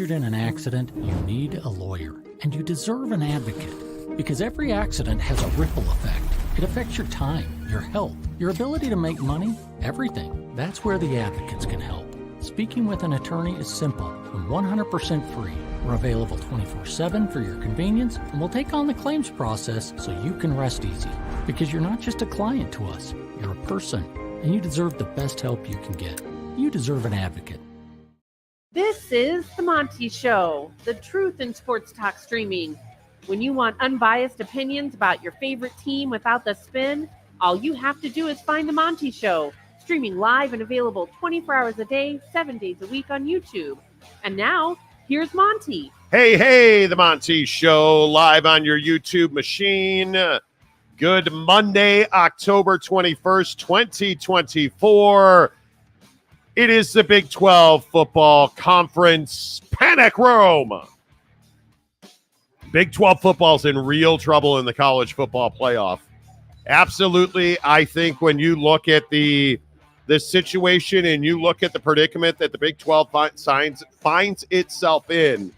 injured in an accident, you need a lawyer, and you deserve an advocate. Because every accident has a ripple effect. It affects your time, your health, your ability to make money, everything. That's where the advocates can help. Speaking with an attorney is simple and 100% free. We're available 24/7 for your convenience, and we'll take on the claims process so you can rest easy. Because you're not just a client to us, you're a person, and you deserve the best help you can get. You deserve an advocate. This is The Monty Show, the truth in sports talk streaming. When you want unbiased opinions about your favorite team without the spin, all you have to do is find The Monty Show, streaming live and available 24 hours a day, 7 days a week on YouTube. And now, here's Monty. Hey, The Monty Show, live on your YouTube machine. Good Monday, October 21st, 2024. It is the Big 12 Football Conference Panic Room. Big 12 football's in real trouble in the college football playoff. Absolutely. I think when you look at the situation and you look at the predicament that the Big 12 finds itself in,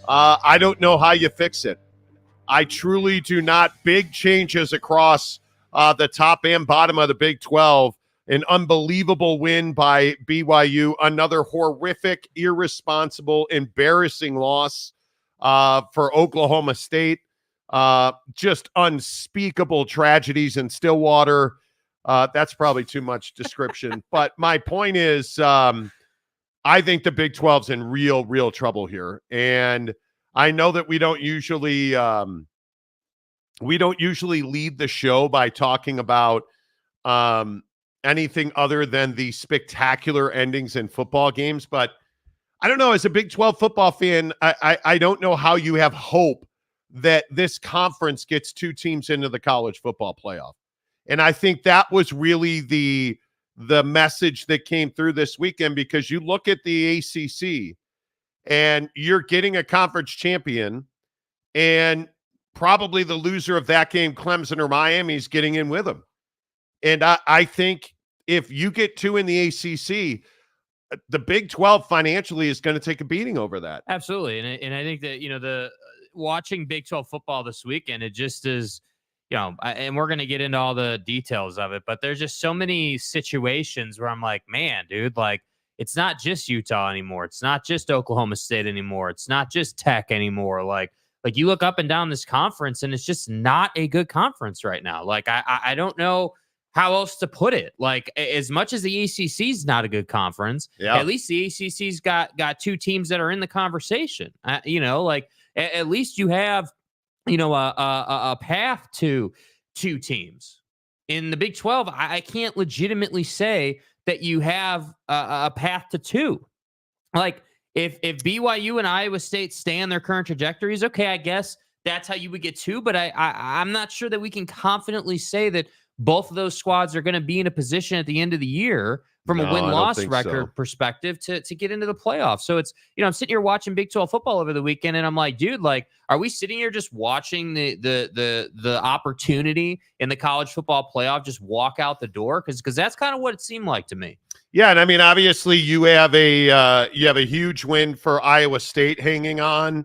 I don't know how you fix it. I truly do not. Big changes across the top and bottom of the Big 12. An unbelievable win by BYU. Another horrific, irresponsible, embarrassing loss for Oklahoma State. Just unspeakable tragedies in Stillwater. That's probably too much description. But my point is, I think the Big 12's in real trouble here. And I know that we don't usually lead the show by talking about anything other than the spectacular endings in football games. But I don't know, as a Big 12 football fan, I don't know how you have hope that this conference gets two teams into the college football playoff. And I think that was really the message that came through this weekend, because you look at the ACC and you're getting a conference champion, and probably the loser of that game, Clemson or Miami, is getting in with them. And I think if you get two in the ACC, the Big 12 financially is going to take a beating over that. Absolutely. And I think that, the watching Big 12 football this weekend, it just is, and we're going to get into all the details of it, but there's just so many situations where I'm like, man, dude, like, it's not just Utah anymore. It's not just Oklahoma State anymore. It's not just Tech anymore. Like you look up and down this conference, and it's just not a good conference right now. Like, I don't know how else to put it. Like, as much as the ACC is not a good conference, at least the ACC's got two teams that are in the conversation. At least you have, a path to two teams. In the Big 12, I can't legitimately say that you have a path to two. Like, if BYU and Iowa State stay on their current trajectories, okay, I guess that's how you would get two. But I'm not sure that we can confidently say that both of those squads are going to be in a position at the end of the year from a win-loss record perspective to get into the playoffs. So it's, I'm sitting here watching Big 12 football over the weekend, and I'm like, dude, like, are we sitting here just watching the opportunity in the college football playoff just walk out the door? Because that's kind of what it seemed like to me. Yeah, and I mean, obviously, you have a huge win for Iowa State hanging on.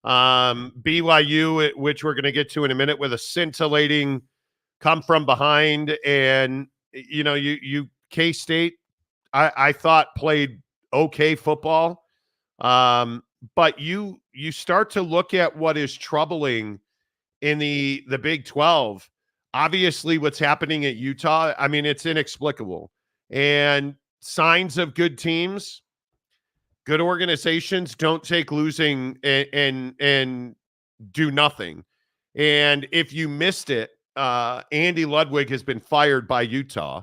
BYU, which we're going to get to in a minute, with a scintillating come from behind, and you K-State, I thought played okay football, but you start to look at what is troubling in the Big 12. Obviously, what's happening at Utah, I mean, it's inexplicable. And signs of good teams, good organizations don't take losing and do nothing. And if you missed it, Andy Ludwig has been fired by Utah,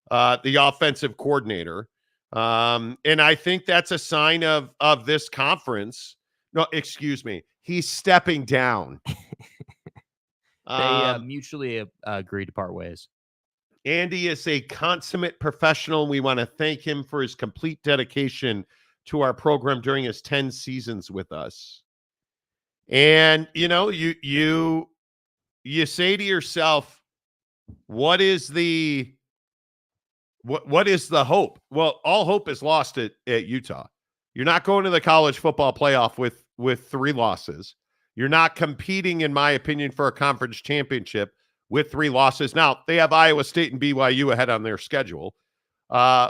the offensive coordinator. And I think that's a sign of this conference. No, excuse me. He's stepping down. They mutually agreed to part ways. Andy is a consummate professional. We want to thank him for his complete dedication to our program during his 10 seasons with us. And, you say to yourself, what is the hope? Well, all hope is lost at Utah. You're not going to the college football playoff with 3 losses. You're not competing, in my opinion, for a conference championship with 3 losses. Now, they have Iowa State and BYU ahead on their schedule,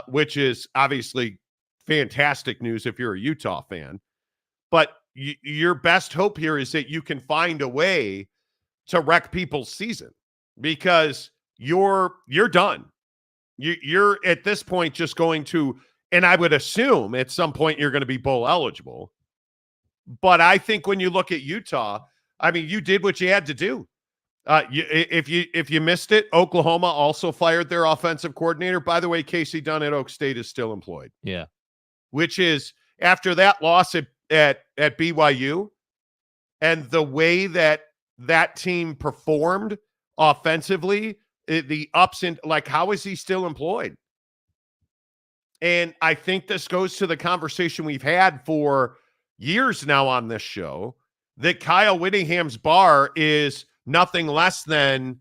which is obviously fantastic news if you're a Utah fan. But your best hope here is that you can find a way to wreck people's season, because you're done. You're at this point just going to, and I would assume at some point you're going to be bowl eligible. But I think when you look at Utah, I mean, you did what you had to do. If you missed it, Oklahoma also fired their offensive coordinator. By the way, Casey Dunn at Oak State is still employed. Yeah. Which is, after that loss at BYU and the way that team performed offensively, the ups and, like, how is he still employed? And I think this goes to the conversation we've had for years now on this show, that Kyle Whittingham's bar is nothing less than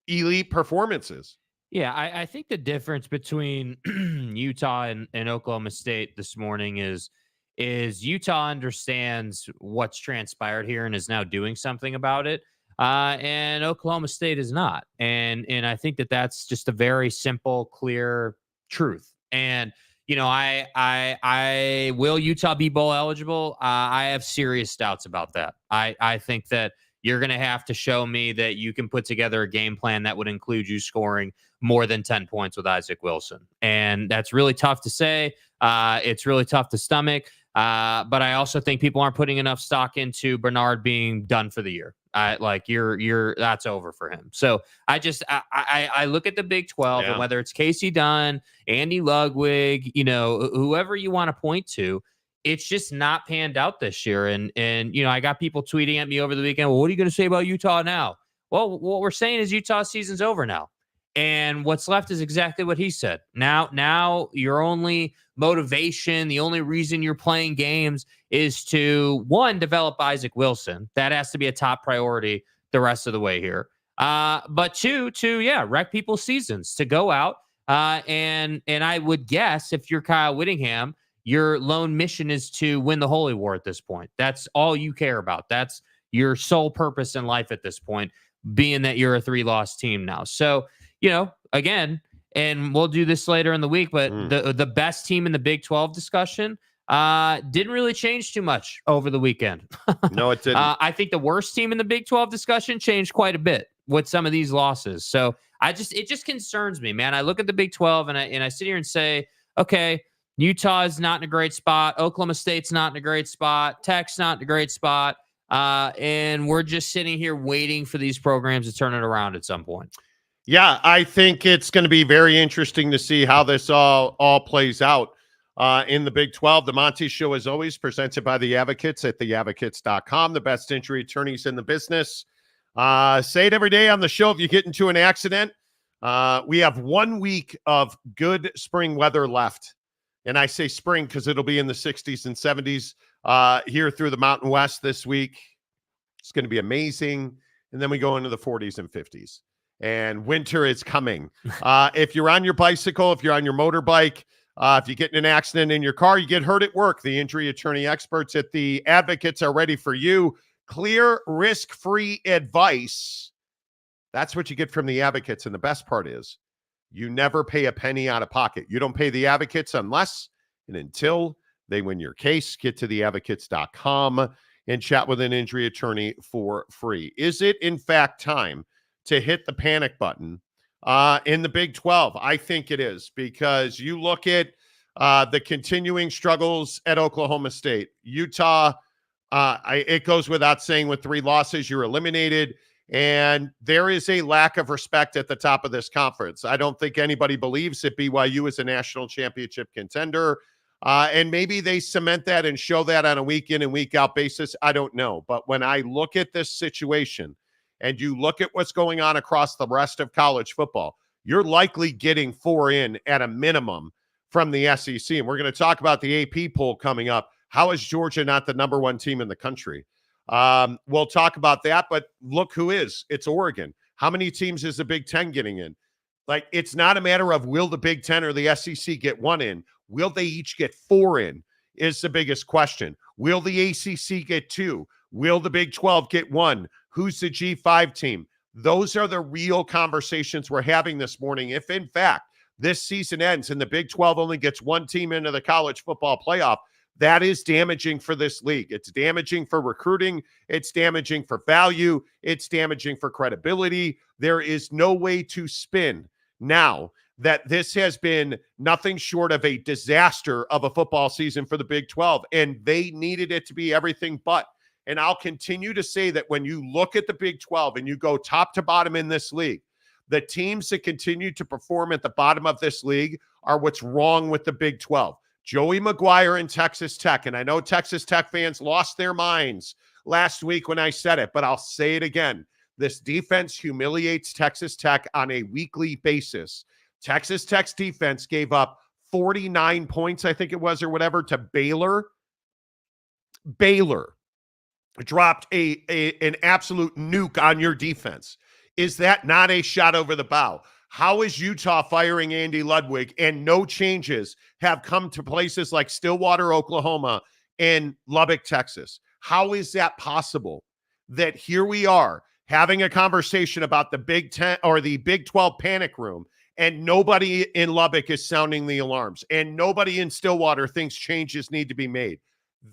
elite performances. Yeah, I think the difference between Utah and Oklahoma State this morning is Utah understands what's transpired here and is now doing something about it, and Oklahoma State is not. And I think that's just a very simple, clear truth. And I will Utah be bowl eligible? I have serious doubts about that. I think that you're going to have to show me that you can put together a game plan that would include you scoring more than 10 points with Isaac Wilson. And that's really tough to say. It's really tough to stomach. But I also think people aren't putting enough stock into Bernard being done for the year. That's over for him. So I look at the Big 12, and whether it's Casey Dunn, Andy Ludwig, whoever you want to point to, it's just not panned out this year. And I got people tweeting at me over the weekend, well, what are you going to say about Utah now? Well, what we're saying is Utah's season's over now. And what's left is exactly what he said. Now your only motivation, the only reason you're playing games is to, one, develop Isaac Wilson. That has to be a top priority the rest of the way here. But two, wreck people's seasons, to go out. And I would guess if you're Kyle Whittingham, your lone mission is to win the Holy War at this point. That's all you care about. That's your sole purpose in life at this point, being that you're a 3-loss team now. So, again, and we'll do this later in the week, but the best team in the Big 12 discussion didn't really change too much over the weekend. No, it didn't. I think the worst team in the Big 12 discussion changed quite a bit with some of these losses. So it just concerns me, man. I look at the Big 12 and I sit here and say, okay, Utah is not in a great spot. Oklahoma State's not in a great spot. Tech's not in a great spot. And we're just sitting here waiting for these programs to turn it around at some point. Yeah, I think it's going to be very interesting to see how this all plays out in the Big 12. The Monty Show, as always, presented by the Advocates at theadvocates.com, the best injury attorneys in the business. Say it every day on the show. If you get into an accident, we have 1 week of good spring weather left. And I say spring because it'll be in the 60s and 70s here through the Mountain West this week. It's going to be amazing. And then we go into the 40s and 50s. And winter is coming. If you're on your bicycle, if you're on your motorbike, if you get in an accident in your car, you get hurt at work, the injury attorney experts at the Advocates are ready for you. Clear, risk-free advice. That's what you get from the Advocates. And the best part is you never pay a penny out of pocket. You don't pay the Advocates unless and until they win your case. Get to theadvocates.com and chat with an injury attorney for free. Is it, in fact, time to hit the panic button in the Big 12? I think it is, because you look at the continuing struggles at Oklahoma State. Utah, it goes without saying, with 3 losses, you're eliminated. And there is a lack of respect at the top of this conference. I don't think anybody believes that BYU is a national championship contender. And maybe they cement that and show that on a week in and week out basis. I don't know. But when I look at this situation and you look at what's going on across the rest of college football, you're likely getting 4 in at a minimum from the SEC. And we're going to talk about the AP poll coming up. How is Georgia not the number 1 team in the country? We'll talk about that, but look who is. It's Oregon. How many teams is the Big Ten getting in? Like, it's not a matter of will the Big Ten or the SEC get 1 in. Will they each get 4 in is the biggest question. Will the ACC get 2? Will the Big 12 get 1? Who's the G5 team? Those are the real conversations we're having this morning. If, in fact, this season ends and the Big 12 only gets 1 team into the college football playoff, that is damaging for this league. It's damaging for recruiting. It's damaging for value. It's damaging for credibility. There is no way to spin now that this has been nothing short of a disaster of a football season for the Big 12, and they needed it to be everything but. And I'll continue to say that when you look at the Big 12 and you go top to bottom in this league, the teams that continue to perform at the bottom of this league are what's wrong with the Big 12. Joey McGuire and Texas Tech, and I know Texas Tech fans lost their minds last week when I said it, but I'll say it again. This defense humiliates Texas Tech on a weekly basis. Texas Tech's defense gave up 49 points, I think it was, or whatever, to Baylor. Baylor dropped an absolute nuke on your defense. Is that not a shot over the bow? How is Utah firing Andy Ludwig and no changes have come to places like Stillwater, Oklahoma, and Lubbock, Texas? How is that possible that here we are having a conversation about the Big 10 or the Big 12 panic room, and nobody in Lubbock is sounding the alarms, and nobody in Stillwater thinks changes need to be made?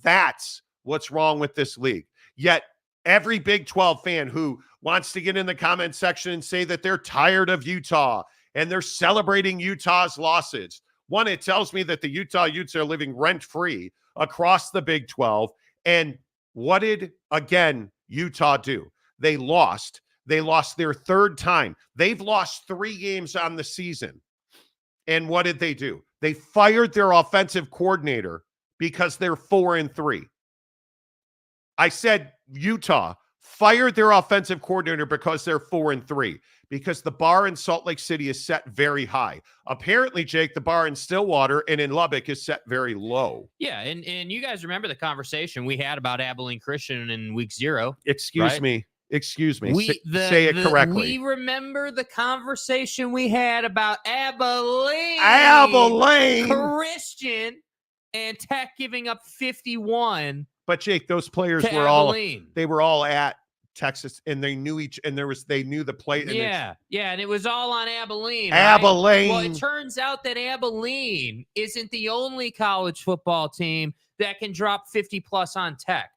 That's what's wrong with this league. Yet every Big 12 fan who wants to get in the comment section and say that they're tired of Utah and they're celebrating Utah's losses. One, it tells me that the Utah Utes are living rent-free across the Big 12. And what did, again, Utah do? They lost. They lost their 3rd time. They've lost 3 games on the season. And what did they do? They fired their offensive coordinator because they're 4-3. I said Utah fired their offensive coordinator because they're 4-3, because the bar in Salt Lake City is set very high. Apparently, Jake, the bar in Stillwater and in Lubbock is set very low. Yeah, and you guys remember the conversation we had about Abilene Christian in week 0. Excuse me. Say it correctly. We remember the conversation we had about Abilene Christian and Tech giving up 51. But Jake, those players were all at Texas, and they knew they knew the play. And and it was all on Abilene. Abilene. Right? Well, it turns out that Abilene isn't the only college football team that can drop 50 plus on Tech.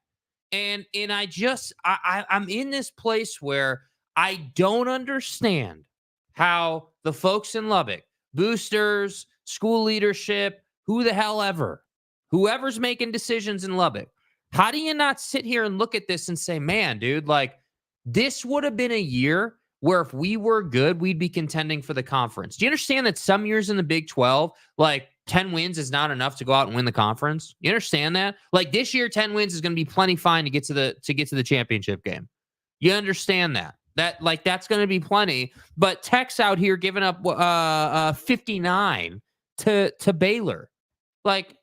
And I'm in this place where I don't understand how the folks in Lubbock, boosters, school leadership, who the hell ever, whoever's making decisions in Lubbock, how do you not sit here and look at this and say, man, dude, like this would have been a year where if we were good, we'd be contending for the conference. Do you understand that some years in the Big 12, like 10 wins is not enough to go out and win the conference? You understand that? Like this year, 10 wins is going to be plenty fine to get to the championship game. You understand that? That's going to be plenty. But Tech's out here giving up 59 to Baylor. Like,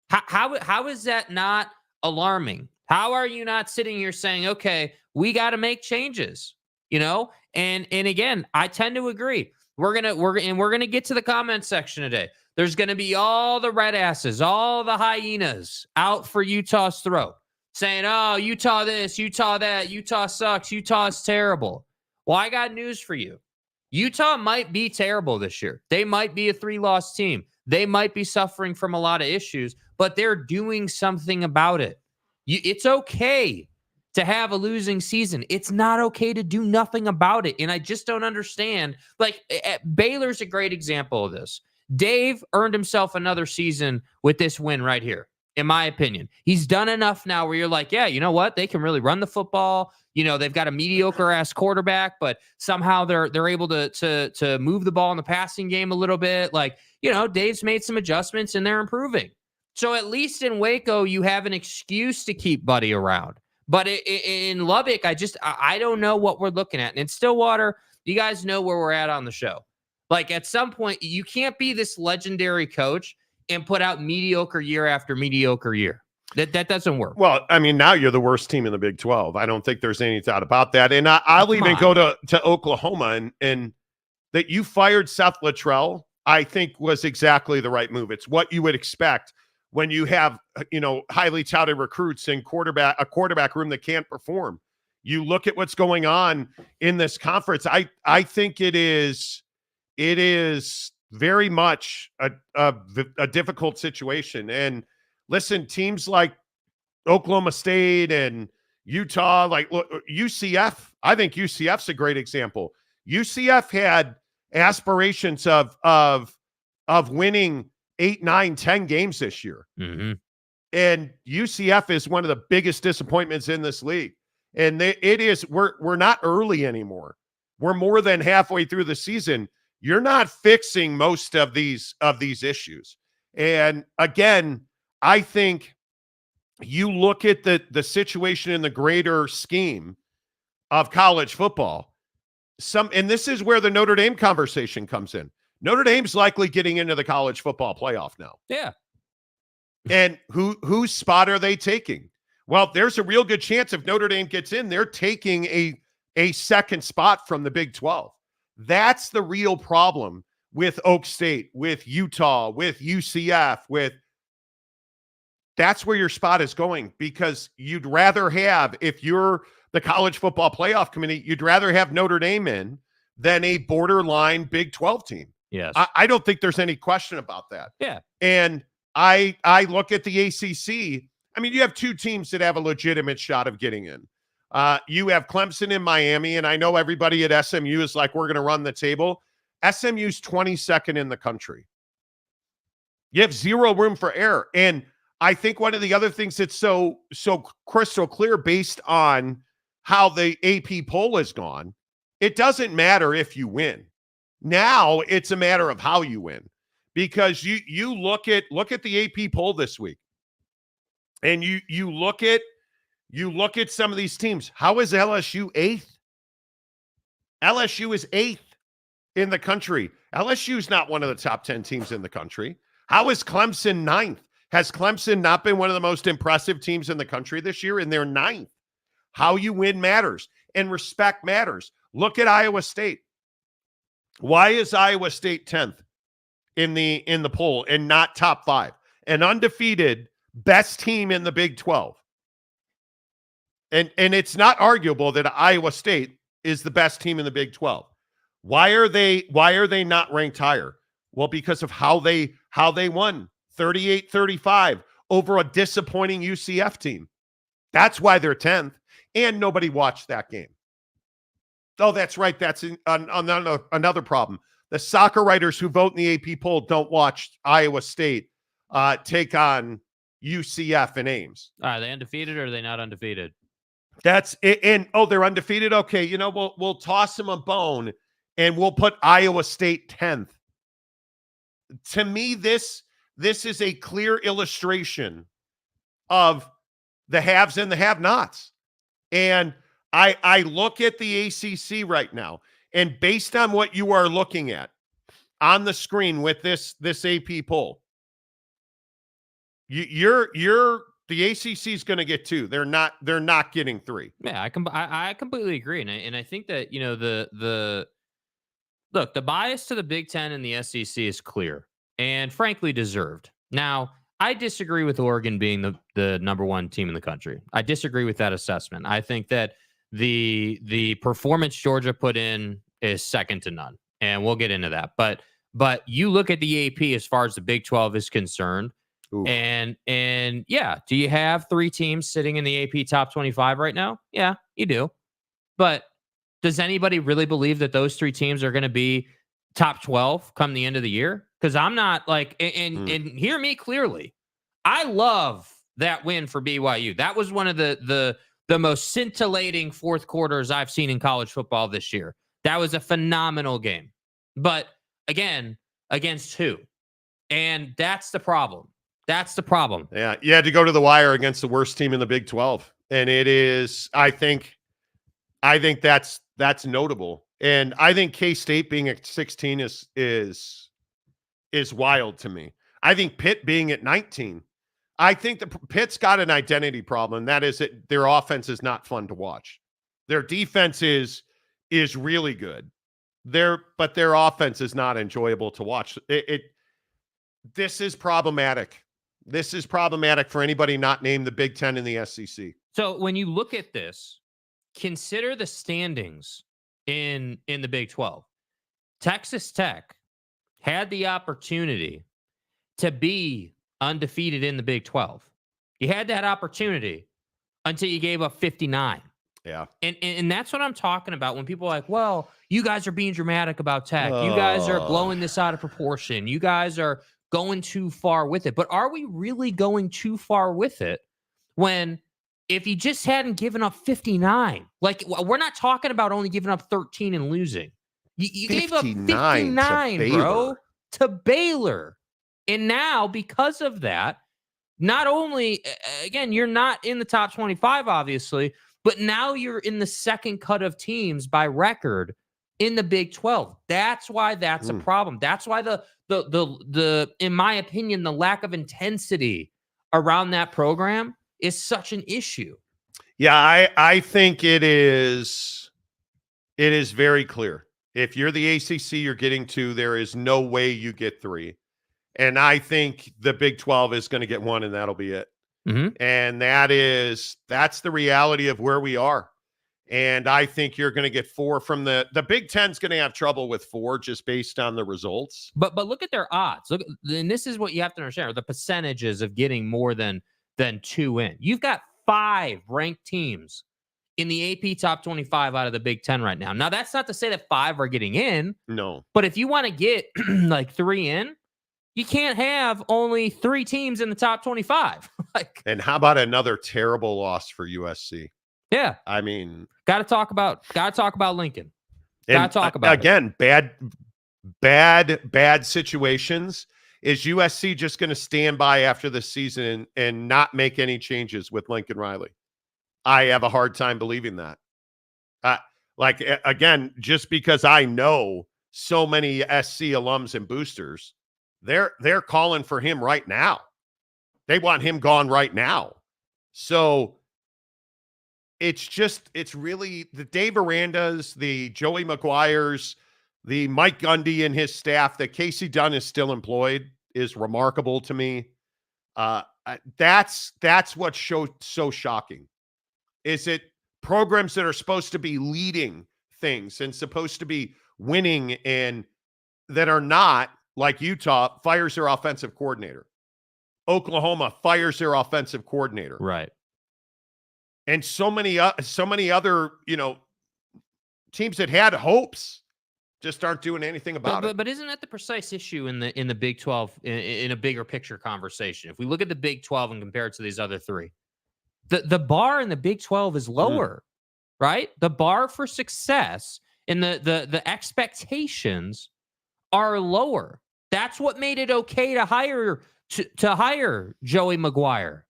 how is that not alarming? How are you not sitting here saying, okay, we got to make changes, And again, I tend to agree. We're gonna get to the comment section today. There's gonna be all the red asses, all the hyenas out for Utah's throat, saying, "Oh, Utah this, Utah that, Utah sucks, Utah is terrible." Well, I got news for you. Utah might be terrible this year. They might be a 3-loss team. They might be suffering from a lot of issues, but they're doing something about it. It's okay to have a losing season. It's not okay to do nothing about it. And I just don't understand. Like, Baylor's a great example of this. Dave earned himself another season with this win right here, in my opinion. He's done enough now where you're like, yeah, you know what? They can really run the football. They've got a mediocre-ass quarterback, but somehow they're able to move the ball in the passing game a little bit. Like, Dave's made some adjustments, and they're improving. So at least in Waco, you have an excuse to keep Buddy around. But in Lubbock, I don't know what we're looking at. And in Stillwater, you guys know where we're at on the show. Like, at some point, you can't be this legendary coach and put out mediocre year after mediocre year. That doesn't work. Well, I mean, now you're the worst team in the Big 12. I don't think there's any doubt about that. And I'll even go to Oklahoma, and that you fired Seth Luttrell, I think was exactly the right move. It's what you would expect when you have, highly touted recruits and a quarterback room that can't perform. You look at what's going on in this conference. I think it is very much a difficult situation. And listen, teams like Oklahoma State and Utah, like look, UCF, I think UCF's a great example. UCF had aspirations of winning 8, 9, 10 games this year. Mm-hmm. And UCF is one of the biggest disappointments in this league. And we're not early anymore. We're more than halfway through the season. You're not fixing most of these issues. And again, I think you look at the situation in the greater scheme of college football. And this is where the Notre Dame conversation comes in. Notre Dame's likely getting into the college football playoff now. Yeah. And whose spot are they taking? Well, there's a real good chance if Notre Dame gets in, they're taking a second spot from the Big 12. That's the real problem with Oak State, with Utah, with UCF, that's where your spot is going, because you'd rather have, if you're the college football playoff committee, you'd rather have Notre Dame in than a borderline Big 12 team. Yes. I don't think there's any question about that. Yeah. And I look at the ACC. I mean, you have two teams that have a legitimate shot of getting in. You have Clemson and Miami, and I know everybody at SMU is like, we're going to run the table. SMU's 22nd in the country. You have zero room for error. And I think one of the other things that's so crystal clear based on how the AP poll has gone, it doesn't matter if you win. Now it's a matter of how you win, because you look at the AP poll this week, and you look at some of these teams. How is LSU 8th? LSU is 8th in the country. LSU is not one of the top 10 teams in the country. How is Clemson 9th? Has Clemson not been one of the most impressive teams in the country this year? And they're 9th. How you win matters, and respect matters. Look at Iowa State. Why is Iowa State 10th in the poll and not top 5? An undefeated best team in the Big 12. And it's not arguable that Iowa State is the best team in the Big 12. Why are they not ranked higher? Well, because of how they won 38-35 over a disappointing UCF team. That's why they're 10th, and nobody watched that game. Oh, that's right. That's another problem. The soccer writers who vote in the AP poll don't watch Iowa State take on UCF and Ames. Are they undefeated, or are they not undefeated? That's it. And they're undefeated. Okay, we'll toss them a bone, and we'll put Iowa State 10th. To me, this is a clear illustration of the haves and the have-nots. And I look at the ACC right now, and based on what you are looking at on the screen with this AP poll, the ACC is going to get 2. They're not getting 3. Yeah, I completely agree, and I think that the bias to the Big Ten and the SEC is clear and frankly deserved. Now, I disagree with Oregon being the number 1 team in the country. I disagree with that assessment. I think that the performance Georgia put in is second to none, and we'll get into that. But you look at the AP as far as the Big 12 is concerned. Ooh. And yeah, do you have 3 teams sitting in the AP top 25 right now? Yeah, you do. But does anybody really believe that those 3 teams are going to be top 12 come the end of the year? Because I'm not like, and hear me clearly. I love that win for BYU. That was one of the most scintillating fourth quarters I've seen in college football this year. That was a phenomenal game. But again, against who? And that's the problem. That's the problem. Yeah, you had to go to the wire against the worst team in the Big 12. And it is, I think that's notable. And I think K-State being at 16 is wild to me. I think Pitt being at 19. I think Pitt's got an identity problem. That is that their offense is not fun to watch. Their defense is really good. But their offense is not enjoyable to watch. This is problematic. This is problematic for anybody not named the Big Ten and the SEC. So when you look at this, consider the standings in the Big 12. Texas Tech had the opportunity to be undefeated in the Big 12. You had that opportunity until you gave up 59. Yeah. And that's what I'm talking about when people are like, well, you guys are being dramatic about Tech. You guys are blowing this out of proportion. You guys are going too far with it. But are we really going too far with it when if you just hadn't given up 59, like we're not talking about only giving up 13 and losing. You gave up 59, bro, to Baylor. And now because of that, not only, again, you're not in the top 25, obviously, but now you're in the second cut of teams by record in the Big 12. That's why that's a problem. That's why the in my opinion, the lack of intensity around that program is such an issue. Yeah, I think it is very clear. If you're the ACC, you're getting 2. There is no way you get 3. And I think the Big 12 is going to get 1, and that'll be it. Mm-hmm. And that's the reality of where we are. And I think you're going to get 4 from the Big Ten's going to have trouble with 4 just based on the results. But look at their odds. Look, and this is what you have to understand: the percentages of getting more than 2 in. You've got 5 ranked teams in the AP top 25 out of the Big Ten right now. Now, that's not to say that 5 are getting in. No. But if you want to get like 3 in, you can't have only 3 teams in the top 25. And how about another terrible loss for USC? Yeah. I mean, got to talk about Lincoln. Got to talk about again, bad situations. Is USC just going to stand by after the season and not make any changes with Lincoln Riley? I have a hard time believing that. Again, just because I know so many SC alums and boosters, they're calling for him right now. They want him gone right now. So it's really the Dave Arandas, the Joey McGuires, the Mike Gundy and his staff. That Casey Dunn is still employed is remarkable to me. That's what's so shocking. Is it programs that are supposed to be leading things and supposed to be winning and that are not, like Utah fires their offensive coordinator. Oklahoma fires their offensive coordinator. Right. And so many other, teams that had hopes just aren't doing anything about it. But isn't that the precise issue in the Big 12 in a bigger picture conversation? If we look at the Big 12 and compare it to these other 3, the bar in the Big 12 is lower, right? The bar for success and the expectations are lower. That's what made it okay to hire Joey McGuire.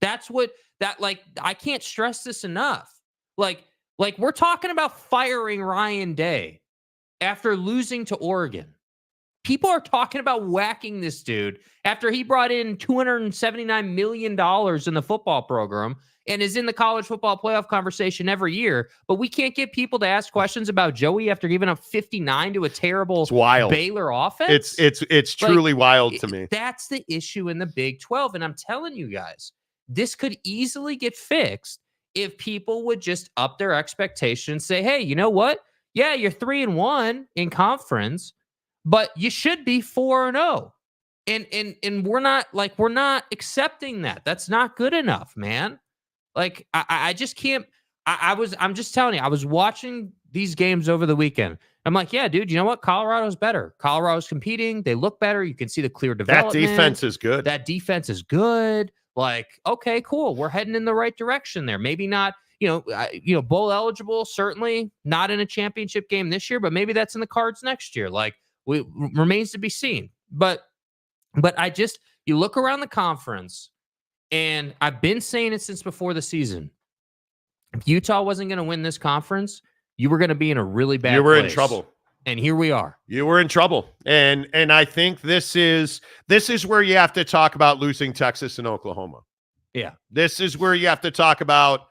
I can't stress this enough. Like we're talking about firing Ryan Day after losing to Oregon. People are talking about whacking this dude after he brought in $279 million in the football program and is in the college football playoff conversation every year. But we can't get people to ask questions about Joey after giving up 59 to a terrible Baylor offense. It's truly wild to me. That's the issue in the Big 12. And I'm telling you guys, this could easily get fixed if people would just up their expectations and say, hey, you know what? Yeah, you're 3-1 in conference, but you should be 4-0. And we're not accepting that. That's not good enough, man. Like I just can't. I'm just telling you, I was watching these games over the weekend. I'm like, yeah, dude, you know what? Colorado's better. Colorado's competing. They look better. You can see the clear development. That defense is good. Like, okay, cool. We're heading in the right direction there. Maybe not, bowl eligible, certainly not in a championship game this year, but maybe that's in the cards next year. Like, remains to be seen. But you look around the conference, and I've been saying it since before the season. If Utah wasn't going to win this conference, you were going to be in a really bad place. You were in trouble. And here we are. You were in trouble. And I think this is where you have to talk about losing Texas and Oklahoma. Yeah. This is where you have to talk about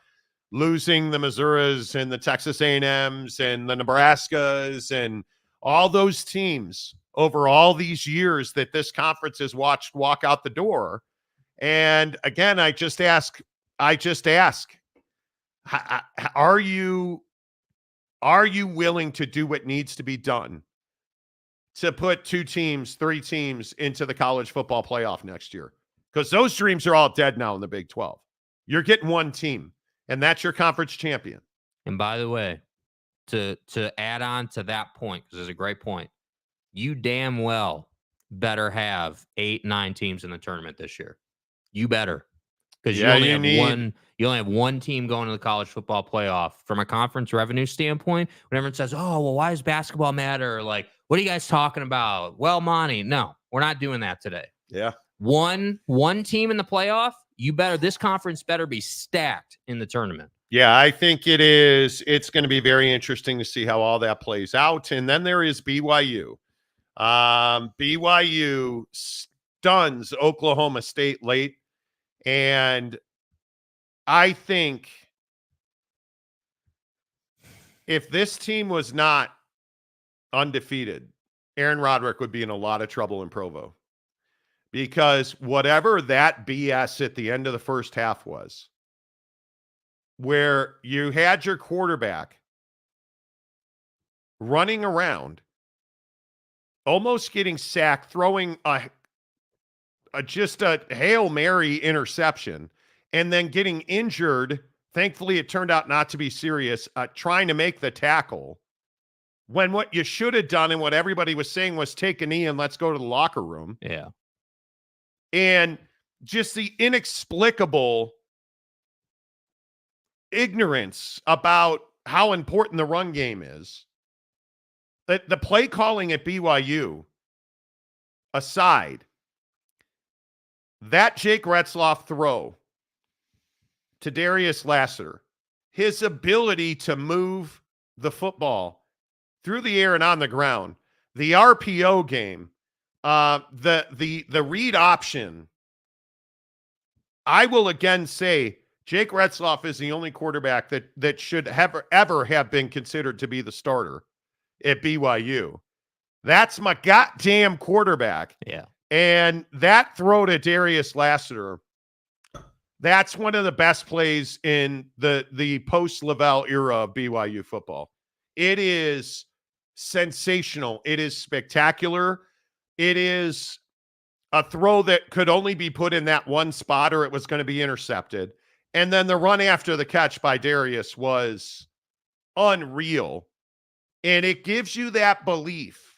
losing the Missouris and the Texas A&Ms and the Nebraskas and all those teams over all these years that this conference has watched walk out the door. And again, I just ask, are you willing to do what needs to be done to put 2 teams, 3 teams into the college football playoff next year? Because those dreams are all dead now in the Big 12. You're getting 1 team, and that's your conference champion. And by the way, to add on to that point, because it's a great point, you damn well better have 8, 9 teams in the tournament this year. You better. Because you only have one team going to the college football playoff. From a conference revenue standpoint, when everyone says, oh, well, why does basketball matter? Like, what are you guys talking about? Well, Monty, no, we're not doing that today. Yeah. One team in the playoff, this conference better be stacked in the tournament. Yeah, I think it is. It's going to be very interesting to see how all that plays out. And then there is BYU. BYU stuns Oklahoma State late. And I think if this team was not undefeated, Aaron Rodgers would be in a lot of trouble in Provo. Because whatever that BS at the end of the first half was, where you had your quarterback running around, almost getting sacked, throwing just a Hail Mary interception, and then getting injured. Thankfully, it turned out not to be serious, trying to make the tackle, when what you should have done and what everybody was saying was take a knee and let's go to the locker room. Yeah. And just the inexplicable ignorance about how important the run game is. That the play calling at BYU aside, that Jake Retzloff throw to Darius Lassiter, his ability to move the football through the air and on the ground, the RPO game, the read option. I will again say Jake Retzloff is the only quarterback that should ever have been considered to be the starter at BYU. That's my goddamn quarterback. Yeah. And that throw to Darius Lassiter, that's one of the best plays in the post-Lavelle era of BYU football. It is sensational. It is spectacular. It is a throw that could only be put in that one spot or it was going to be intercepted. And then the run after the catch by Darius was unreal. And it gives you that belief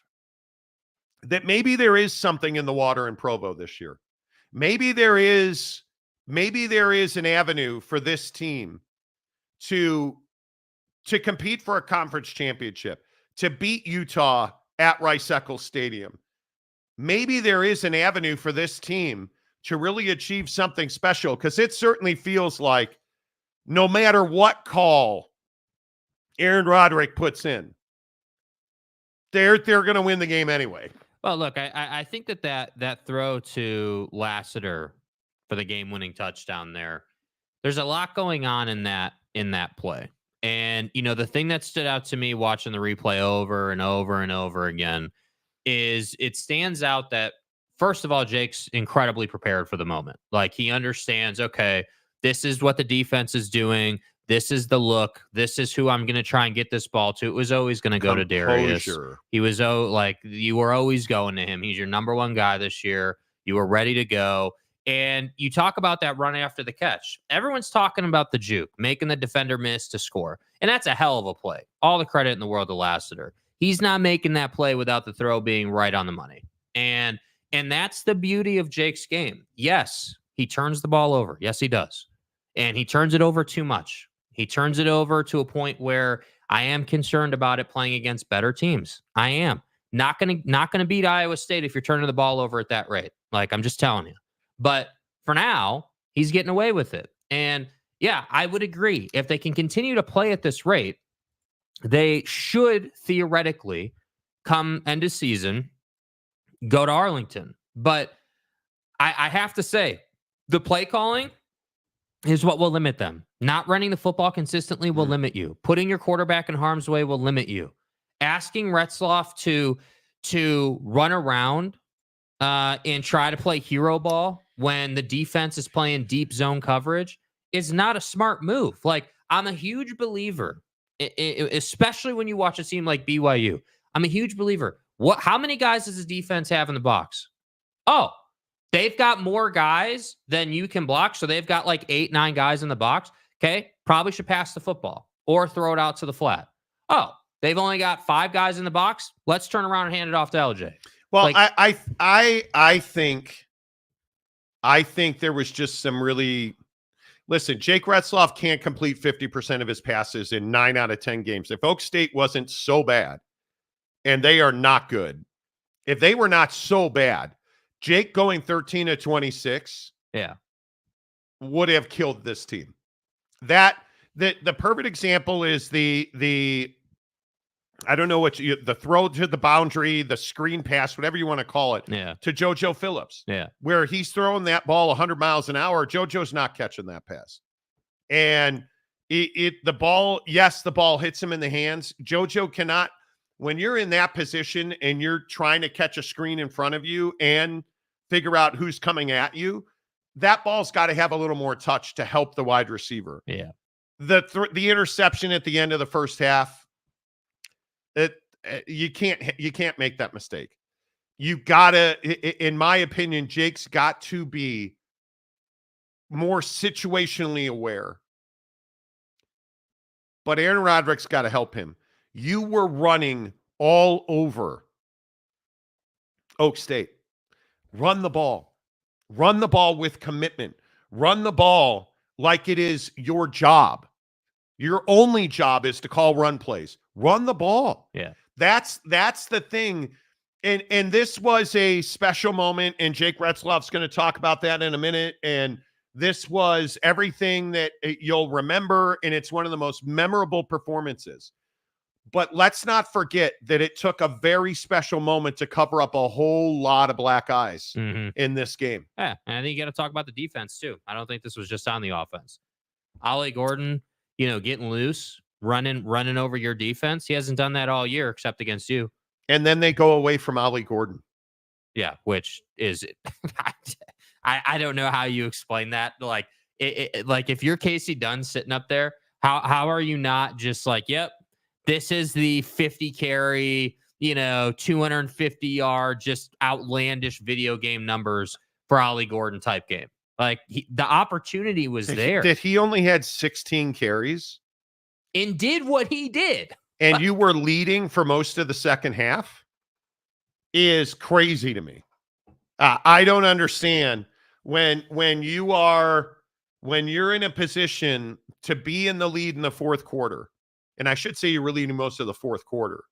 that maybe there is something in the water in Provo this year. Maybe there is an avenue for this team to compete for a conference championship, to beat Utah at Rice-Eccles Stadium. Maybe there is an avenue for this team to really achieve something special, because it certainly feels like no matter what call Aaron Rodgers puts in, they're going to win the game anyway. Well, look, I think that throw to Lassiter for the game-winning touchdown there's a lot going on in that play. And, the thing that stood out to me watching the replay over and over and over again is it stands out that, first of all, Jake's incredibly prepared for the moment. Like, he understands, okay, this is what the defense is doing. This is the look. This is who I'm going to try and get this ball to. It was always going to go to Darius. He was, you were always going to him. He's your number one guy this year. You were ready to go. And you talk about that run after the catch. Everyone's talking about the juke, making the defender miss to score. And that's a hell of a play. All the credit in the world to Lassiter. He's not making that play without the throw being right on the money. And that's the beauty of Jake's game. Yes, he turns the ball over. Yes, he does. And he turns it over too much. He turns it over to a point where I am concerned about it playing against better teams. I am. Not gonna beat Iowa State if you're turning the ball over at that rate. Like, I'm just telling you. But for now, he's getting away with it. And yeah, I would agree. If they can continue to play at this rate, they should theoretically come end of season, go to Arlington. But I have to say, the play calling is what will limit them. Not running the football consistently will limit you. Putting your quarterback in harm's way will limit you. Asking Retzloff to run around and try to play hero ball when the defense is playing deep zone coverage is not a smart move. Like, I'm a huge believer, especially when you watch a team like BYU. I'm a huge believer. How many guys does the defense have in the box? Oh, they've got more guys than you can block. So they've got like 8, 9 guys in the box. Okay. Probably should pass the football or throw it out to the flat. Oh, they've only got 5 guys in the box. Let's turn around and hand it off to LJ. Well, like, I think there was just some really. Listen, Jake Retzloff can't complete 50% of his passes in 9 out of 10 games. If Oak State wasn't so bad, and they are not good, if they were not so bad, Jake going 13 of 26 would have killed this team. The perfect example is the I don't know the throw to the boundary, the screen pass, whatever you want to call it, to JoJo Phillips, where he's throwing that ball 100 miles an hour. JoJo's not catching that pass. And the ball hits him in the hands. JoJo cannot, when you're in that position and you're trying to catch a screen in front of you and figure out who's coming at you, that ball's got to have a little more touch to help the wide receiver. Yeah. The interception at the end of the first half, you can't make that mistake. You gotta, in my opinion, Jake's got to be more situationally aware. But Aaron Roderick's got to help him. You were running all over Oak State. Run the ball. Run the ball with commitment. Run the ball like it is your job. Your only job is to call run plays. Run the ball. Yeah. That's the thing. And this was a special moment, and Jake Retzloff's going to talk about that in a minute. And this was everything that you'll remember, and it's one of the most memorable performances. But let's not forget that it took a very special moment to cover up a whole lot of black eyes in this game. Yeah, and I think you got to talk about the defense too. I don't think this was just on the offense. Ollie Gordon, getting loose, running over your defense. He hasn't done that all year except against you. And then they go away from Ollie Gordon. Yeah, which is, I don't know how you explain that. Like, like if you're Casey Dunn sitting up there, how are you not just like, yep, this is the 50 carry, 250 yard, just outlandish video game numbers for Ollie Gordon type game. Like the opportunity was there. Did he only had 16 carries? And did what he did. And you were leading for most of the second half is crazy to me. I don't understand when you're in a position to be in the lead in the fourth quarter. And I should say you were leading most of the fourth quarter.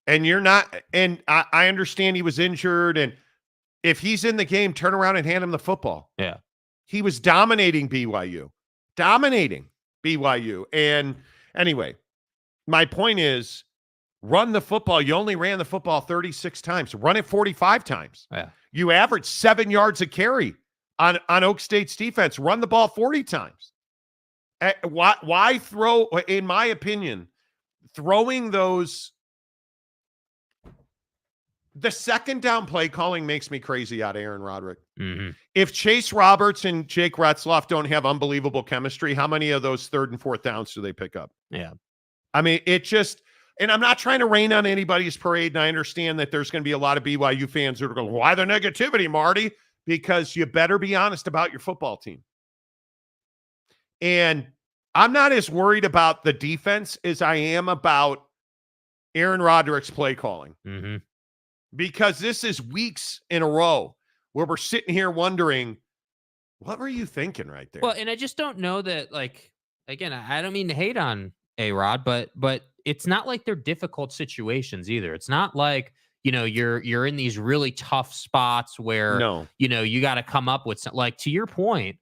And you're not, and I understand he was injured. And if he's in the game, turn around and hand him the football. Yeah. He was dominating BYU. And anyway, my point is run the football. You only ran the football 36 times. Run it 45 times. Yeah. You averaged 7 yards a carry on Oak State's defense. Run the ball 40 times. Why throw, in my opinion, throwing those, the second down play calling makes me crazy out of Aaron Roderick. Mm-hmm. If Chase Roberts and Jake Retzloff don't have unbelievable chemistry, how many of those third and fourth downs do they pick up? Yeah. I mean, it just, and I'm not trying to rain on anybody's parade, and I understand that there's going to be a lot of BYU fans who are going, why the negativity, Marty? Because you better be honest about your football team. And I'm not as worried about the defense as I am about Aaron Roderick's play calling. Mm-hmm. Because this is weeks in a row where we're sitting here wondering, what were you thinking right there? Well, and I just don't know that, like, again, I don't mean to hate on A-Rod, but it's not like they're difficult situations either. It's not like, you're in these really tough spots where, you got to come up with some, like, to your point,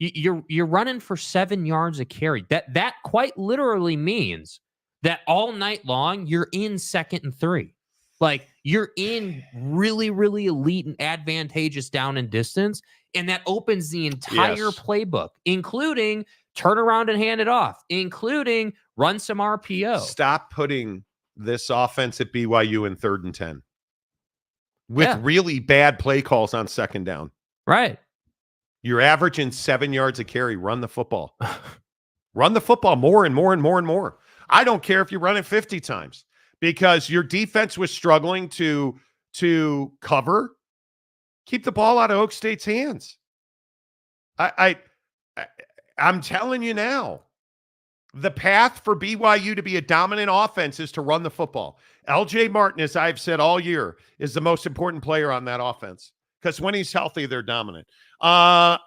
you're running for 7 yards a carry. That quite literally means that all night long you're in 2nd and 3. Like, you're in really, really elite and advantageous down and distance, and that opens the entire playbook, including turn around and hand it off, including run some RPO. Stop putting this offense at BYU in 3rd and 10 with really bad play calls on 2nd down. Right. You're averaging 7 yards a carry. Run the football. Run the football more and more and more and more. I don't care if you run it 50 times because your defense was struggling to cover. Keep the ball out of Oak State's hands. I'm telling you now, the path for BYU to be a dominant offense is to run the football. LJ Martin, as I've said all year, is the most important player on that offense because when he's healthy, they're dominant.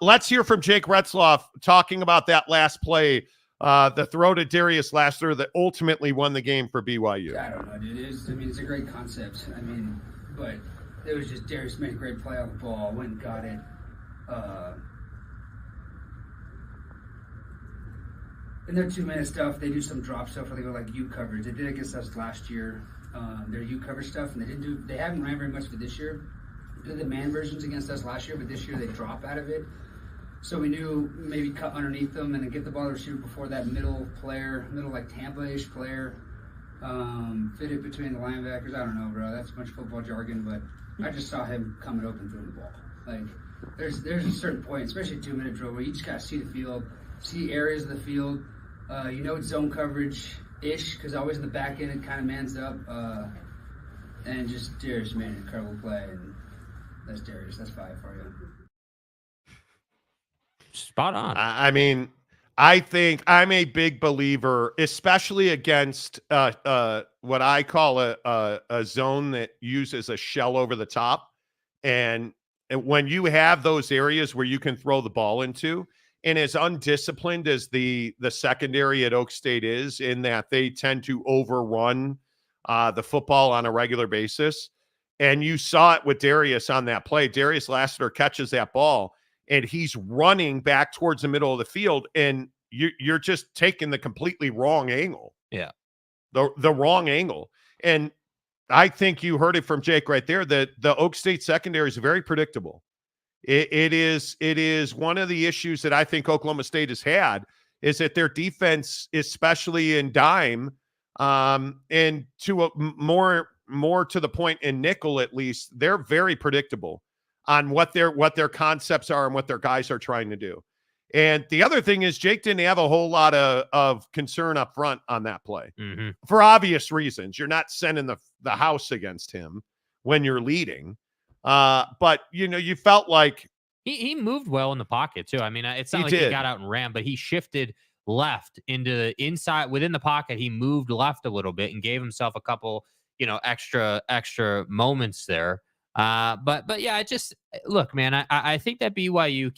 Let's hear from Jake Retzloff talking about that last play, the throw to Darius Lassiter that ultimately won the game for BYU. I don't know, dude. It's a great concept. But it was just Darius made a great play on the ball, went and got it. In their 2-minute stuff, they do some drop stuff where they go like U coverage. They did against us last year. Their U coverage stuff, and they haven't ran very much for this year. They did the man versions against us last year, but this year they drop out of it. So we knew maybe cut underneath them and then get the ball to the receiver before that middle like Tampa-ish player. Fit it between the linebackers. I don't know, bro. That's much football jargon, but I just saw him coming open through the ball. Like there's a certain point, especially a 2-minute drill, where you just gotta see the field, see areas of the field. It's zone coverage-ish because always in the back end it kind of mans up. And just Darius made an incredible play, and that's Darius. That's 5 for you. Spot on. I think I'm a big believer, especially against what I call a zone that uses a shell over the top. And when you have those areas where you can throw the ball into, and as undisciplined as the secondary at Oak State is, in that they tend to overrun the football on a regular basis. And you saw it with Darius on that play. Darius Lassiter catches that ball, and he's running back towards the middle of the field, and you're just taking the completely wrong angle. Yeah. The wrong angle. And I think you heard it from Jake right there that the Oak State secondary is very predictable. It is one of the issues that I think Oklahoma State has had is that their defense, especially in dime, and to a more to the point in nickel, at least, they're very predictable on what their concepts are and what their guys are trying to do. And the other thing is Jake didn't have a whole lot of concern up front on that play for obvious reasons. You're not sending the house against him when you're leading. But you felt like he moved well in the pocket too. It's not like he got out and ran, but he shifted left into the inside within the pocket. He moved left a little bit and gave himself a couple, extra moments there. But yeah, look, man, I think that BYU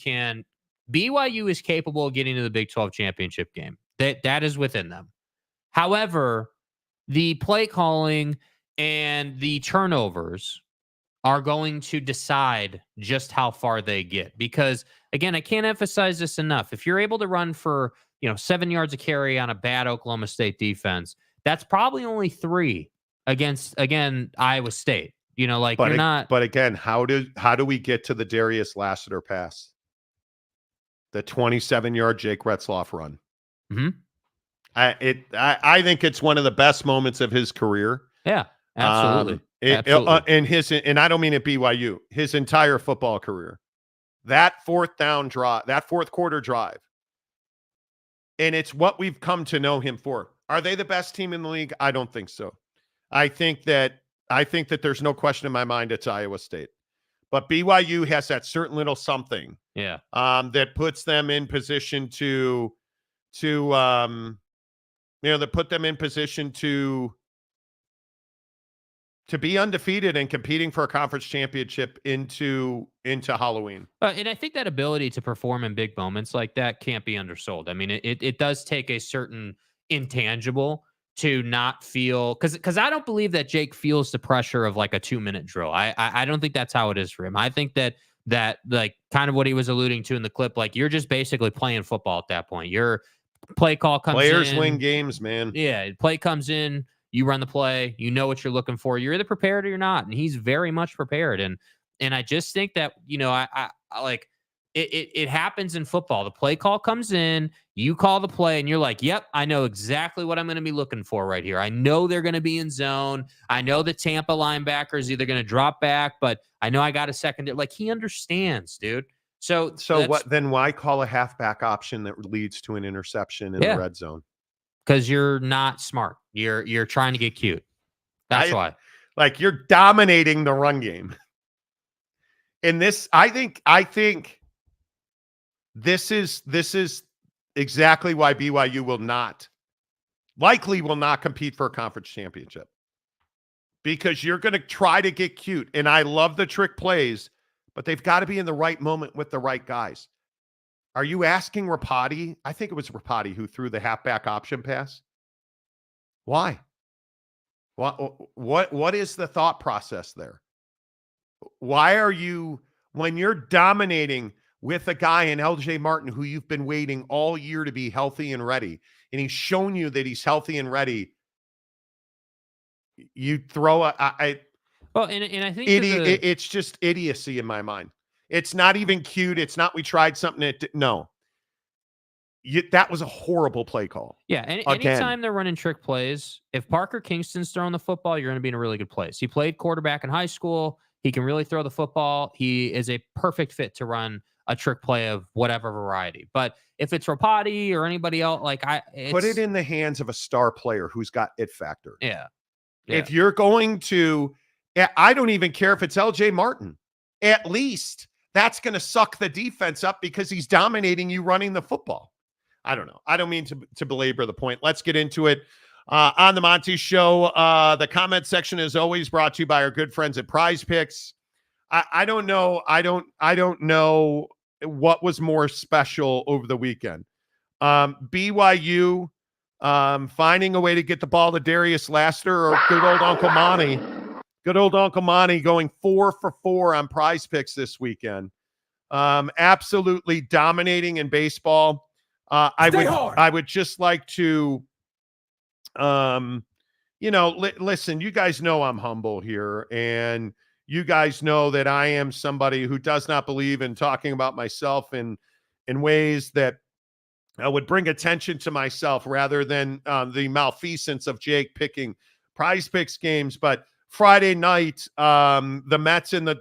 is capable of getting to the Big 12 championship game. That is within them. However, the play calling and the turnovers are going to decide just how far they get. Because again, I can't emphasize this enough. If you're able to run for, 7 yards a carry on a bad Oklahoma State defense, that's probably only 3 against, again, Iowa State. But again, how do we get to the Darius Lassiter pass? The 27-yard Jake Retzloff run. Mm-hmm. I think it's one of the best moments of his career. Yeah, absolutely. And I don't mean at BYU, his entire football career. That fourth quarter drive. And it's what we've come to know him for. Are they the best team in the league? I don't think so. I think that there's no question in my mind it's Iowa State. But BYU has that certain little something. Yeah. That puts them in position to be undefeated and competing for a conference championship into Halloween. And I think that ability to perform in big moments like that can't be undersold. It does take a certain intangible to not feel, because I don't believe that Jake feels the pressure of like a 2-minute drill. I don't think that's how it is for him. I think that like kind of what he was alluding to in the clip, like you're just basically playing football at that point. Your play call comes in. Players win games, man. Yeah, play comes in, you run the play, you know what you're looking for. You're either prepared or you're not, and he's very much prepared. And I just think that I like it happens in football. The play call comes in, you call the play, and you're like, yep, I know exactly what I'm going to be looking for right here. I know they're going to be in zone. I know the Tampa linebacker is either going to drop back, but I know I got a second. Like, he understands, dude. So what? Then why call a halfback option that leads to an interception in the red zone? Because you're not smart. You're trying to get cute. That's why. Like, you're dominating the run game. And this, I think this is exactly why BYU likely will not compete for a conference championship, because you're going to try to get cute. And I love the trick plays, but they've got to be in the right moment with the right guys. Are you asking Rapati? I think it was Rapati who threw the halfback option pass. Why? What is the thought process there? Why are you, when you're dominating with a guy in LJ Martin who you've been waiting all year to be healthy and ready, and he's shown you that he's healthy and ready, you throw and I think it's just idiocy in my mind. It's not even cute. It's not, we tried something no. That was a horrible play call. Yeah, anytime they're running trick plays, if Parker Kingston's throwing the football, you're going to be in a really good place. He played quarterback in high school. He can really throw the football. He is a perfect fit to run a trick play of whatever variety. But if it's Rapati or anybody else, put it in the hands of a star player who's got it factor. Yeah. If you're going to, I don't even care if it's LJ Martin. At least that's going to suck the defense up because he's dominating you running the football. I don't know. I don't mean to belabor the point. Let's get into it. On the Monty Show, the comment section is always brought to you by our good friends at Prize Picks. I don't know. I don't know what was more special over the weekend. BYU finding a way to get the ball to Darius Laster, or good old Uncle Monty. Good old Uncle Monty going 4 for 4 on Prize Picks this weekend. Absolutely dominating in baseball. I would just like to, listen, you guys know I'm humble here, and you guys know that I am somebody who does not believe in talking about myself in ways that would bring attention to myself rather than the malfeasance of Jake picking Prize Picks games. But Friday night, the Mets and the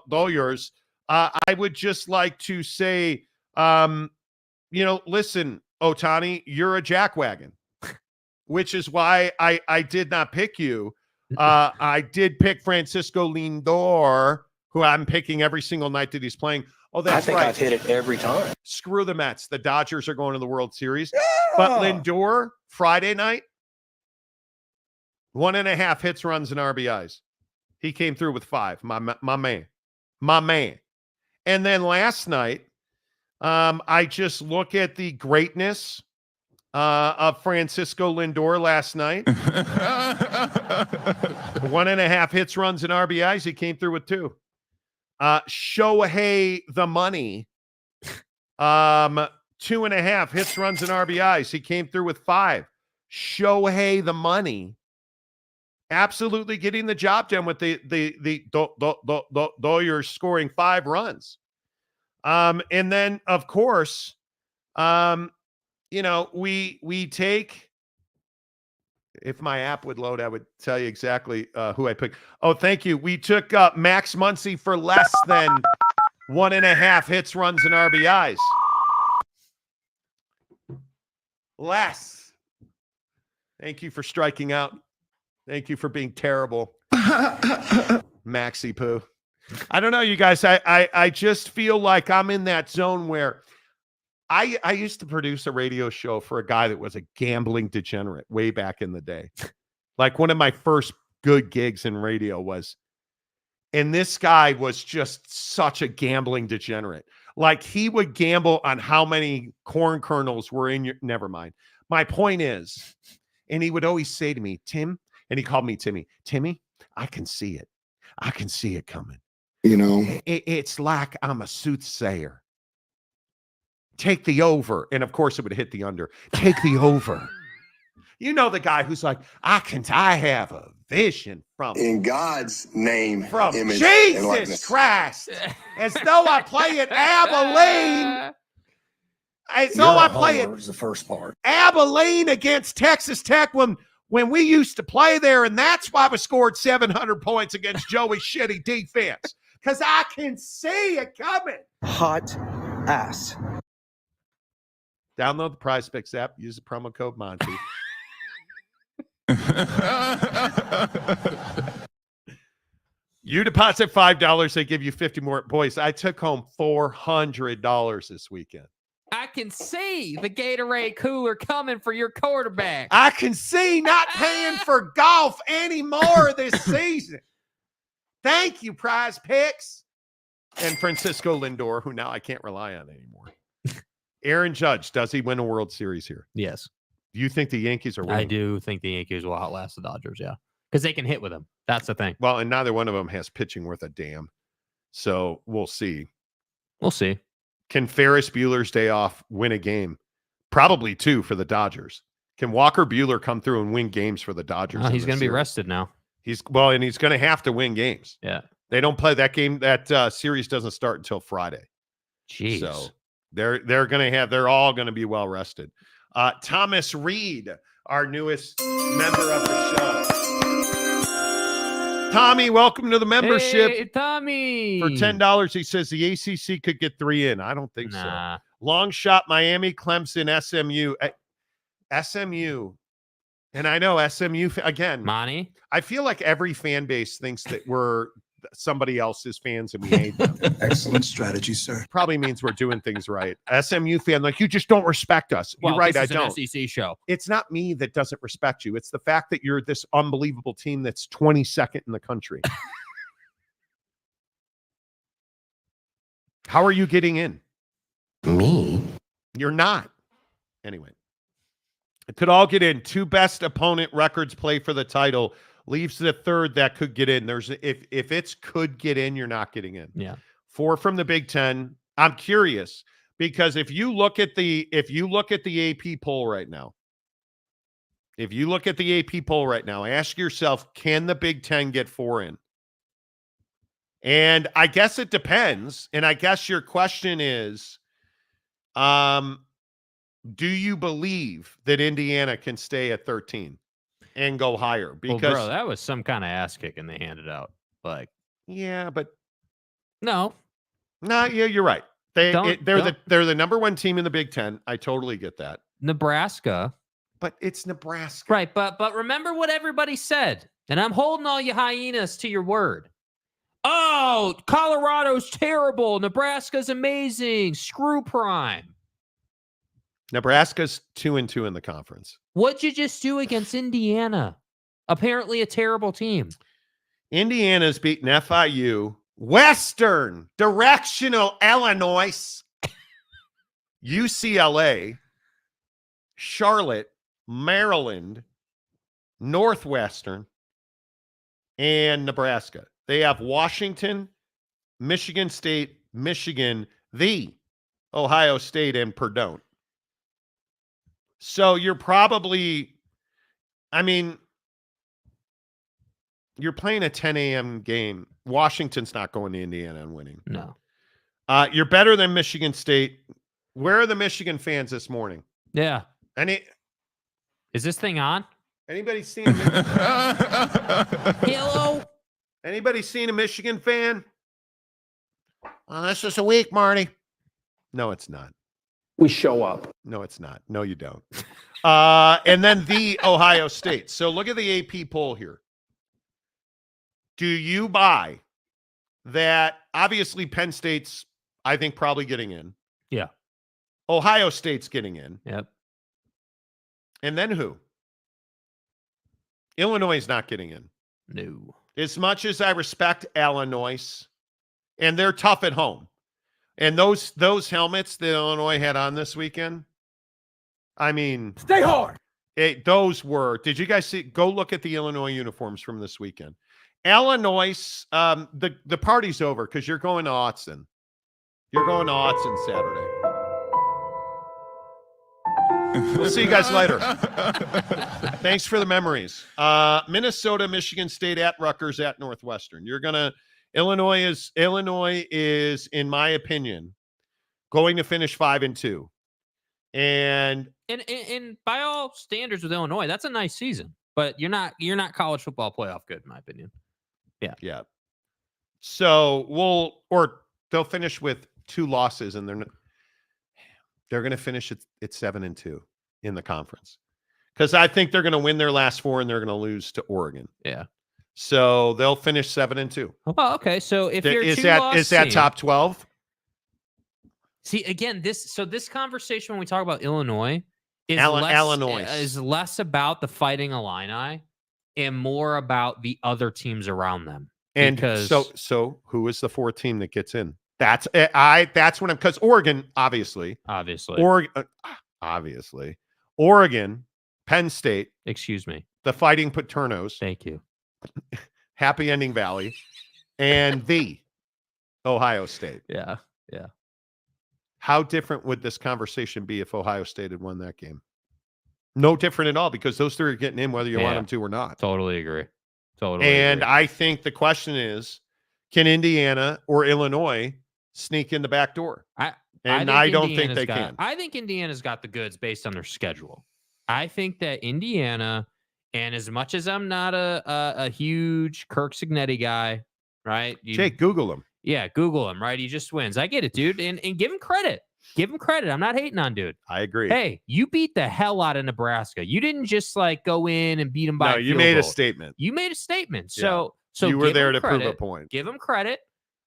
Dodgers, I would just like to say, listen, Ohtani, you're a jackwagon, which is why I did not pick you. I did pick Francisco Lindor, who I'm picking every single night that he's playing. Oh, that's right. I think I've hit it every time. Screw the Mets. The Dodgers are going to the World Series. Yeah! But Lindor, Friday night, 1.5 hits, runs, and RBIs. He came through with 5. My man. And then last night, I just look at the greatness of Francisco Lindor last night. 1.5 hits, runs, and RBIs. He came through with 2. Shohei the money. 2.5 hits, runs, and RBIs. He came through with 5. Shohei the money. Absolutely getting the job done with the Dodgers scoring 5 runs. And then, of course, we take, if my app would load, I would tell you exactly who I picked. Oh, thank you. We took Max Muncy for less than 1.5 hits, runs, and RBIs. Less. Thank you for striking out. Thank you for being terrible. Maxi Poo. I don't know, you guys. I just feel like I'm in that zone where I used to produce a radio show for a guy that was a gambling degenerate way back in the day. Like, one of my first good gigs in radio was, and this guy was just such a gambling degenerate. Like, he would gamble on how many corn kernels were in your, never mind. My point is, and he would always say to me, Tim, and he called me Timmy, I can see it. I can see it coming. It's like I'm a soothsayer. Take the over. And of course it would hit the under. Take the over. You know the guy who's like, I have a vision from in God's name, from image, and Jesus likeness. Christ, as though I play at Abilene. As though I play at the first part. Abilene against Texas Tech when we used to play there, and that's why we scored 700 points against Joey's shitty defense. Because I can see it coming. Hot ass. Download the Prize Picks app. Use the promo code Monty. You deposit $5, they give you 50 more. Boys, I took home $400 this weekend. I can see the Gatorade cooler coming for your quarterback. I can see not paying for golf anymore this season. Thank you, Prize Picks. And Francisco Lindor, who now I can't rely on anymore. Aaron Judge, does he win a World Series here? Yes. Do you think the Yankees are winning? I do think the Yankees will outlast the Dodgers, yeah. Because they can hit with them. That's the thing. Well, and neither one of them has pitching worth a damn. So we'll see. We'll see. Can Ferris Bueller's Day Off win a game? Probably 2 for the Dodgers. Can Walker Buehler come through and win games for the Dodgers? Oh, he's going to be rested now. He's going to have to win games. Yeah. They don't play that game. That series doesn't start until Friday. Jeez. So they're all going to be well rested. Thomas Reed, our newest member of the show. Tommy, welcome to the membership. Hey, Tommy. For $10, he says the ACC could get 3 in. I don't think so. Long shot, Miami, Clemson, SMU. SMU. And I know SMU, again. Monty. I feel like every fan base thinks that we're somebody else's fans and we hate them. Excellent strategy, sir. Probably means we're doing things right. SMU fan, like, you just don't respect us. Well, you're right, this is I don't. an SEC show. It's not me that doesn't respect you. It's the fact that you're this unbelievable team that's 22nd in the country. How are you getting in? Me? You're not. Anyway. It could all get in. 2 best opponent records play for the title. Leaves the 3rd that could get in. There's if it's could get in, you're not getting in. Yeah. 4 from the Big Ten. I'm curious because if you look at the AP poll right now, ask yourself, can the Big Ten get 4 in? And I guess it depends. And I guess your question is, do you believe that Indiana can stay at 13 and go higher? Because bro, that was some kind of ass kicking they handed out. Like, yeah, but no, yeah, you're right. They're the #1 team in the Big Ten. I totally get that. Nebraska, but it's Nebraska, right? But remember what everybody said, and I'm holding all you hyenas to your word. Oh, Colorado's terrible. Nebraska's amazing. Screw Prime. Nebraska's 2-2 in the conference. What'd you just do against Indiana? Apparently a terrible team. Indiana's beaten FIU, Western, Directional Illinois, UCLA, Charlotte, Maryland, Northwestern, and Nebraska. They have Washington, Michigan State, Michigan, the Ohio State, and Purdue. So you're probably, you're playing a 10 a.m. game. Washington's not going to Indiana and winning. No. You're better than Michigan State. Where are the Michigan fans this morning? Yeah. Is this thing on? Anybody seen Hello? Anybody seen a Michigan fan? This is a week, Marty. No, it's not. We show up. No, it's not. No, you don't. And then the Ohio State. So look at the AP poll here. Do you buy that? Obviously, Penn State's, I think, probably getting in. Yeah. Ohio State's getting in. Yep. And then who? Illinois is not getting in. No. As much as I respect Illinois, and they're tough at home. And those helmets that Illinois had on this weekend, stay hard. Those were, did you guys see, go look at the Illinois uniforms from this weekend. Illinois, the party's over because you're going to Autzen. You're going to Autzen Saturday. We'll see you guys later. Thanks for the memories. Minnesota, Michigan State at Rutgers at Northwestern. Illinois is, in my opinion, going to finish 5-2. And by all standards with Illinois, that's a nice season. But you're not college football playoff good, in my opinion. Yeah. So they'll finish with 2 losses, and they're going to finish at 7-2 in the conference, because I think they're going to win their last 4 and they're going to lose to Oregon. Yeah. So they'll finish 7-2. Well, okay. So if you're is that top 12? See, again, this conversation when we talk about Illinois is less about the Fighting Illini and more about the other teams around them. And so who is the 4th team that gets in? That's what I'm, because Oregon, obviously, Oregon, Penn State, excuse me, the Fighting Paternos, thank you, Happy Ending Valley, and the Ohio State. Yeah. How different would this conversation be if Ohio State had won that game? No different at all, because those 3 are getting in whether you want them to or not. Totally agree. I think the question is, can Indiana or Illinois sneak in the back door? I don't think they can. I think Indiana's got the goods based on their schedule. I think that Indiana, and as much as I'm not a huge Kirk Cignetti guy, right? Jake, Google him. Yeah, Google him, right? He just wins. I get it, dude. And give him credit. Give him credit. I'm not hating on dude. I agree. Hey, you beat the hell out of Nebraska. You didn't just go in and beat them by a field you made goal. a statement. You made a statement. Yeah. So you were there to credit, prove a point. Give him credit.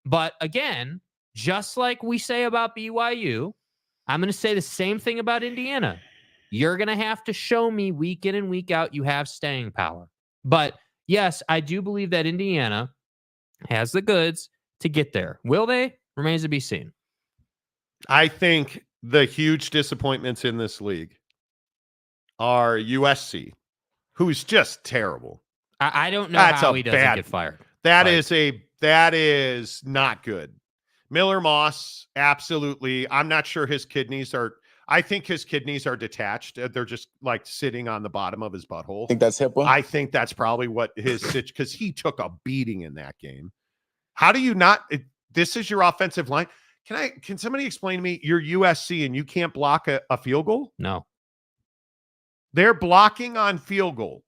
But again, just like we say about BYU, I'm going to say the same thing about Indiana. You're going to have to show me week in and week out you have staying power. But yes, I do believe that Indiana has the goods to get there. Will they? Remains to be seen. I think the huge disappointments in this league are USC, who's just terrible. I don't know how he doesn't get fired. That is not good. Miller Moss, absolutely. I'm not sure his kidneys are. I think his kidneys are detached. They're just sitting on the bottom of his butthole. I think that's HIPAA. I think that's probably what his situation, because he took a beating in that game. How do you not? This is your offensive line. Can somebody explain to me, you're USC and you can't block a field goal? No. They're blocking on field goal.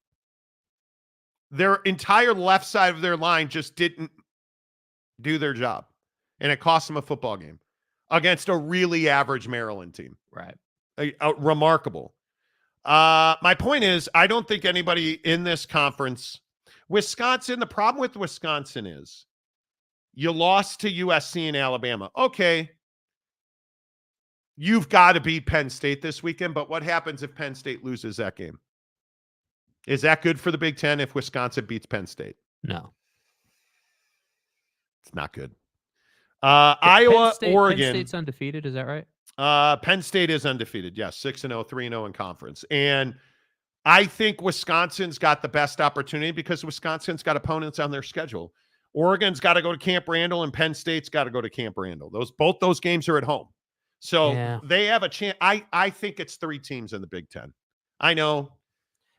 Their entire left side of their line just didn't do their job. And it cost them a football game against a really average Maryland team. Right. Remarkable. My point is, I don't think anybody in this conference, Wisconsin, the problem with Wisconsin is, you lost to USC and Alabama. Okay. You've got to beat Penn State this weekend, but what happens if Penn State loses that game? Is that good for the Big Ten if Wisconsin beats Penn State? No. It's not good. Iowa, Oregon. Penn State's undefeated, is that right? Penn State is undefeated, yes. 6-0, 3-0 in conference. And I think Wisconsin's got the best opportunity because Wisconsin's got opponents on their schedule. Oregon's got to go to Camp Randall and Penn State's got to go to Camp Randall. Both those games are at home. So they have a chance. I think it's 3 teams in the Big Ten. I know.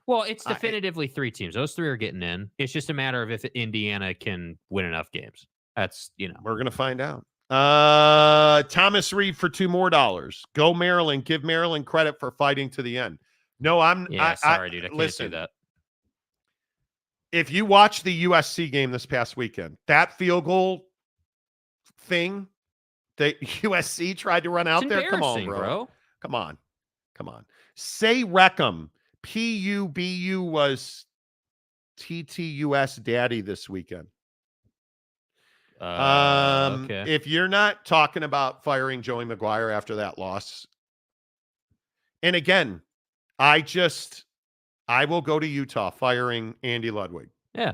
Well, it's definitively 3 teams. Those 3 are getting in. It's just a matter of if Indiana can win enough games. That's, we're going to find out. Thomas Reed for $2 more. Go Maryland. Give Maryland credit for fighting to the end. No, sorry, dude. I can't do that. If you watch the USC game this past weekend, that field goal thing that USC tried to run out there, come on, bro. Come on. Say Wreckham. PUBU was TTUS daddy this weekend. Okay. If you're not talking about firing Joey McGuire after that loss, and again, I will go to Utah firing Andy Ludwig. Yeah.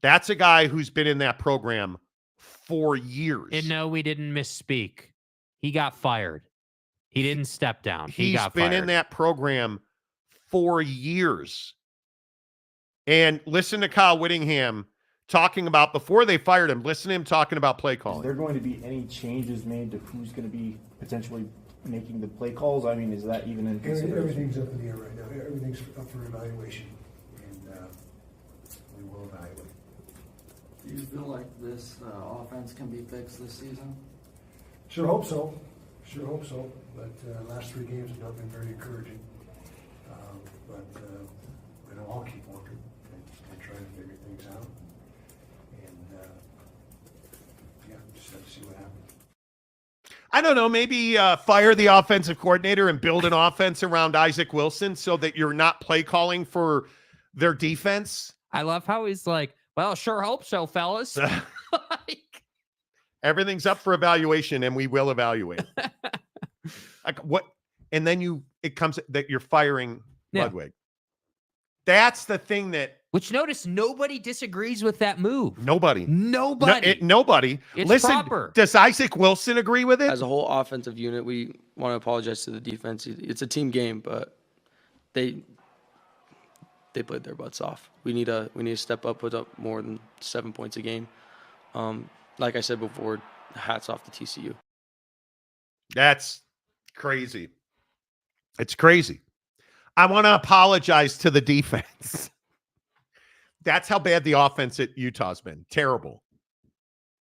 That's a guy who's been in that program for years. And no, we didn't misspeak. He got fired. He didn't step down. He got fired. He's been in that program for years. And listen to Kyle Whittingham talking about, before they fired him, listen to him talking about play calling. Is there going to be any changes made to who's going to be potentially making the play calls? I mean, is that even in consideration? Everything's up in the air right now. Everything's up for evaluation, and we will evaluate. Do you feel like this offense can be fixed this season? Sure hope so. Sure hope so. But last 3 games have not been very encouraging. But I know I'll keep working and trying to figure things out. And yeah, just have to see what happens. I don't know, maybe fire the offensive coordinator and build an offense around Isaac Wilson so that you're not play calling for their defense. I love how he's like, well, sure hope so, fellas. Like, everything's up for evaluation, and we will evaluate. Like what? And then it comes that you're firing Ludwig. That's the thing that. Which notice nobody disagrees with that move. Nobody. Nobody. It's Listen, proper. Does Isaac Wilson agree with it? As a whole offensive unit, we want to apologize to the defense. It's a team game, but they played their butts off. We need to step up, put up more than 7 points a game. Like I said before, hats off to TCU. That's crazy. It's crazy. I want to apologize to the defense. That's how bad the offense at Utah's been. Terrible.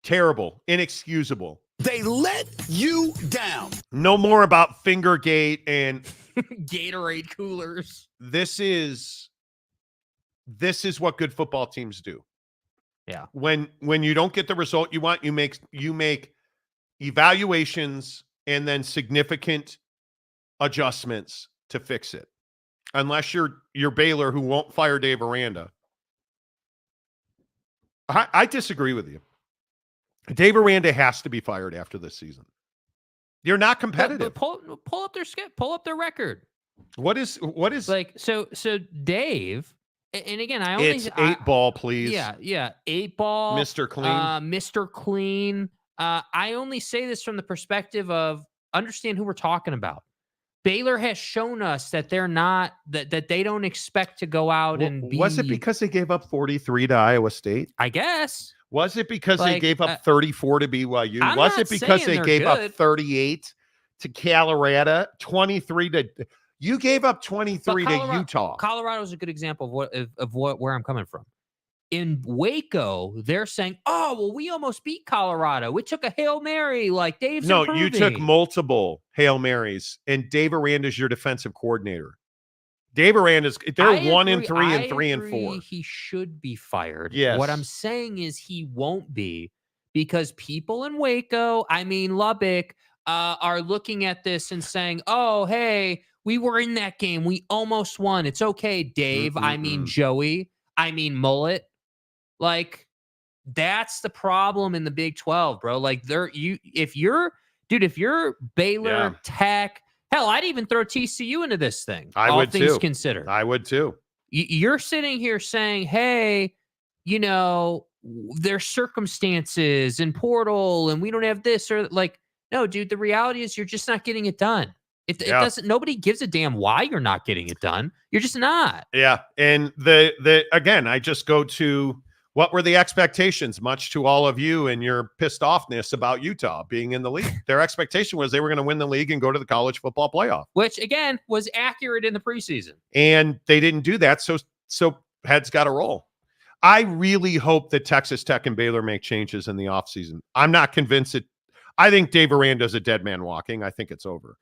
Terrible. Inexcusable. They let you down. No more about Fingergate and Gatorade coolers. This is what good football teams do. Yeah. When you don't get the result you want, you make evaluations and then significant adjustments to fix it. Unless you're Baylor, who won't fire Dave Aranda. I disagree with you. Dave Aranda has to be fired after this season. You're not competitive. Pull up their skip. Pull up their record. What is like? So Dave, and again, it's 8-ball, please. Yeah, 8-ball, Mr. Clean, Mr. Clean. I only say this from the perspective of understand who we're talking about. Baylor has shown us that they're not that they don't expect to go out and be. Was it because they gave up 43 to Iowa State? I guess. Was it because they gave up 34 to BYU? I'm Was not it because they saying gave they're up 38 to Colorado, 23 to? You gave up 23 to Utah. Colorado is a good example of where I'm coming from. In Waco, they're saying, "Oh, well, we almost beat Colorado. We took a Hail Mary, like Dave's improving." You took multiple Hail Marys, and Dave Aranda's your defensive coordinator. Dave Aranda's they're 1-3 and 3-4. He should be fired. Yes. What I'm saying is he won't be because people in Waco, I mean Lubbock, are looking at this and saying, "Oh, hey, we were in that game. We almost won. It's okay, Dave. I mean Joey. I mean Mullet." Like, that's the problem in the Big 12, bro. Like, if you're Baylor, Tech, hell, I'd even throw TCU into this thing. All things considered. I would too. You're sitting here saying, hey, there's circumstances and portal and we don't have this or like, no, dude, the reality is you're just not getting it done. It doesn't, nobody gives a damn why you're not getting it done. You're just not. Yeah. And again, I just go to what were the expectations, much to all of you and your pissed offness about Utah being in the league. Their expectation was they were going to win the league and go to the college football playoff. Which, again, was accurate in the preseason. And they didn't do that, so heads got to roll. I really hope that Texas Tech and Baylor make changes in the offseason. I'm not convinced I think Dave Aranda's a dead man walking. I think it's over.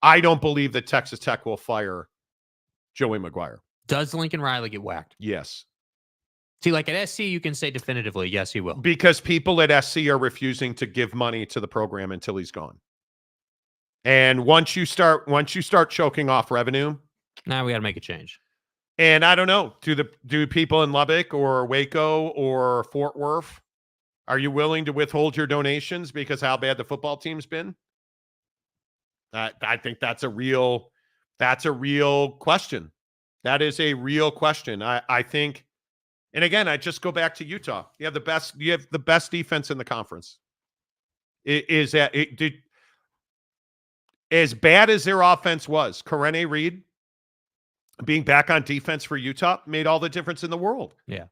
I don't believe that Texas Tech will fire Joey McGuire. Does Lincoln Riley get whacked? Yes. See, like at SC, you can say definitively, yes, he will. Because people at SC are refusing to give money to the program until he's gone. And once you start choking off revenue, now we got to make a change. And I don't know, do people in Lubbock or Waco or Fort Worth, are you willing to withhold your donations because how bad the football team's been? I think that's a real question. That is a real question. I think. And again, I just go back to Utah. You have the best defense in the conference. As bad as their offense was, Correne Reed being back on defense for Utah made all the difference in the world. Yeah.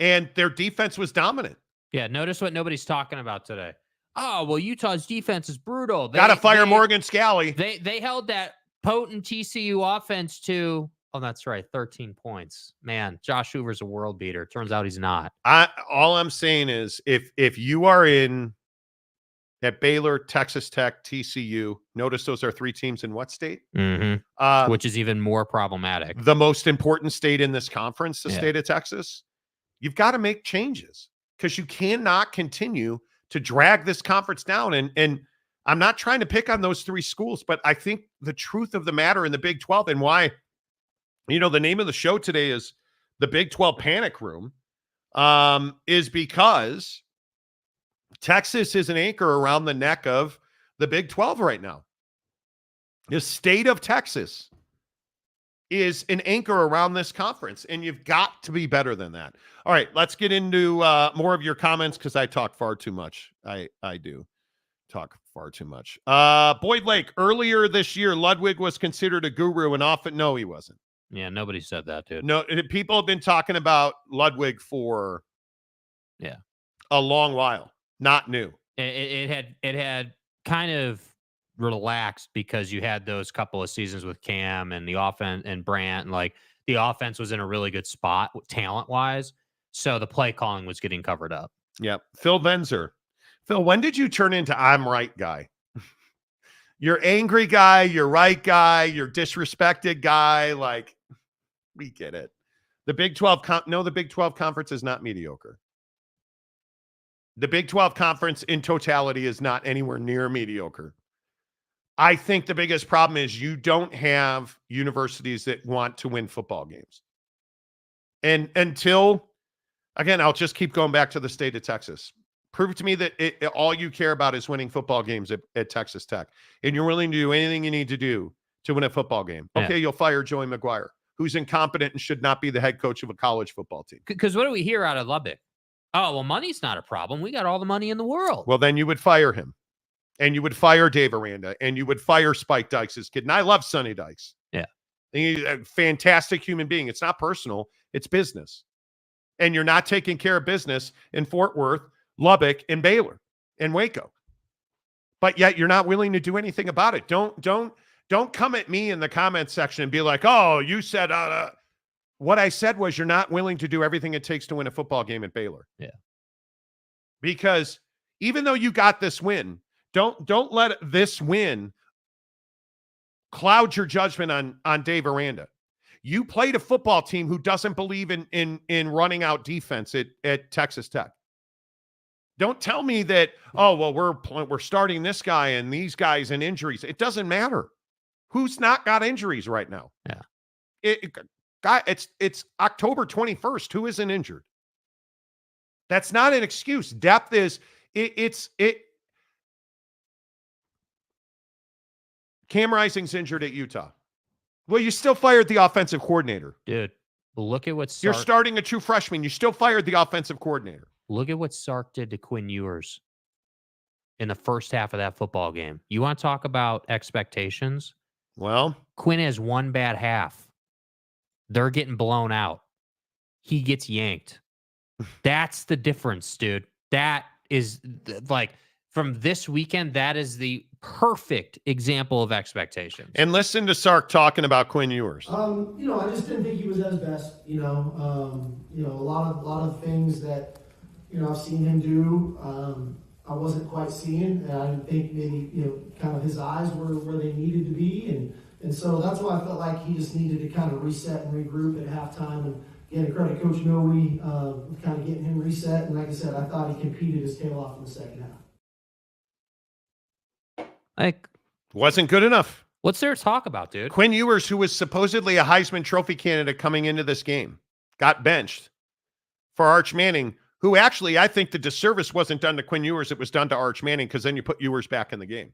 And their defense was dominant. Yeah. Notice what nobody's talking about today. oh, well, Utah's defense is brutal. Got to fire Morgan Scalley. They held that potent TCU offense to, oh, that's right, 13 points. Man, Josh Hoover's a world beater. Turns out he's not. All I'm saying is if you are in at Baylor, Texas Tech, TCU, notice those are 3 teams in what state? Mm-hmm. Which is even more problematic. The most important state in this conference, the state of Texas. You've got to make changes because you cannot continue to drag this conference down. And I'm not trying to pick on those 3 schools, but I think the truth of the matter in the Big 12 and why, the name of the show today is the Big 12 Panic Room, is because Texas is an anchor around the neck of the Big 12 right now. The state of Texas is an anchor around this conference, and you've got to be better than that. All right, let's get into more of your comments because I talk far too much. I do talk far too much. Boyd Lake, earlier this year, Ludwig was considered a guru and often, no, he wasn't. Yeah, nobody said that, dude. No, people have been talking about Ludwig for a long while. Not new. It had kind of relaxed because you had those couple of seasons with Cam and the offense and Brant, and like the offense was in a really good spot talent wise. So the play calling was getting covered up. Yep. Phil Venzer. Phil, when did you turn into I'm right guy? You're angry guy, you're right guy, you're disrespected guy. Like, we get it. The Big 12 the Big 12 conference is not mediocre. The Big 12 conference in totality is not anywhere near mediocre. I think the biggest problem is you don't have universities that want to win football games. And until, again, I'll just keep going back to the state of Texas. Prove to me that all you care about is winning football games at Texas Tech. And you're willing to do anything you need to do to win a football game. Okay, you'll fire Joey McGuire, who's incompetent and should not be the head coach of a college football team. Because what do we hear out of Lubbock? Oh, well, money's not a problem. We got all the money in the world. Well, then you would fire him. And you would fire Dave Aranda. And you would fire Spike Dykes' kid. And I love Sonny Dykes. Yeah. He's a fantastic human being. It's not personal. It's business. And you're not taking care of business in Fort Worth, Lubbock, and Baylor, and Waco. But yet you're not willing to do anything about it. Don't come at me in the comment section and be like, oh, you said what I said was you're not willing to do everything it takes to win a football game at Baylor. Yeah. Because even though you got this win, don't let this win cloud your judgment on Dave Aranda. You played a football team who doesn't believe in running out defense at Texas Tech. Don't tell me that, oh, well, we're starting this guy and these guys and injuries. It doesn't matter. Who's not got injuries right now? Yeah. It's October 21st. Who isn't injured? That's not an excuse. Depth is Cam Rising's injured at Utah. Well, you still fired the offensive coordinator. Dude, look at what You're starting a true freshman. You still fired the offensive coordinator. Look at what Sark did to Quinn Ewers in the first half of that football game. You want to talk about expectations? Well, Quinn has one bad half. They're getting blown out. He gets yanked. That's the difference, dude. That is like from this weekend, that is the perfect example of expectations. And listen to Sark talking about Quinn Ewers. I just didn't think he was at his best. A lot of things that I've seen him do. I wasn't quite seeing, and I didn't think maybe kind of his eyes were where they needed to be, and so that's why I felt like he just needed to kind of reset and regroup at halftime. And again, credit Coach Noe kind of getting him reset. And like I said, I thought he competed his tail off in the second half. Like, wasn't good enough. What's there to talk about, dude? Quinn Ewers, who was supposedly a Heisman Trophy candidate coming into this game, got benched for Arch Manning, who actually, I think the disservice wasn't done to Quinn Ewers. It was done to Arch Manning because then you put Ewers back in the game.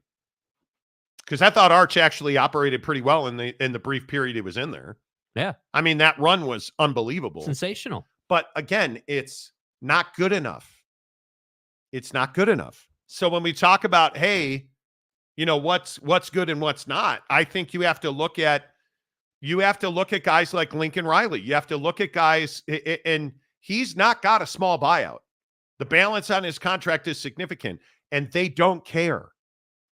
Because I thought Arch actually operated pretty well in the brief period he was in there. Yeah. I mean, that run was unbelievable. Sensational. But again, it's not good enough. It's not good enough. So when we talk about, hey, what's good and what's not, I think you have to look at guys like Lincoln Riley. You have to look at guys, and he's not got a small buyout. The balance on his contract is significant. And they don't care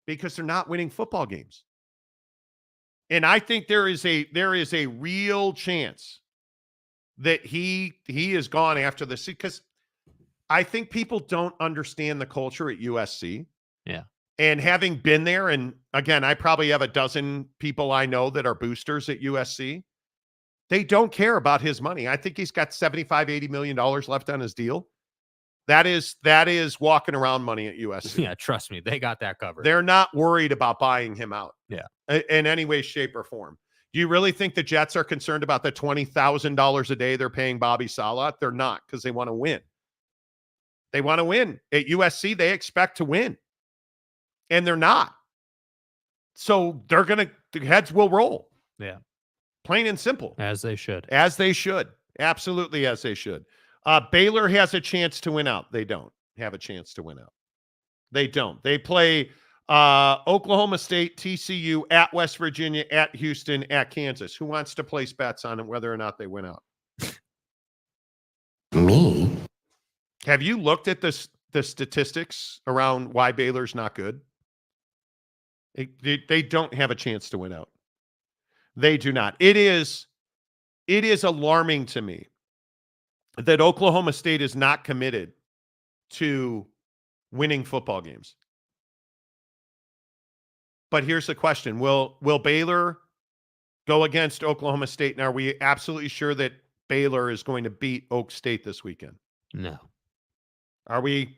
because they're not winning football games. And I think there is a real chance that he has gone after this, because I think people don't understand the culture at USC. Yeah. And having been there, and again, I probably have a dozen people I know that are boosters at USC. They don't care about his money. I think he's got $75-80 million left on his deal. That is walking around money at USC. Yeah, trust me, they got that covered. They're not worried about buying him out. Yeah. In any way, shape, or form. Do you really think the Jets are concerned about the $20,000 a day they're paying Bobby Saleh? They're not, because they want to win. They want to win. At USC, they expect to win. And they're not. So the heads will roll. Yeah. Plain and simple. As they should. As they should. Absolutely as they should. Baylor has a chance to win out. They don't have a chance to win out. They don't. They play Oklahoma State, TCU, at West Virginia, at Houston, at Kansas. Who wants to place bets on whether or not they win out? Me? Have you looked at the statistics around why Baylor's not good? They don't have a chance to win out. They do not. It is alarming to me that Oklahoma State is not committed to winning football games. But here's the question. Will Baylor go against Oklahoma State? And are we absolutely sure that Baylor is going to beat Oak State this weekend? No. Are we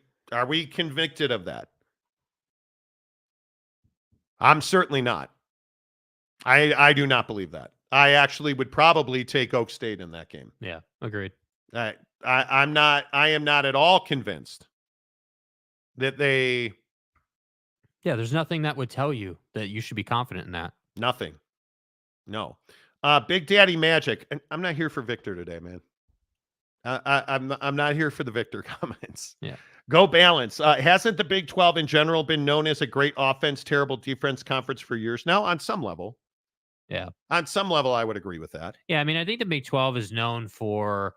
convicted of that? I'm certainly not. I do not believe that. I actually would probably take Oak State in that game. Yeah, agreed. I am not at all convinced that they. Yeah, there's nothing that would tell you that you should be confident in that. Nothing. No. Big Daddy Magic. And I'm not here for Victor today, man. I'm not here for the Victor comments. Yeah. Go Balance. Hasn't the Big 12 in general been known as a great offense, terrible defense conference for years now? On some level. Yeah. On some level, I would agree with that. Yeah, I mean, I think the Big 12 is known for,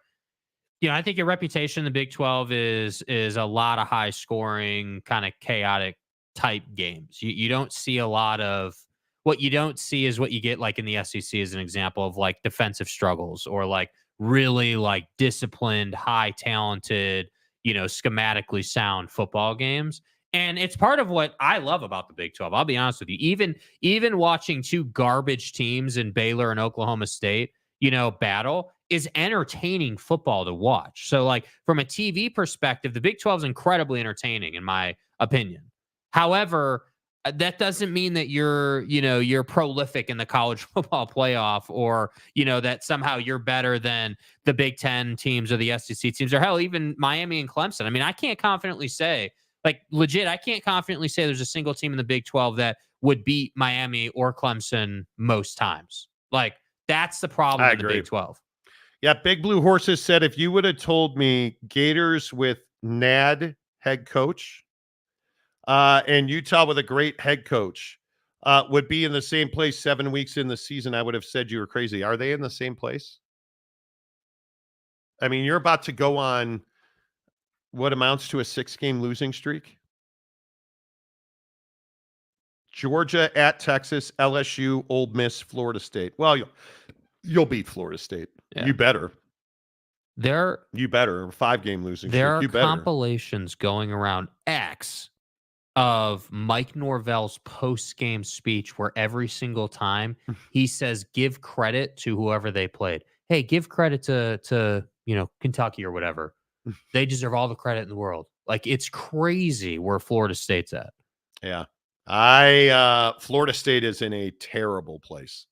I think your reputation in the Big 12 is a lot of high scoring, kind of chaotic type games. You don't see a lot of, what you don't see is what you get like in the SEC as an example of like defensive struggles or like really like disciplined, high talented, schematically sound football games. And it's part of what I love about the Big 12. I'll be honest with you. Even watching two garbage teams in Baylor and Oklahoma State, battle is entertaining football to watch. So like from a TV perspective, the Big 12 is incredibly entertaining in my opinion. However, that doesn't mean that you're prolific in the college football playoff or, that somehow you're better than the Big 10 teams or the SEC teams or hell, even Miami and Clemson. I mean, I can't confidently say, like legit, I can't confidently say there's a single team in the Big 12 that would beat Miami or Clemson most times. Like that's the problem in the Big 12. Yeah. Big Blue Horses said, if you would have told me Gators with Nad head coach, and Utah with a great head coach would be in the same place 7 weeks in the season, I would have said you were crazy. Are they in the same place? I mean, you're about to go on what amounts to a 6-game losing streak. Georgia at Texas, LSU, Ole Miss, Florida State. Well, you'll beat Florida State. Yeah. You better. You better. 5-game losing streak. There are you better. Compilations going around X of Mike Norvell's post-game speech where every single time he says, give credit to whoever they played. Hey, give credit to Kentucky or whatever. They deserve all the credit in the world. Like, it's crazy where Florida State's at. Yeah. Florida State is in a terrible place.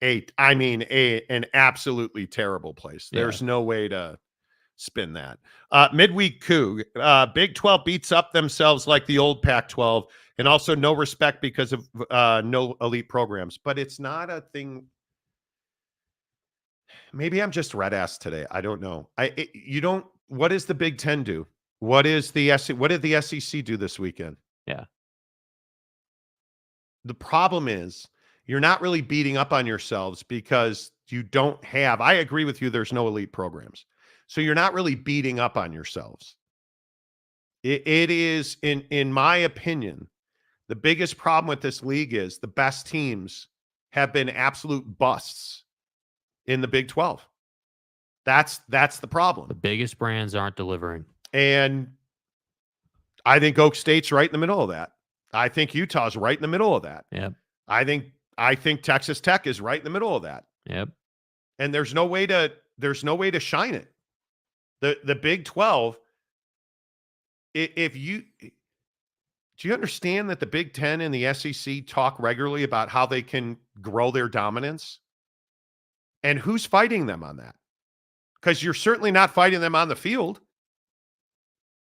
An absolutely terrible place. There's no way to spin that. Midweek coup. Big 12 beats up themselves like the old Pac-12 and also no respect because of no elite programs. But it's not a thing. Maybe I'm just red ass today. I don't know. What does the Big 10 do? What did the SEC do this weekend? Yeah. The problem is you're not really beating up on yourselves because you don't have, I agree with you, there's no elite programs. So you're not really beating up on yourselves. It is, in my opinion, the biggest problem with this league is the best teams have been absolute busts in the Big 12. That's the problem. The biggest brands aren't delivering. And I think Oak State's right in the middle of that. I think Utah's right in the middle of that. Yep. I think Texas Tech is right in the middle of that. Yep. And there's no way to shine it. The Big 12, do you understand that the Big 10 and the SEC talk regularly about how they can grow their dominance? And who's fighting them on that? Because you're certainly not fighting them on the field.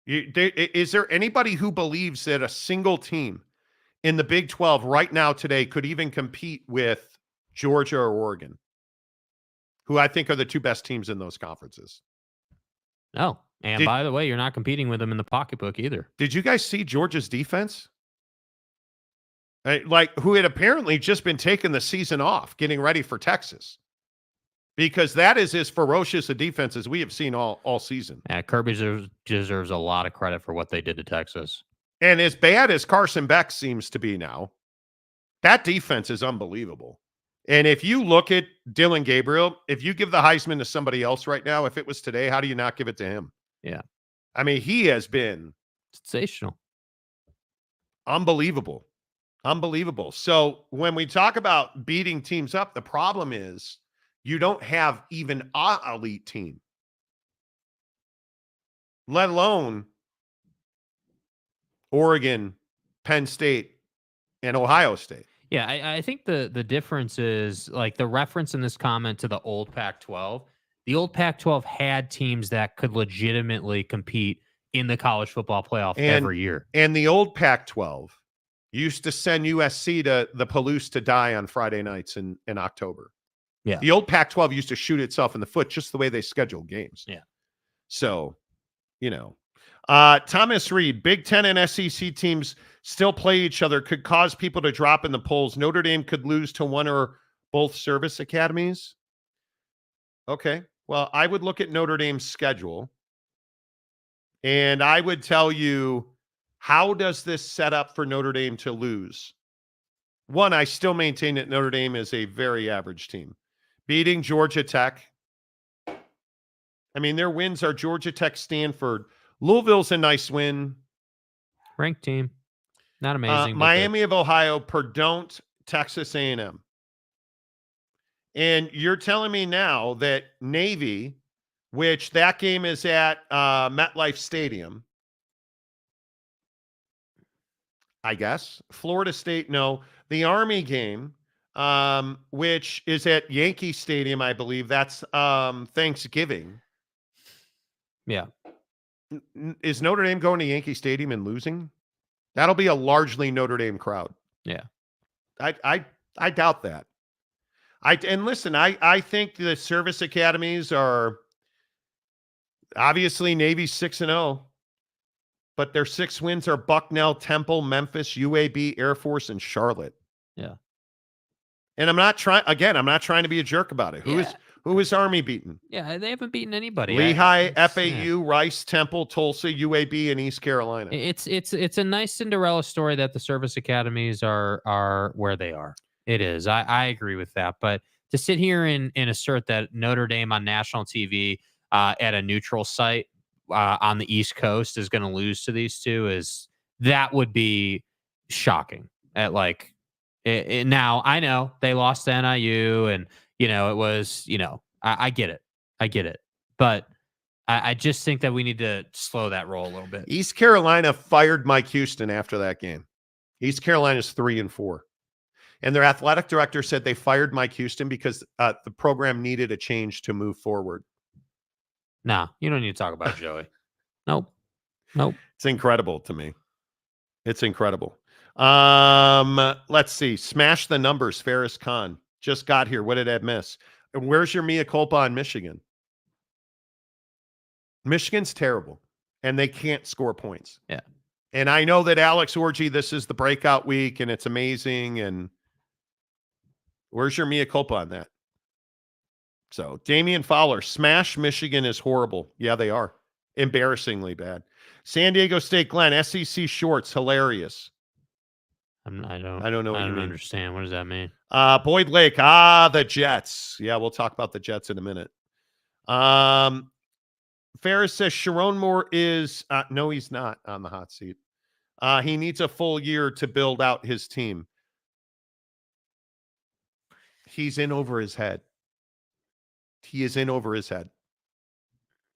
Is there anybody who believes that a single team in the Big 12 right now today could even compete with Georgia or Oregon, who I think are the two best teams in those conferences? No. And by the way, you're not competing with them in the pocketbook either. Did you guys see Georgia's defense? Like, who had apparently just been taking the season off, getting ready for Texas. Because that is as ferocious a defense as we have seen all season. Yeah, Kirby deserves a lot of credit for what they did to Texas. And as bad as Carson Beck seems to be now, that defense is unbelievable. And if you look at Dylan Gabriel, if you give the Heisman to somebody else right now, if it was today, how do you not give it to him? Yeah. I mean, he has been sensational. Unbelievable. Unbelievable. So when we talk about beating teams up, the problem is you don't have even an elite team, let alone Oregon, Penn State, and Ohio State. Yeah, I think the difference is, like, the reference in this comment to the old Pac-12. The old Pac-12 had teams that could legitimately compete in the college football playoff every year. And the old Pac-12 used to send USC to the Palouse to die on Friday nights in October. Yeah. The old Pac-12 used to shoot itself in the foot just the way they schedule games. Yeah. So, Thomas Reed, Big Ten and SEC teams still play each other, could cause people to drop in the polls. Notre Dame could lose to one or both service academies. Okay. Well, I would look at Notre Dame's schedule and I would tell you, how does this set up for Notre Dame to lose? One, I still maintain that Notre Dame is a very average team. Beating Georgia Tech. I mean, their wins are Georgia Tech, Stanford. Louisville's a nice win. Ranked team. Not amazing. Miami of Ohio, Purdue, Texas A&M. And you're telling me now that Navy, which that game is at MetLife Stadium, I guess. Florida State, no. The Army game, which is at Yankee Stadium, I believe. That's Thanksgiving. Yeah. Is Notre Dame going to Yankee Stadium and losing? That'll be a largely Notre Dame crowd. Yeah. I doubt that. And listen, I think the service academies are obviously Navy's 6-0, but their 6 wins are Bucknell, Temple, Memphis, UAB, Air Force, and Charlotte. Yeah. And I'm not trying to be a jerk about it. Who is Army beaten? Yeah, they haven't beaten anybody. Lehigh, FAU, Rice, Temple, Tulsa, UAB, and East Carolina. It's a nice Cinderella story that the service academies are where they are. It is. I agree with that. But to sit here and assert that Notre Dame on national TV at a neutral site on the East Coast is going to lose to these two that would be shocking. Now I know they lost to NIU and it was I get it, but I just think that we need to slow that roll a little bit. East Carolina fired Mike Houston after that game. East Carolina's 3-4. And their athletic director said they fired Mike Houston because the program needed a change to move forward. Nah, you don't need to talk about Joey. Nope. It's incredible to me. It's incredible. Let's see. Smash the numbers. Ferris Khan just got here. What did I miss? And where's your mea culpa on Michigan? Michigan's terrible, and they can't score points. Yeah. And I know that Alex Orji, this is the breakout week, and it's amazing. And where's your mea culpa on that? So, Damian Fowler, smash Michigan is horrible. Yeah, they are. Embarrassingly bad. San Diego State, Glenn, SEC shorts, hilarious. I don't know what you mean. understand. What does that mean? Boyd Lake, the Jets. Yeah, we'll talk about the Jets in a minute. Ferris says Sharon Moore is no, he's not on the hot seat. He needs a full year to build out his team. He's in over his head. He is in over his head.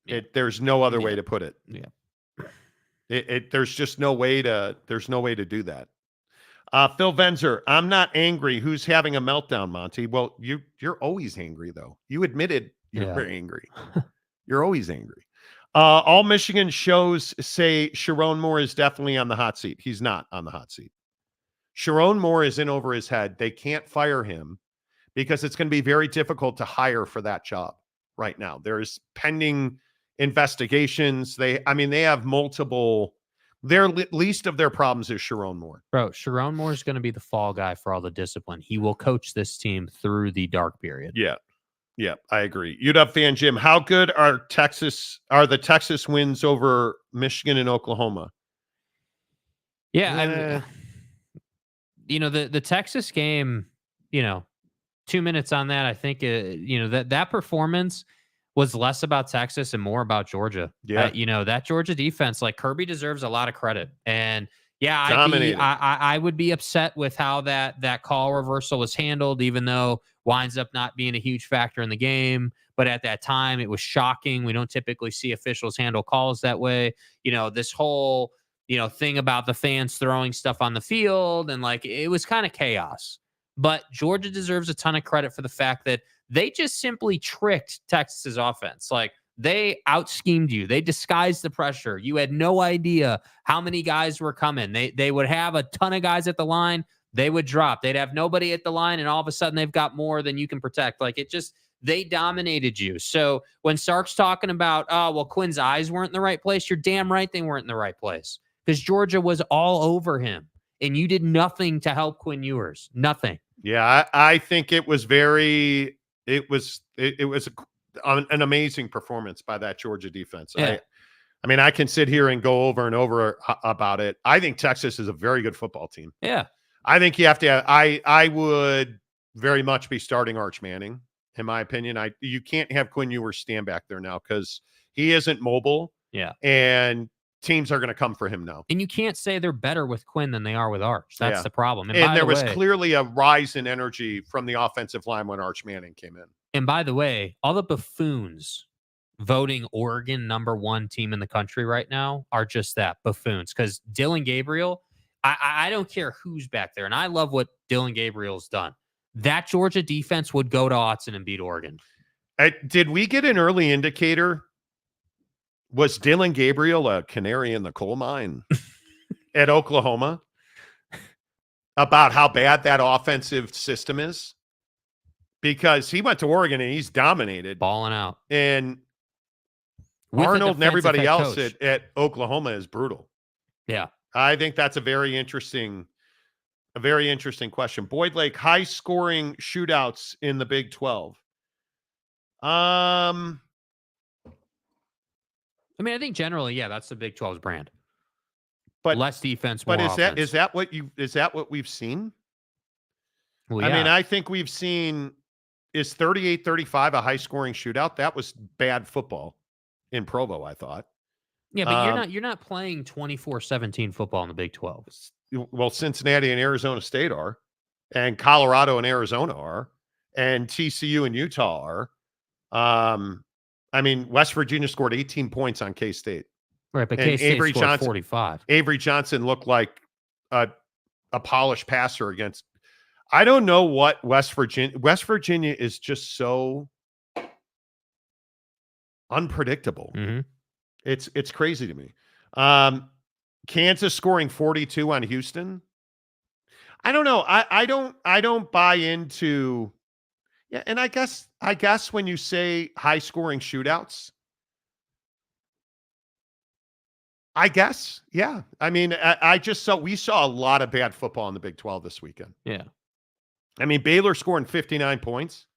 Yeah. There's no other way to put it. Yeah. There's just no way to do that. Phil Venzer, I'm not angry. Who's having a meltdown, Monty? Well, you're always angry, though. You admitted you're angry. You're always angry. All Michigan shows say Sharon Moore is definitely on the hot seat. He's not on the hot seat. Sharon Moore is in over his head. They can't fire him because it's going to be very difficult to hire for that job right now. There's pending investigations. They have multiple. Their least of their problems is Sharon Moore. Bro, Sharon Moore is going to be the fall guy for all the discipline. He will coach this team through the dark period. Yeah, I agree. UW fan Jim, how good are the Texas wins over Michigan and Oklahoma? Yeah, the Texas game, 2 minutes on that. I think that performance was less about Texas and more about Georgia. Yeah, that Georgia defense, like Kirby deserves a lot of credit. And yeah, I would be upset with how that call reversal was handled, even though winds up not being a huge factor in the game. But at that time, it was shocking. We don't typically see officials handle calls that way. This whole, thing about the fans throwing stuff on the field and it was kind of chaos. But Georgia deserves a ton of credit for the fact that they just simply tricked Texas's offense. They out-schemed you. They disguised the pressure. You had no idea how many guys were coming. They would have a ton of guys at the line. They would drop. They'd have nobody at the line, and all of a sudden they've got more than you can protect. They dominated you. So when Sark's talking about, Quinn's eyes weren't in the right place, you're damn right they weren't in the right place because Georgia was all over him, and you did nothing to help Quinn Ewers. Nothing. Yeah, I think it was an amazing performance by that Georgia defense. Yeah. I can sit here and go over and over about it. I think Texas is a very good football team. Yeah. I think you have to I would very much be starting Arch Manning, in my opinion. You can't have Quinn Ewers stand back there now because he isn't mobile. Yeah. And teams are going to come for him now. And you can't say they're better with Quinn than they are with Arch. That's the problem. And there was clearly a rise in energy from the offensive line when Arch Manning came in. And by the way, all the buffoons voting Oregon #1 team in the country right now are just that, buffoons. Because Dylan Gabriel, I don't care who's back there, and I love what Dylan Gabriel's done. That Georgia defense would go to Autzen and beat Oregon. Did we get an early indicator? Was Dylan Gabriel a canary in the coal mine at Oklahoma about how bad that offensive system is? Because he went to Oregon and he's dominated. Balling out. And with Arnold and everybody else at Oklahoma is brutal. Yeah. I think that's a very interesting question. Boyd Lake, high scoring shootouts in the Big 12. I think generally, that's the Big 12's brand. But less defense, more offense. Is that what we've seen? Well, yeah. I think we've seen, is 38-35 a high scoring shootout? That was bad football in Provo, I thought. Yeah, but you're not playing 24-17 football in the Big 12. Well, Cincinnati and Arizona State are, and Colorado and Arizona are, and TCU and Utah are. West Virginia scored 18 points on K-State. Right, but K-State scored 45. Avery Johnson looked like a polished passer against. I don't know what West Virginia is just so unpredictable. Mm-hmm. It's crazy to me. Kansas scoring 42 on Houston. I don't know. I don't buy into. Yeah, and I guess when you say high scoring shootouts, I guess, yeah. We saw a lot of bad football in the Big 12 this weekend. Yeah. Baylor scoring 59 points.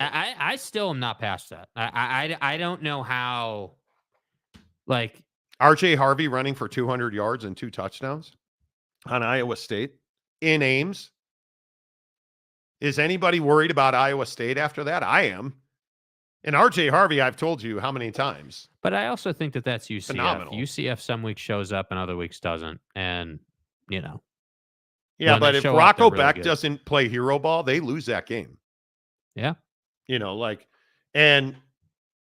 I still am not past that. I don't know how, RJ Harvey running for 200 yards and 2 touchdowns on Iowa State in Ames. Is anybody worried about Iowa State after that? I am. And RJ Harvey, I've told you how many times. But I also think that that's UCF. Phenomenal. UCF some weeks shows up and other weeks doesn't. And, you know. Yeah, but if Rocco Beck really doesn't play hero ball, they lose that game. Yeah. You know, like, and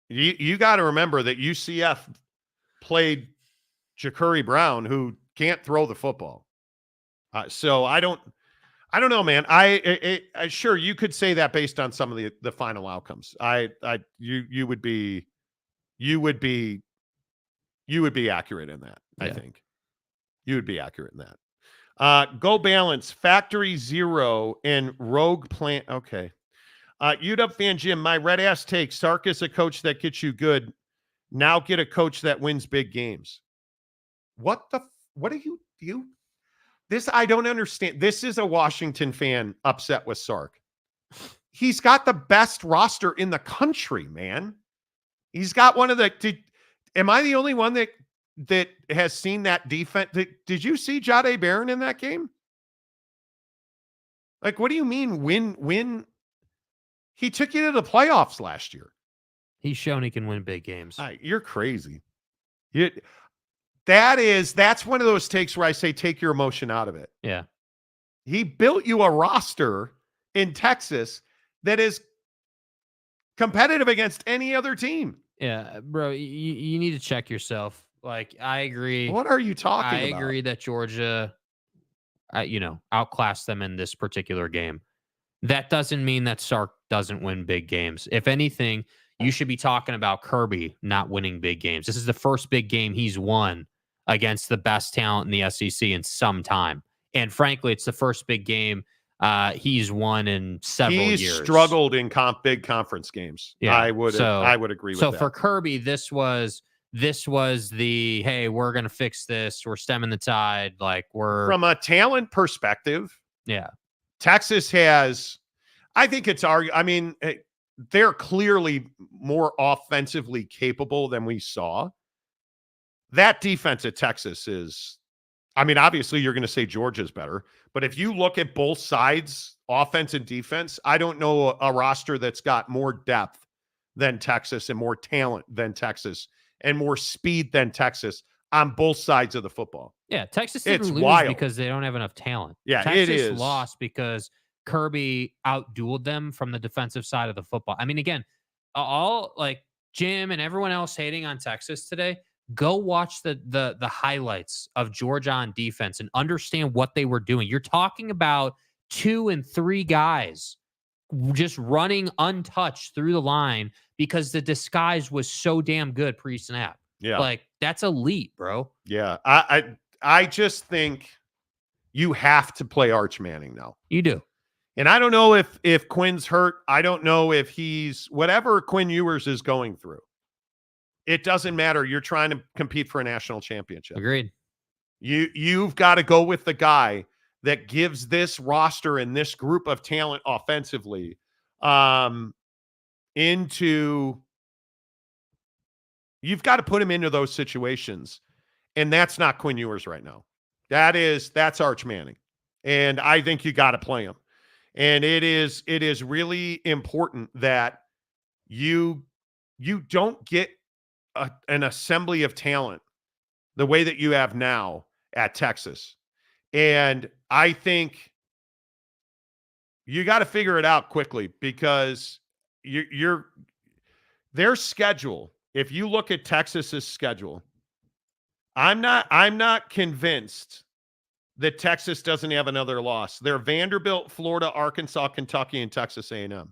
you got to remember that UCF played Ja'Cory Brown, who can't throw the football. So I don't know, man. I sure you could say that based on some of the final outcomes. You would be accurate in that. Yeah. I think you would be accurate in that. Go Balance, Factory Zero, and Rogue Plant. Okay. UW fan Jim, my red ass take. Sark is a coach that gets you good. Now get a coach that wins big games. What are you? This, I don't understand. This is a Washington fan upset with Sark. He's got the best roster in the country, man. He's got one of the, am I the only one that has seen that defense? Did you see Jahdae Barron in that game? Like, what do you mean win? He took you to the playoffs last year. He's shown he can win big games. You're crazy. That's one of those takes where I say take your emotion out of it. Yeah. He built you a roster in Texas that is competitive against any other team. Yeah, bro, you need to check yourself. Like, I agree. What are you talking about? I agree that Georgia, outclassed them in this particular game. That doesn't mean that Sark doesn't win big games. If anything, you should be talking about Kirby not winning big games. This is the first big game he's won against the best talent in the SEC in some time. And frankly, it's the first big game he's won in several years. He's struggled in big conference games. Yeah, I would agree with that. So for Kirby, this was the, hey, we're going to fix this. We're stemming the tide. Like, from a talent perspective. Yeah. Texas has, I think it's they're clearly more offensively capable than we saw. That defense at Texas is, obviously you're going to say Georgia's better, but if you look at both sides, offense and defense, I don't know a roster that's got more depth than Texas and more talent than Texas and more speed than Texas on both sides of the football. Yeah, Texas didn't lose because they don't have enough talent. Yeah, Texas it is. Lost because Kirby outdueled them from the defensive side of the football. Again, all like Jim and everyone else hating on Texas today, go watch the highlights of Georgia on defense and understand what they were doing. You're talking about 2 and 3 guys just running untouched through the line because the disguise was so damn good pre-snap. Yeah. Like, that's elite, bro. Yeah. I just think you have to play Arch Manning now. You do. And I don't know if Quinn's hurt. I don't know if he's whatever Quinn Ewers is going through. It doesn't matter. You're trying to compete for a national championship. Agreed. You've got to go with the guy that gives this roster and this group of talent offensively you've got to put him into those situations. And that's not Quinn Ewers right now. That's Arch Manning. And I think you got to play him. And it is really important that you don't get an assembly of talent the way that you have now at Texas. And I think you got to figure it out quickly because their schedule, if you look at Texas's schedule, I'm not convinced that Texas doesn't have another loss. They're Vanderbilt, Florida, Arkansas, Kentucky, and Texas A&M.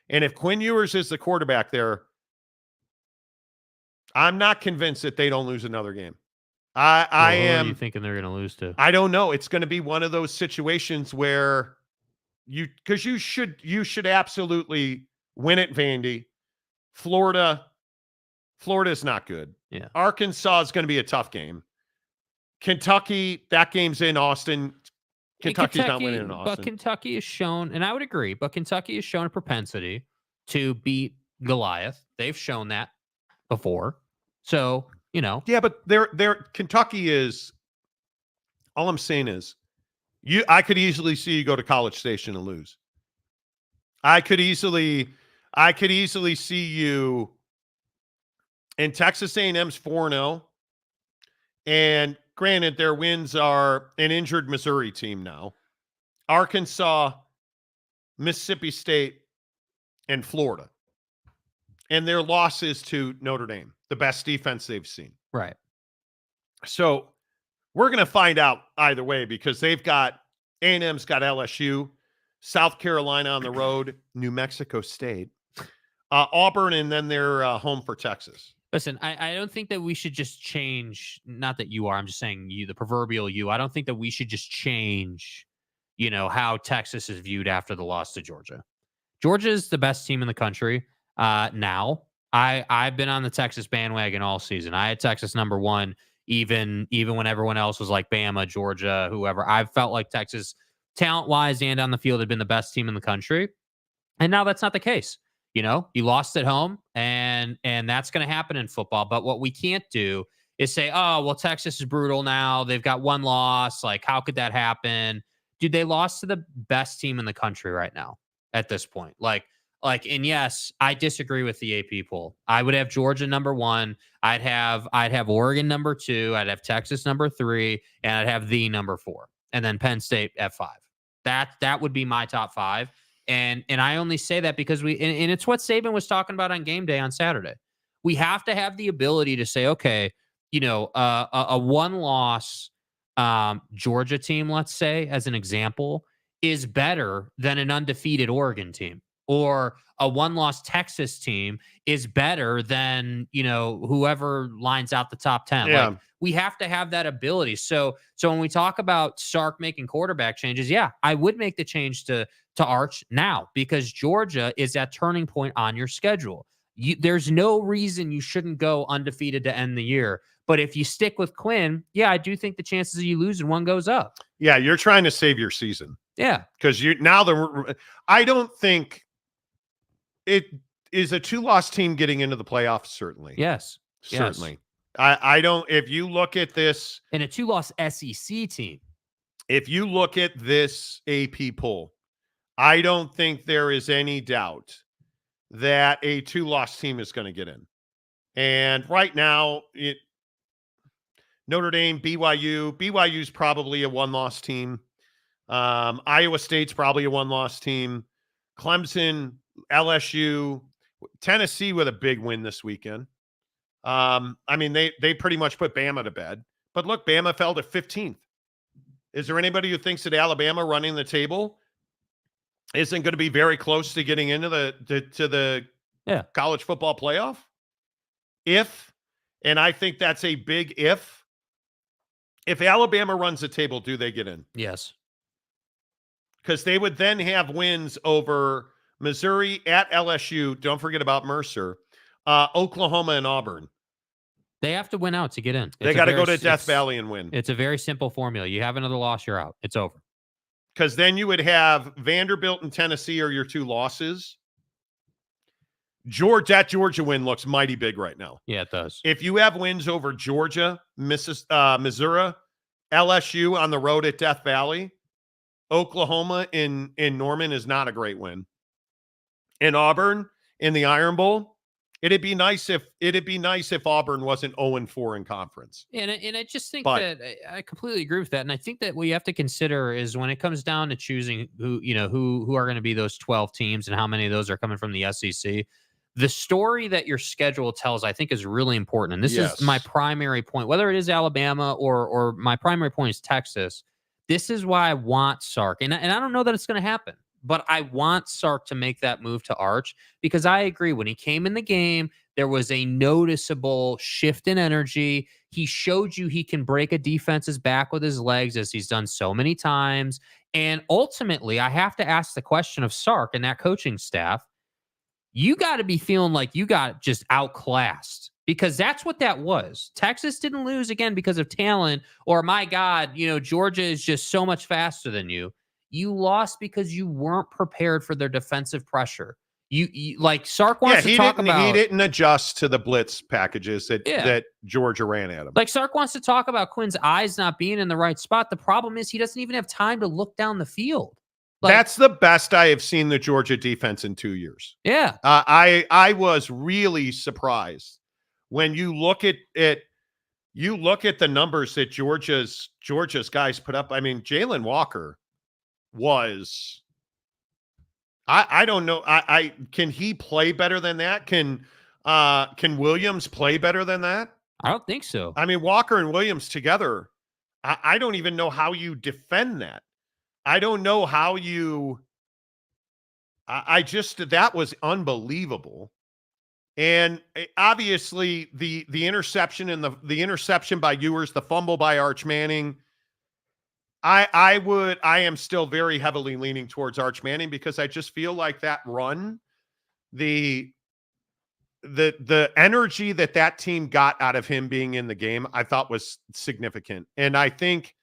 And if Quinn Ewers is the quarterback there, I'm not convinced that they don't lose another game. Who are you thinking they're going to lose to? I don't know. It's going to be one of those situations where you should absolutely win at Vandy. Florida's not good. Yeah. Arkansas is going to be a tough game. Kentucky, that game's in Austin. Kentucky's not winning in Austin. But Kentucky has shown, and I would agree, but Kentucky has shown a propensity to beat Goliath. They've shown that before. So you know. Yeah, but Kentucky is. All I'm saying is, I could easily see you go to College Station and lose. I could easily see you. And Texas A&M's 4-0. And granted, their wins are an injured Missouri team now. Arkansas, Mississippi State, and Florida. And their losses to Notre Dame, the best defense they've seen. Right. So we're going to find out either way because they've got A&M's got LSU, South Carolina on the road, New Mexico State, Auburn, and then they're home for Texas. Listen, I don't think that we should just change. Not that you are. I'm just saying you, the proverbial you. I don't think that we should just change, how Texas is viewed after the loss to Georgia. Georgia is the best team in the country now. I've been on the Texas bandwagon all season. I had Texas number one, even when everyone else was like Bama, Georgia, whoever. I felt like Texas, talent-wise and on the field, had been the best team in the country. And now that's not the case. You lost at home, and that's going to happen in football. But what we can't do is say, oh, well, Texas is brutal now. They've got one loss. Like, how could that happen? Dude, they lost to the best team in the country right now at this point. And yes, I disagree with the AP poll. I would have Georgia number one. I'd have Oregon number two. I'd have Texas number three, and I'd have the number four, and then Penn State at five. That would be my top five. And I only say that because and it's what Saban was talking about on game day on Saturday. We have to have the ability to say, okay, a one-loss Georgia team, let's say, as an example, is better than an undefeated Oregon team. Or a one-loss Texas team is better than, whoever lines out the top 10. Yeah. Like, we have to have that ability. So when we talk about Sark making quarterback changes, yeah, I would make the change to Arch now because Georgia is that turning point on your schedule. There's no reason you shouldn't go undefeated to end the year. But if you stick with Quinn, yeah, I do think the chances of you losing one goes up. Yeah, you're trying to save your season. Yeah. Because I don't think it is a two-loss team getting into the playoffs, certainly. Yes. Certainly. Yes. I don't, if you look at this. And a two-loss SEC team. If you look at this AP poll, I don't think there is any doubt that a two-loss team is going to get in. And right now, Notre Dame, BYU's probably a one-loss team. Iowa State's probably a one-loss team. Clemson, LSU, Tennessee with a big win this weekend. They pretty much put Bama to bed. But look, Bama fell to 15th. Is there anybody who thinks that Alabama running the table isn't going to be very close to getting into the college football playoff? And I think that's a big if Alabama runs the table, do they get in? Yes. Because they would then have wins over Missouri, at LSU, don't forget about Mercer, Oklahoma, and Auburn. They have to win out to get in. They got to go to Death Valley and win. It's a very simple formula. You have another loss, you're out. It's over. Because then you would have Vanderbilt and Tennessee are your two losses. That Georgia win looks mighty big right now. Yeah, it does. If you have wins over Georgia, Missouri, LSU on the road at Death Valley, Oklahoma in Norman is not a great win. And Auburn in the Iron Bowl, it'd be nice if Auburn wasn't 0-4 in conference. And I just think that I completely agree with that. And I think that what you have to consider is when it comes down to choosing who are going to be those 12 teams and how many of those are coming from the SEC, the story that your schedule tells, I think, is really important. And this is my primary point, whether it is Alabama or my primary point is Texas. This is why I want Sark. And I don't know that it's going to happen. But I want Sark to make that move to Arch because I agree. When he came in the game, there was a noticeable shift in energy. He showed you he can break a defense's back with his legs, as he's done so many times. And ultimately, I have to ask the question of Sark and that coaching staff. You got to be feeling like you got just outclassed because that's what that was. Texas didn't lose again because of talent or, my God, Georgia is just so much faster than you. You lost because you weren't prepared for their defensive pressure. You like Sark wants to he talk about. He didn't adjust to the blitz packages that Georgia ran at him. Like Sark wants to talk about Quinn's eyes not being in the right spot. The problem is he doesn't even have time to look down the field. That's the best I have seen the Georgia defense in 2 years. Yeah. I was really surprised when you look at it. You look at the numbers that Georgia's guys put up. I mean, Jalen Walker was. I don't know. Can he play better than that? Can Williams play better than that? I don't think so. I mean, Walker and Williams together. I don't even know how you defend that. I don't know how you. That was unbelievable, and obviously the interception and the interception by Ewers, the fumble by Arch Manning. I am still very heavily leaning towards Arch Manning because I just feel like that run, the energy that team got out of him being in the game, I thought was significant, and I think.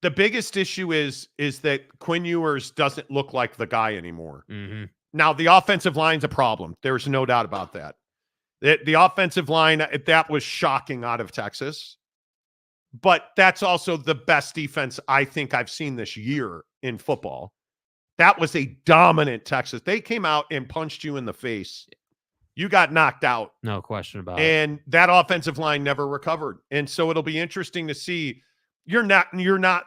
The biggest issue is that Quinn Ewers doesn't look like the guy anymore. Mm-hmm. Now, the offensive line's a problem. There's no doubt about that. The offensive line, that was shocking out of Texas. But that's also the best defense I think I've seen this year in football. That was a dominant Texas. They came out and punched you in the face. You got knocked out. No question about it. And that offensive line never recovered. And so it'll be interesting to see. You're not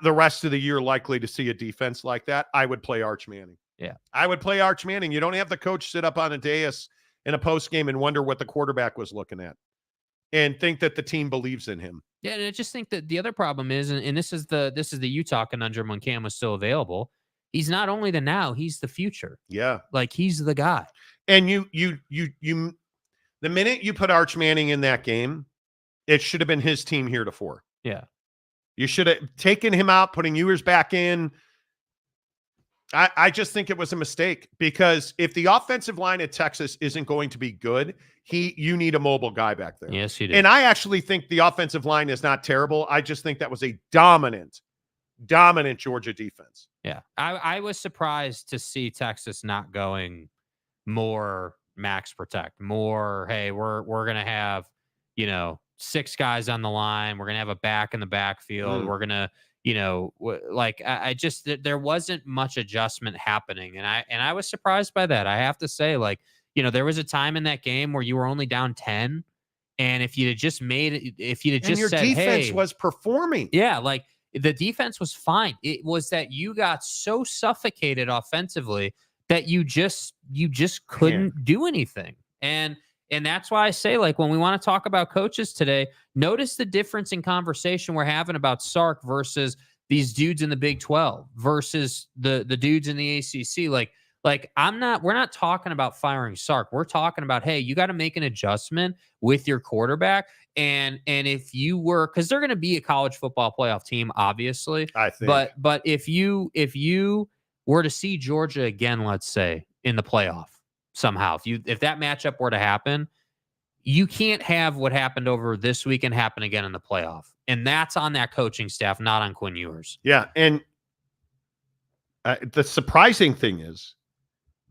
the rest of the year likely to see a defense like that. I would play Arch Manning. Yeah. I would play Arch Manning. You don't have the coach sit up on a dais in a post game and wonder what the quarterback was looking at and think that the team believes in him. Yeah, and I just think that the other problem is, and this is the Utah conundrum when Cam was still available. He's not only the now, he's the future. Yeah. Like he's the guy. And the minute you put Arch Manning in that game, it should have been his team heretofore. Yeah. You should have taken him out, putting Ewers back in. I just think it was a mistake because if the offensive line at Texas isn't going to be good, you need a mobile guy back there. Yes, you do. And I actually think the offensive line is not terrible. I just think that was a dominant Georgia defense. Yeah. I was surprised to see Texas not going more max protect, more, hey, we're going to have, 6 guys on the line. We're going to have a back in the backfield. We're going to, I just, there wasn't much adjustment happening. And I was surprised by that. I have to say, there was a time in that game where you were only down 10. And if you'd have just your said, defense hey, was performing. Yeah. The defense was fine. It was that you got so suffocated offensively that you just couldn't do anything. And that's why I say, when we want to talk about coaches today, notice the difference in conversation we're having about Sark versus these dudes in the Big 12 versus the dudes in the ACC. We're not talking about firing Sark. We're talking about, hey, you got to make an adjustment with your quarterback. And if you were, because they're going to be a college football playoff team, obviously. I think. But if you were to see Georgia again, let's say, in the playoff, somehow, if that matchup were to happen, you can't have what happened over this weekend happen again in the playoff. And that's on that coaching staff, not on Quinn Ewers. Yeah. And the surprising thing is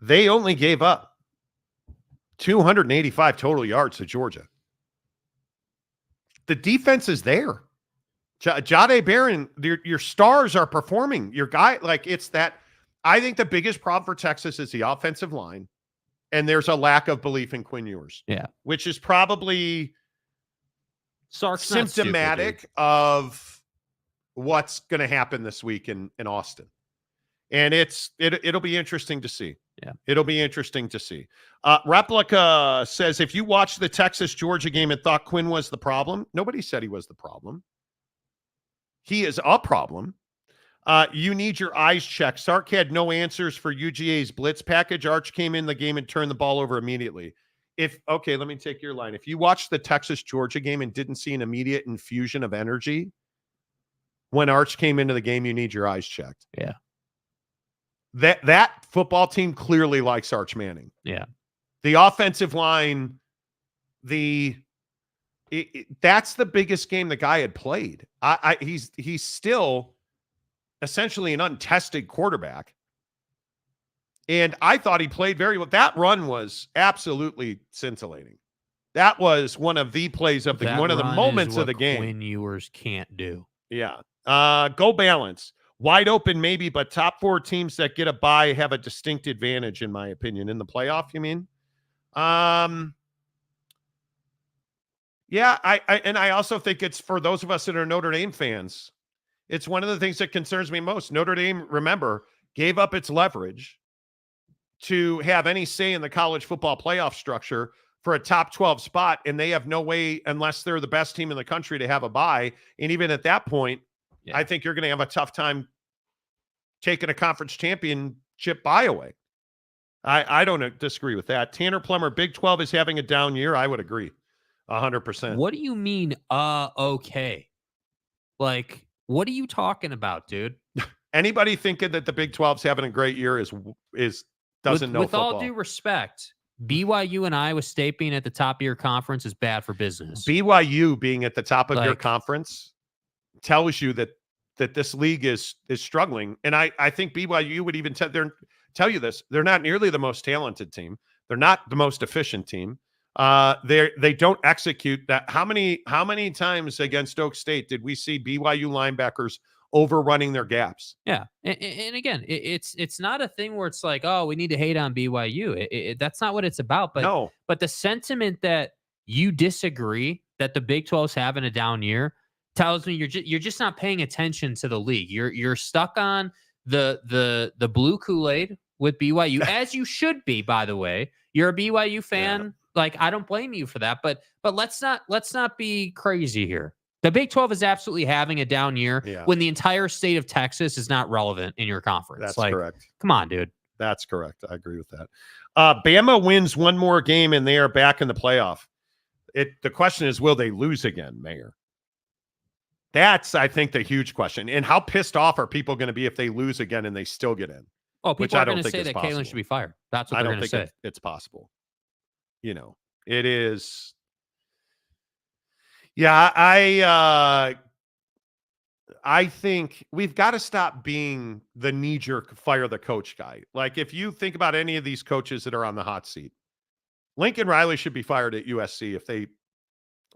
they only gave up 285 total yards to Georgia. The defense is there. Jahdae Barron, your stars are performing. Your guy, it's that. I think the biggest problem for Texas is the offensive line. And there's a lack of belief in Quinn Ewers. Yeah. Which is probably symptomatic of what's going to happen this week in Austin. And it'll be interesting to see. Yeah. It'll be interesting to see. Replica says, if you watched the Texas-Georgia game and thought Quinn was the problem, nobody said he was the problem. He is a problem. You need your eyes checked. Sark had no answers for UGA's blitz package. Arch came in the game and turned the ball over immediately. Let me take your line. If you watched the Texas-Georgia game and didn't see an immediate infusion of energy when Arch came into the game, you need your eyes checked. Yeah. That football team clearly likes Arch Manning. Yeah. The offensive line, that's the biggest game the guy had played. He's still essentially an untested quarterback. And I thought he played very well. That run was absolutely scintillating. That was one of the plays of one of the moments of the game. Quinn Ewers can't do. Yeah. Go balance. Wide open maybe, but top 4 teams that get a bye have a distinct advantage, in my opinion. In the playoff, you mean? Yeah, I also think it's for those of us that are Notre Dame fans, it's one of the things that concerns me most. Notre Dame, remember, gave up its leverage to have any say in the college football playoff structure for a top 12 spot, and they have no way, unless they're the best team in the country, to have a bye. And even at that point, I think you're going to have a tough time taking a conference championship bye away. I don't disagree with that. Tanner Plummer, Big 12 is having a down year. I would agree 100%. What do you mean, okay? Like, what are you talking about, dude? Anybody thinking that the Big 12's having a great year doesn't know with football. All due respect, BYU and Iowa State being at the top of your conference is bad for business. BYU being at the top of your conference tells you that this league is struggling. And I think BYU would even tell you this. They're not nearly the most talented team. They're not the most efficient team. They don't execute that. How many times against Oak State did we see BYU linebackers overrunning their gaps? Yeah. And again, it's not a thing where it's like, oh, we need to hate on BYU. That's not what it's about. But no. But the sentiment that you disagree that the Big 12's having a down year tells me you're just not paying attention to the league. You're stuck on the blue Kool-Aid with BYU, as you should be, by the way. You're a BYU fan. Yeah. Like, I don't blame you for that, but let's not be crazy here. The Big 12 is absolutely having a down year when the entire state of Texas is not relevant in your conference. That's like, correct. Come on, dude. That's correct. I agree with that. Bama wins one more game and they are back in the playoff. The question is, will they lose again, Mayor? That's, I think, the huge question. And how pissed off are people going to be if they lose again and they still get in? Oh, people are going to say that Kalen should be fired. That's what they're going to say. It's possible. You know, it is. Yeah, I think we've got to stop being the knee-jerk fire the coach guy. Like, if you think about any of these coaches that are on the hot seat, Lincoln Riley should be fired at USC if they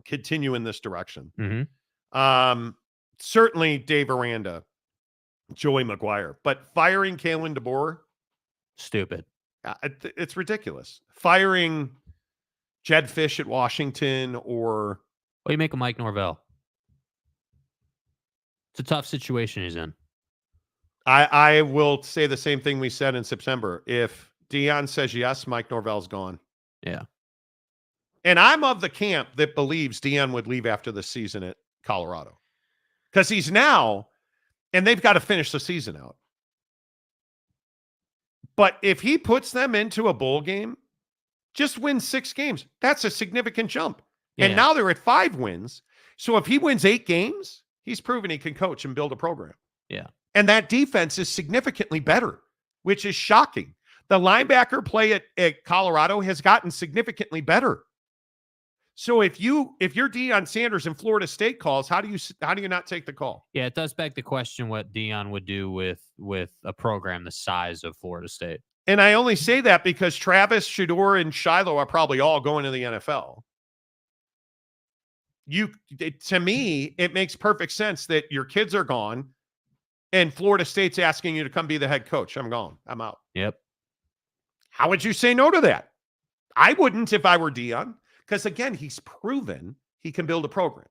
continue in this direction. Mm-hmm. Certainly Dave Aranda, Joey McGuire, but firing Kalen DeBoer, stupid. It's ridiculous. Firing Jed Fish at Washington, or what do you make of Mike Norvell? It's a tough situation he's in. I will say the same thing we said in September. If Deion says yes, Mike Norvell's gone. Yeah. And I'm of the camp that believes Deion would leave after the season at Colorado. Because he's now, and they've got to finish the season out. But if he puts them into a bowl game, just win 6 games, that's a significant jump. Yeah. And now they're at 5 wins. So if he wins 8 games, he's proven he can coach and build a program. Yeah. And that defense is significantly better, which is shocking. The linebacker play at Colorado has gotten significantly better. So if you're Deion Sanders and Florida State calls, how do you not take the call? Yeah, it does beg the question what Deion would do with a program the size of Florida State. And I only say that because Travis, Shedeur, and Shiloh are probably all going to the NFL. To me, it makes perfect sense that your kids are gone and Florida State's asking you to come be the head coach. I'm gone. I'm out. Yep. How would you say no to that? I wouldn't if I were Deion, because again, he's proven he can build a program.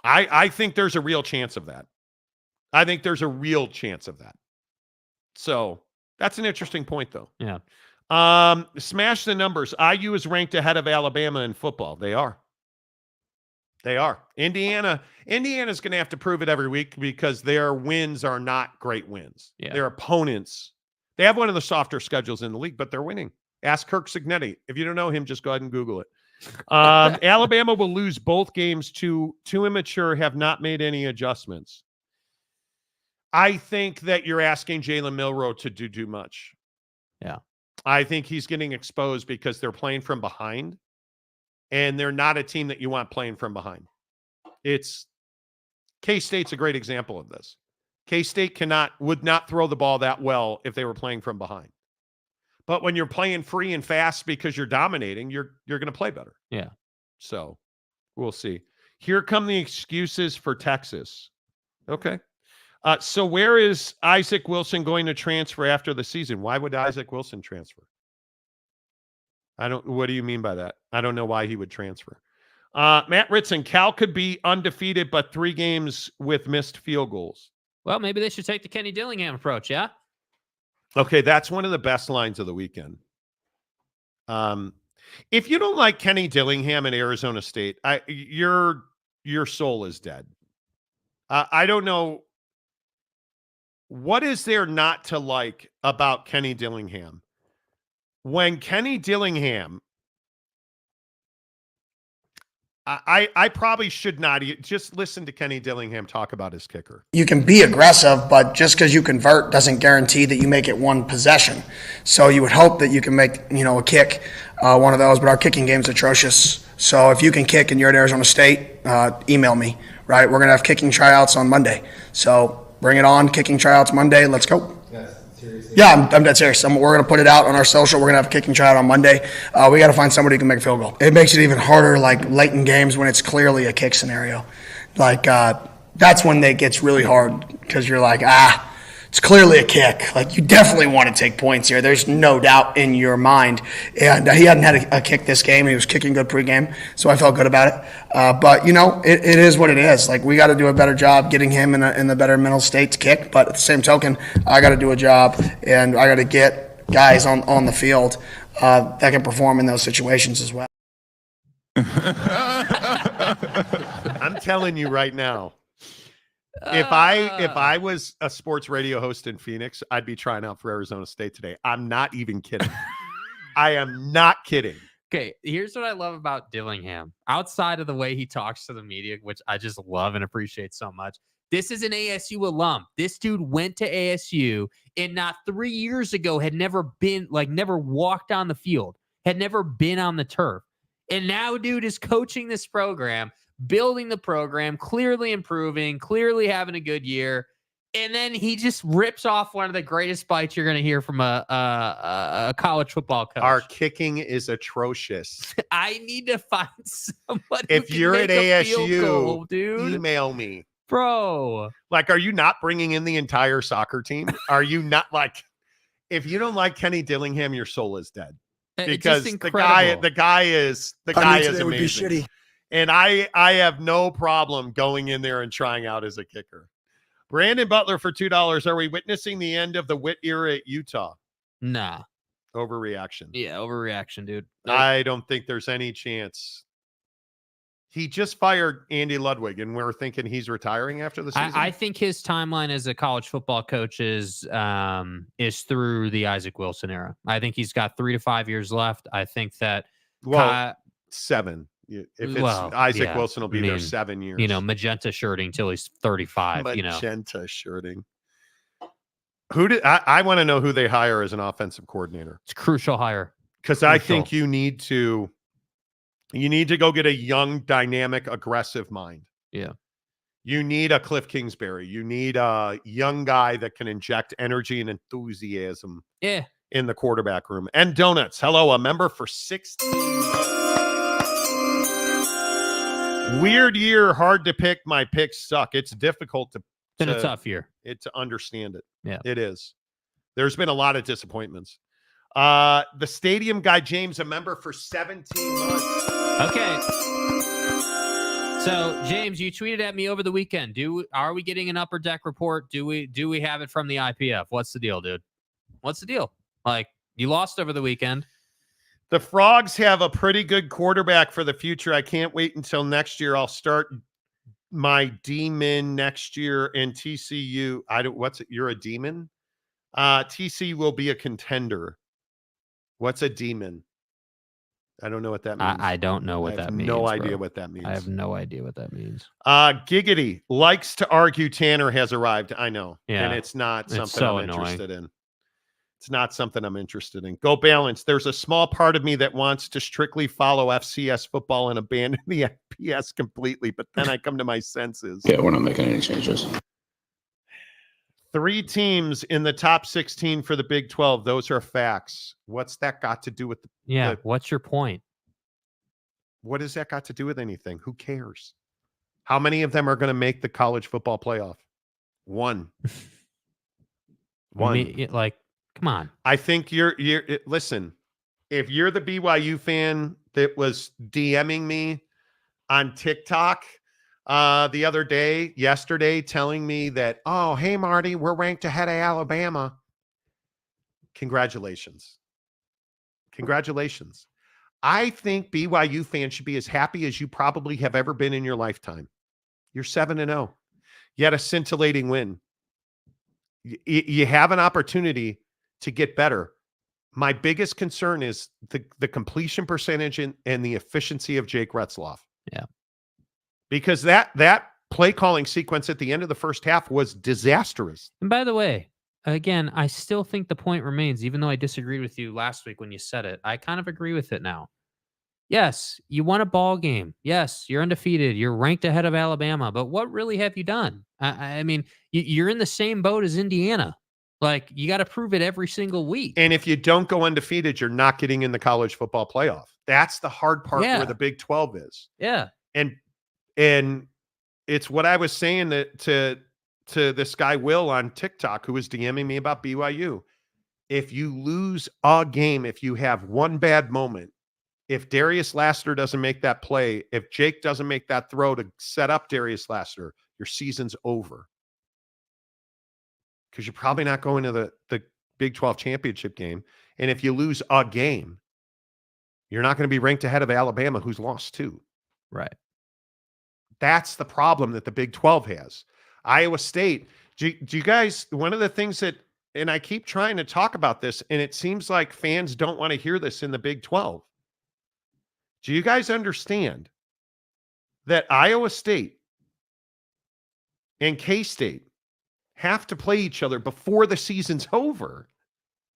I think there's a real chance of that. So that's an interesting point, though. Yeah. Smash the numbers. IU is ranked ahead of Alabama in football. They are. Indiana's going to have to prove it every week because their wins are not great wins. Yeah. Their opponents, they have one of the softer schedules in the league, but they're winning. Ask Kirk Cignetti. If you don't know him, just go ahead and Google it. Alabama will lose both games. Too immature, have not made any adjustments. I think that you're asking Jalen Milroe to do too much. Yeah. I think he's getting exposed because they're playing from behind, and they're not a team that you want playing from behind. K-State's a great example of this. K-State would not throw the ball that well if they were playing from behind. But when you're playing free and fast because you're dominating, you're going to play better. Yeah. So we'll see. Here come the excuses for Texas. Okay. So where is Isaac Wilson going to transfer after the season? Why would Isaac Wilson transfer? What do you mean by that? I don't know why he would transfer. Matt Ritson, Cal could be undefeated, but 3 games with missed field goals. Well, maybe they should take the Kenny Dillingham approach, yeah? Okay, that's one of the best lines of the weekend. If you don't like Kenny Dillingham at Arizona State, your soul is dead. I don't know. What is there not to like about Kenny Dillingham? When Kenny Dillingham, I probably should not just listen to Kenny Dillingham talk about his kicker. You can be aggressive, but just because you convert doesn't guarantee that you make it one possession. So you would hope that you can make, a kick, one of those, but our kicking game's atrocious. So if you can kick and you're at Arizona State, email me, right? We're going to have kicking tryouts on Monday. So bring it on, kicking tryouts Monday. Let's go. Yeah, I'm dead serious. We're going to put it out on our social. We're going to have a kicking tryout on Monday. We got to find somebody who can make a field goal. It makes it even harder, like late in games when it's clearly a kick scenario. Like that's when it gets really hard because you're like, it's clearly a kick. Like you definitely want to take points here. There's no doubt in your mind. And he hadn't had a kick this game. He was kicking good pregame, so I felt good about it. But it is what it is. Like we got to do a better job getting him in the better mental state to kick. But at the same token, I got to do a job, and I got to get guys on the field that can perform in those situations as well. I'm telling you right now. If I was a sports radio host in Phoenix, I'd be trying out for Arizona State today. I'm not even kidding. I am not kidding. Okay, here's what I love about Dillingham. Outside of the way he talks to the media, which I just love and appreciate so much, this is an ASU alum. This dude went to ASU and not 3 years ago had never walked on the field, had never been on the turf. And now dude is coaching this program, building the program, clearly improving, clearly having a good year. And then he just rips off one of the greatest bites you're going to hear from a college football coach. Our kicking is atrocious. I need to find somebody if who can you're make at a ASU, field goal, dude. Email me. Bro. Like, are you not bringing in the entire soccer team? Are you not if you don't like Kenny Dillingham, your soul is dead. Because the guy is amazing. Would be shitty. And I have no problem going in there and trying out as a kicker. Brandon Butler for $2. Are we witnessing the end of the Witt era at Utah? Nah. Overreaction. Yeah, overreaction, dude. I don't think there's any chance. He just fired Andy Ludwig, and we're thinking he's retiring after the season. I think his timeline as a college football coach is through the Isaac Wilson era. I think he's got 3 to 5 years left. I think that 7. If it's Isaac Wilson will be there 7 years. Magenta shirting till he's 35. Magenta shirting. I want to know who they hire as an offensive coordinator. It's a crucial hire. Because I think you need to go get a young, dynamic, aggressive mind. Yeah. You need a Cliff Kingsbury. You need a young guy that can inject energy and enthusiasm in the quarterback room. And Donuts. Hello, a member for 16. Weird year, hard to pick. My picks suck. It's difficult to. It's been a tough year. To understand it. Yeah, it is. There's been a lot of disappointments. The Stadium Guy James, a member for 17 months. Okay. So James, you tweeted at me over the weekend. Are we getting an upper deck report? Do we have it from the IPF? What's the deal, dude? What's the deal? Like, you lost over the weekend. The Frogs have a pretty good quarterback for the future. I can't wait until next year. I'll start my demon next year, and TCU. You're a demon? TC will be a contender. What's a demon? I don't know what that means. I don't know what that means. No idea what that means. I have no idea what that means. Giggity likes to argue Tanner has arrived. I know. Yeah. And it's not something so I'm annoying. interested in. It's not something I'm interested in. Go Balance. There's a small part of me that wants to strictly follow FCS football and abandon the FBS completely, but then I come to my senses. Yeah, we're not making any changes. 3 teams in the top 16 for the Big 12. Those are facts. What's that got to do with what's your point? What has that got to do with anything? Who cares? How many of them are going to make the college football playoff? One. Like, come on. I think listen, if you're the BYU fan that was DMing me on TikTok yesterday, telling me that, oh, hey, Marty, we're ranked ahead of Alabama. Congratulations. Congratulations. I think BYU fans should be as happy as you probably have ever been in your lifetime. You're 7-0. You had a scintillating win. You have an opportunity to get better. My biggest concern is the completion percentage and the efficiency of Jake Retzloff. Yeah. Because that play calling sequence at the end of the first half was disastrous. And by the way, again, I still think the point remains, even though I disagreed with you last week when you said it. I kind of agree with it now. Yes, you won a ball game. Yes, you're undefeated. You're ranked ahead of Alabama. But what really have you done? I mean, you're in the same boat as Indiana. Like, you got to prove it every single week. And if you don't go undefeated, you're not getting in the college football playoff. That's the hard part where the Big 12 is. Yeah. And it's what I was saying to this guy Will on TikTok, who was DMing me about BYU. If you lose a game, if you have one bad moment, if Darius Lassiter doesn't make that play, if Jake doesn't make that throw to set up Darius Lassiter, your season's over. Because you're probably not going to the Big 12 championship game. And if you lose a game, you're not going to be ranked ahead of Alabama, who's lost 2. Right. That's the problem that the Big 12 has. Iowa State, do you guys, one of the things that, and I keep trying to talk about this, and it seems like fans don't want to hear this in the Big 12. Do you guys understand that Iowa State and K-State have to play each other before the season's over?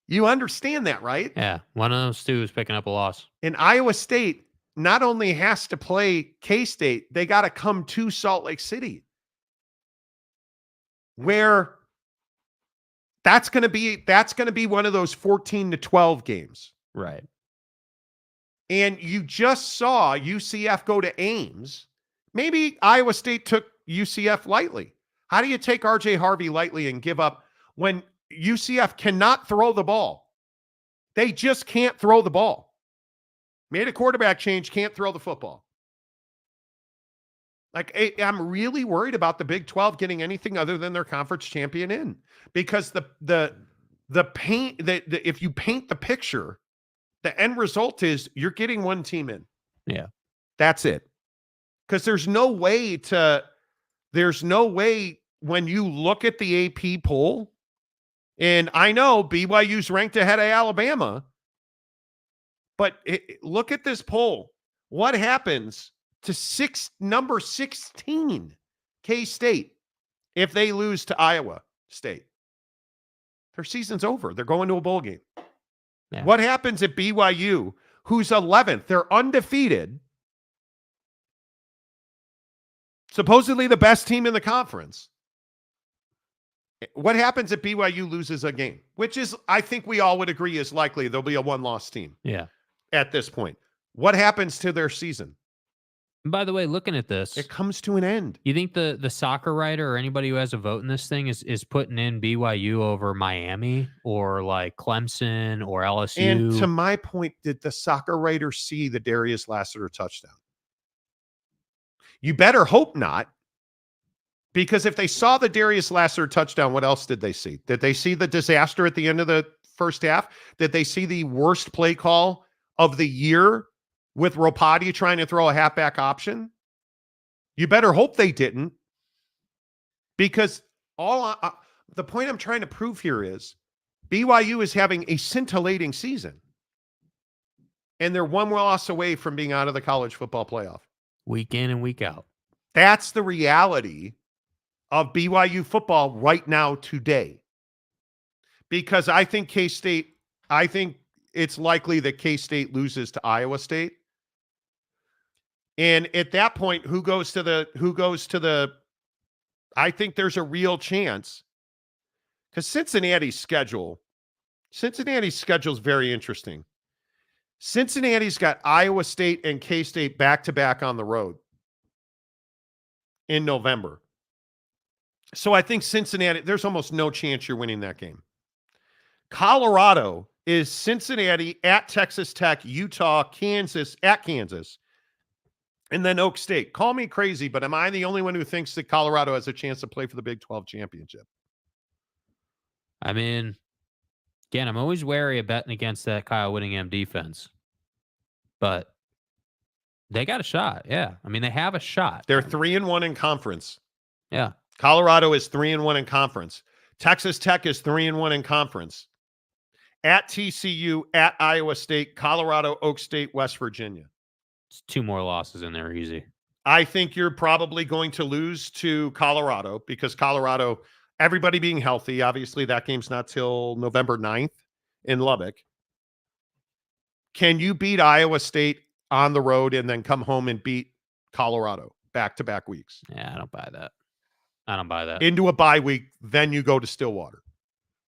You understand that, right? Yeah. One of those two is picking up a loss. And Iowa State not only has to play K-State, they got to come to Salt Lake City, where that's going to be one of those 14-12 games. Right. And you just saw UCF go to Ames. Maybe Iowa State took UCF lightly. How do you take RJ Harvey lightly and give up when UCF cannot throw the ball? They just can't throw the ball. Made a quarterback change, can't throw the football. Like, I'm really worried about the Big 12 getting anything other than their conference champion in, because the paint that if you paint the picture, the end result is you're getting one team in. Yeah. That's it. Because there's no way when you look at the AP poll, and I know BYU's ranked ahead of Alabama, but look at this poll. What happens to number 16, K-State, if they lose to Iowa State? Their season's over. They're going to a bowl game. Yeah. What happens at BYU, who's 11th? They're undefeated. Supposedly the best team in the conference. What happens if BYU loses a game? Which is, I think we all would agree, is likely. There'll be a one-loss team. Yeah. At this point. What happens to their season? And by the way, looking at this, it comes to an end. You think the soccer writer or anybody who has a vote in this thing is putting in BYU over Miami or like Clemson or LSU? And to my point, did the soccer writer see the Darius Lassiter touchdown? You better hope not. Because if they saw the Darius Lassiter touchdown, what else did they see? Did they see the disaster at the end of the first half? Did they see the worst play call of the year with Ropati trying to throw a halfback option? You better hope they didn't. Because the point I'm trying to prove here is BYU is having a scintillating season. And they're one loss away from being out of the college football playoff. Week in and week out. That's the reality of BYU football right now today. Because I think it's likely that K-State loses to Iowa State. And at that point, who goes to the I think there's a real chance because Cincinnati's schedule is very interesting. Cincinnati's got Iowa State and K-State back-to-back on the road in November. So I think Cincinnati, there's almost no chance you're winning that game. Colorado is Cincinnati at Texas Tech, Utah, Kansas at Kansas, and then Oak State. Call me crazy, but am I the only one who thinks that Colorado has a chance to play for the Big 12 championship? I mean, again, I'm always wary of betting against that Kyle Whittingham defense, but they got a shot. Yeah. I mean, they have a shot. They're 3-1 in conference. Yeah. Colorado is 3-1 in conference. Texas Tech is 3-1 in conference. At TCU, at Iowa State, Colorado, Oak State, West Virginia. It's 2 more losses in there easy. I think you're probably going to lose to Colorado because Colorado, everybody being healthy, obviously that game's not till November 9th in Lubbock. Can you beat Iowa State on the road and then come home and beat Colorado back-to-back weeks? Yeah, I don't buy that. I don't buy that. Into a bye week, then you go to Stillwater.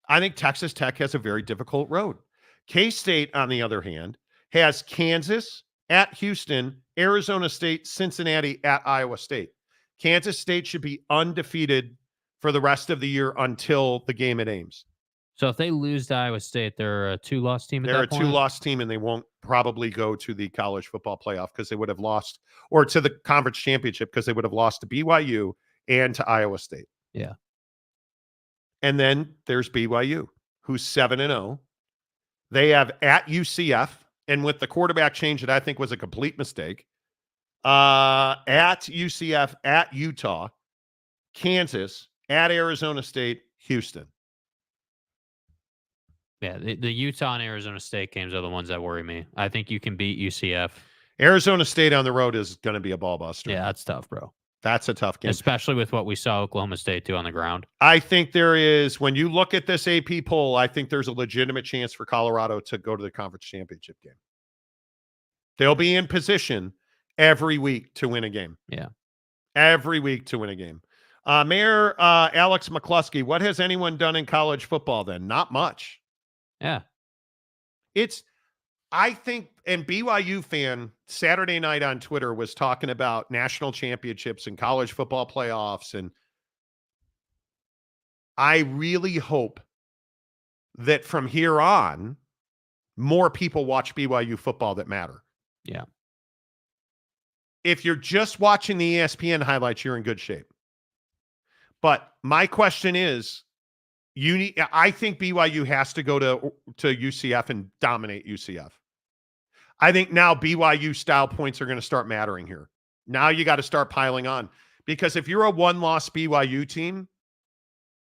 I think Texas Tech has a very difficult road. K-State, on the other hand, has Kansas at Houston, Arizona State, Cincinnati at Iowa State. Kansas State should be undefeated for the rest of the year until the game at Ames. So if they lose to Iowa State, they're a 2-loss team at They're that point? They're a 2-loss team, and they won't probably go to the college football playoff because they would have lost, or to the conference championship because they would have lost to BYU and to Iowa State. Yeah. And then there's BYU, who's 7-0. They have at UCF, and with the quarterback change that I think was a complete mistake, at UCF, at Utah, Kansas, at Arizona State, Houston. Yeah, the Utah and Arizona State games are the ones that worry me. I think you can beat UCF. Arizona State on the road is going to be a ball buster. Yeah, that's tough, bro. That's a tough game. Especially with what we saw Oklahoma State do on the ground. I think there is, when you look at this AP poll, I think there's a legitimate chance for Colorado to go to the conference championship game. They'll be in position every week to win a game. Yeah. Every week to win a game. Mayor Alex McCluskey, what has anyone done in college football then? Not much. Yeah. I think, and BYU fan Saturday night on Twitter was talking about national championships and college football playoffs. And I really hope that from here on, more people watch BYU football that matter. Yeah. If you're just watching the ESPN highlights, you're in good shape. But my question is, I think BYU has to go to UCF and dominate UCF. I think now BYU style points are going to start mattering here. Now you got to start piling on, because if you're a one-loss BYU team,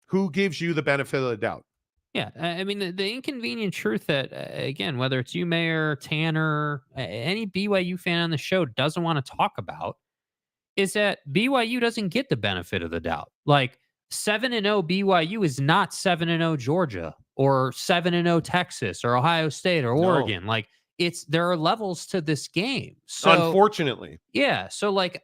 who gives you the benefit of the doubt? Yeah, I mean, the inconvenient truth that, again, whether it's you, Mayor, Tanner, any BYU fan on the show doesn't want to talk about, is that BYU doesn't get the benefit of the doubt. Like, 7-0 BYU is not 7-0 Georgia or 7-0 Texas or Ohio State or Oregon. Like, there are levels to this game. So, unfortunately. Yeah. So, like,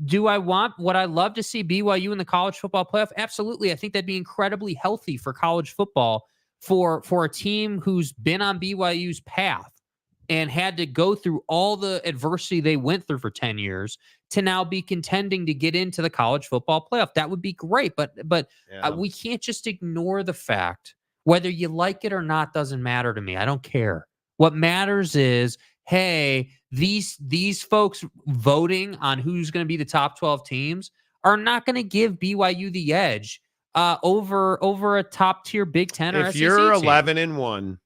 do I want, would I love to see BYU in the college football playoff? Absolutely. I think that'd be incredibly healthy for college football for a team who's been on BYU's path and had to go through all the adversity they went through for 10 years to now be contending to get into the college football playoff. That would be great. But we can't just ignore the fact, whether you like it or not, doesn't matter to me. I don't care. What matters is, hey, these folks voting on who's going to be the top 12 teams are not going to give BYU the edge over a top tier Big Ten or SEC If you're team. 11-1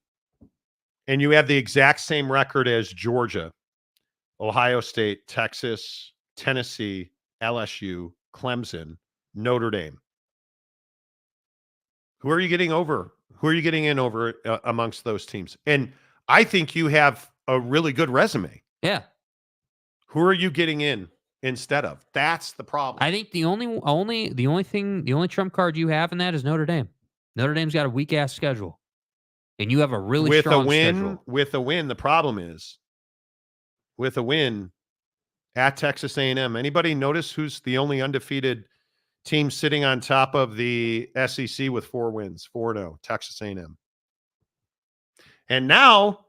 and you have the exact same record as Georgia, Ohio State, Texas, Tennessee, LSU, Clemson, Notre Dame, who are you getting over? Who are you getting in over amongst those teams? And I think you have a really good resume. Yeah. Who are you getting in instead of? That's the problem. I think the only trump card you have in that is Notre Dame. Notre Dame's got a weak ass schedule, and you have a really strong schedule. With a win, the problem is with a win at Texas A&M. Anybody notice who's the only undefeated team sitting on top of the SEC with 4 wins, 4-0, Texas A&M. And now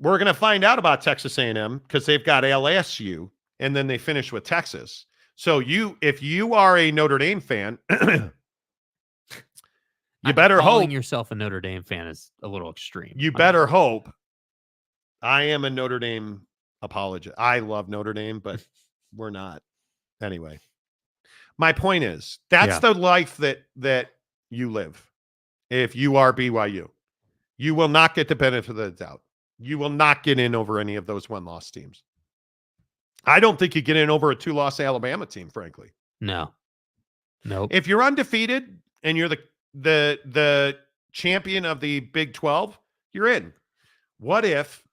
we're going to find out about Texas A&M because they've got LSU, and then they finish with Texas. So if you are a Notre Dame fan, you better Calling hope yourself a Notre Dame fan is a little extreme. You better hope. I am a Notre Dame apologist. I love Notre Dame, but we're not. Anyway, my point is that's the life that you live. If you are BYU, you will not get the benefit of the doubt. You will not get in over any of those 1-loss teams. I don't think you get in over a 2-loss Alabama team, frankly. No. Nope. If you're undefeated and you're the champion of the Big 12, you're in. What if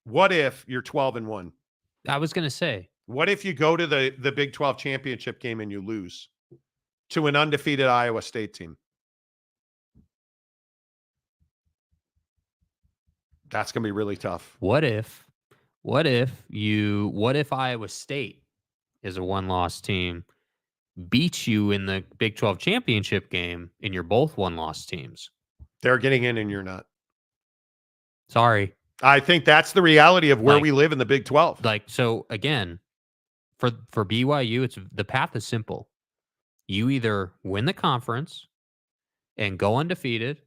you're 12-1? I was going to say. What if you go to the Big 12 championship game and you lose to an undefeated Iowa State team? That's going to be really tough. What if Iowa State is a 1-loss team, beats you in the Big 12 championship game, and you're both 1-loss teams? They're getting in and you're not. Sorry. I think that's the reality of where we live in the Big 12. So again, for BYU, the path is simple. You either win the conference and go undefeated,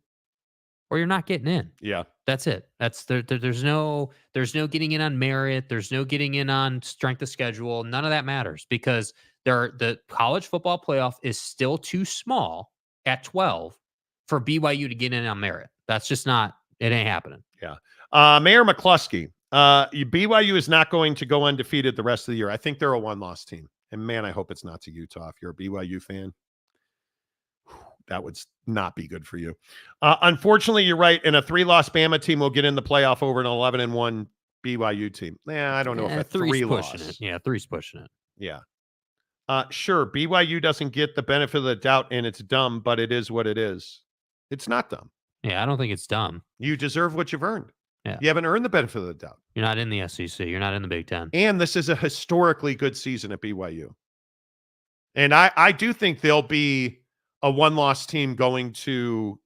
or you're not getting in. Yeah. That's it. There's no getting in on merit. There's no getting in on strength of schedule. None of that matters because the college football playoff is still too small at 12 for BYU to get in on merit. That's just not, it ain't happening. Yeah. Mayor McCluskey, BYU is not going to go undefeated the rest of the year. I think they're a 1-loss team. And man, I hope it's not to Utah. If you're a BYU fan, that would not be good for you. Unfortunately, you're right. And a 3-loss Bama team will get in the playoff over an 11-1 BYU team. I don't know if a 3-loss. Pushing it. Yeah, 3's pushing it. Yeah. Sure, BYU doesn't get the benefit of the doubt, and it's dumb, but it is what it is. It's not dumb. Yeah, I don't think it's dumb. You deserve what you've earned. Yeah. You haven't earned the benefit of the doubt. You're not in the SEC. You're not in the Big Ten. And this is a historically good season at BYU. And I do think they'll be a 1-loss team going to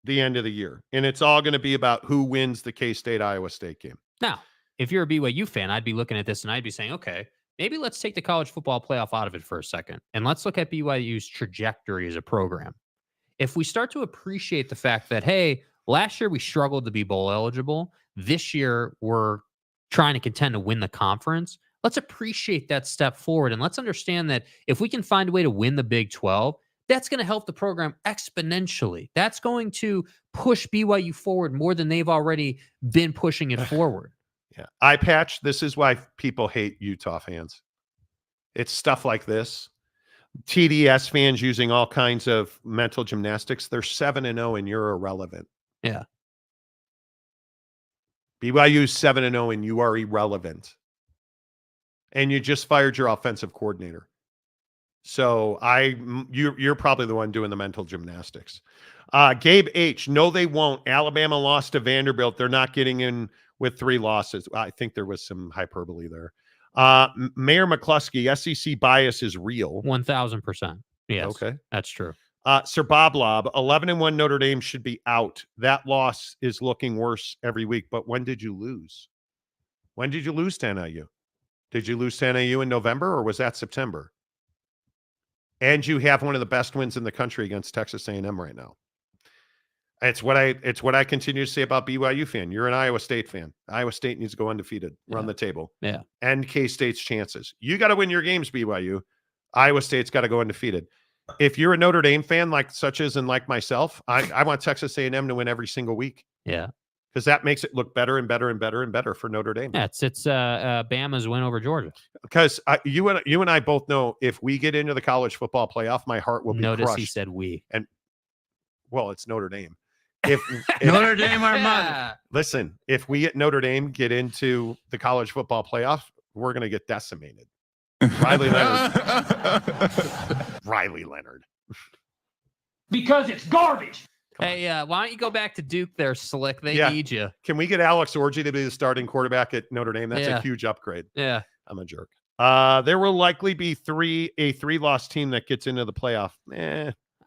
the end of the year. And it's all going to be about who wins the K-State Iowa State game. Now, if you're a BYU fan, I'd be looking at this and I'd be saying, okay, maybe let's take the college football playoff out of it for a second. And let's look at BYU's trajectory as a program. If we start to appreciate the fact that, hey, last year we struggled to be bowl eligible. This year we're trying to contend to win the conference. Let's appreciate that step forward. And let's understand that if we can find a way to win the Big 12, that's going to help the program exponentially. That's going to push BYU forward more than they've already been pushing it forward. Yeah. Eye patch. This is why people hate Utah fans. It's stuff like this. TDS fans using all kinds of mental gymnastics. They're 7-0 and you're irrelevant. Yeah. BYU's 7-0 and you are irrelevant. And you just fired your offensive coordinator. So you're probably the one doing the mental gymnastics. Gabe H. No, they won't. Alabama lost to Vanderbilt. They're not getting in with 3 losses. I think there was some hyperbole there. Mayor McCluskey, SEC bias is real. 1,000%. Yes. Okay. That's true. Sir Bob Lob, 11-1 Notre Dame should be out. That loss is looking worse every week. But when did you lose? When did you lose to NIU? Did you lose to NIU in November or was that September? And you have one of the best wins in the country against Texas A&M right now. It's what I continue to say about BYU fan. You're an Iowa State fan. Iowa State needs to go undefeated, run the table. Yeah. End K-State's chances. You got to win your games, BYU. Iowa State's got to go undefeated. If you're a Notre Dame fan, like myself, I want Texas A&M to win every single week. Yeah. Because that makes it look better and better and better and better for Notre Dame. Yeah, it's Bama's win over Georgia. Because you and I both know if we get into the college football playoff, my heart will be crushed. Notice he said we. And well, it's Notre Dame. If Notre Dame are money. Listen, if we at Notre Dame get into the college football playoff, we're going to get decimated. Riley Leonard. Because it's garbage. Hey, why don't you go back to Duke there, Slick? They need you. Can we get Alex Orji to be the starting quarterback at Notre Dame? That's a huge upgrade. Yeah. I'm a jerk. There will likely be a 3-loss team that gets into the playoff.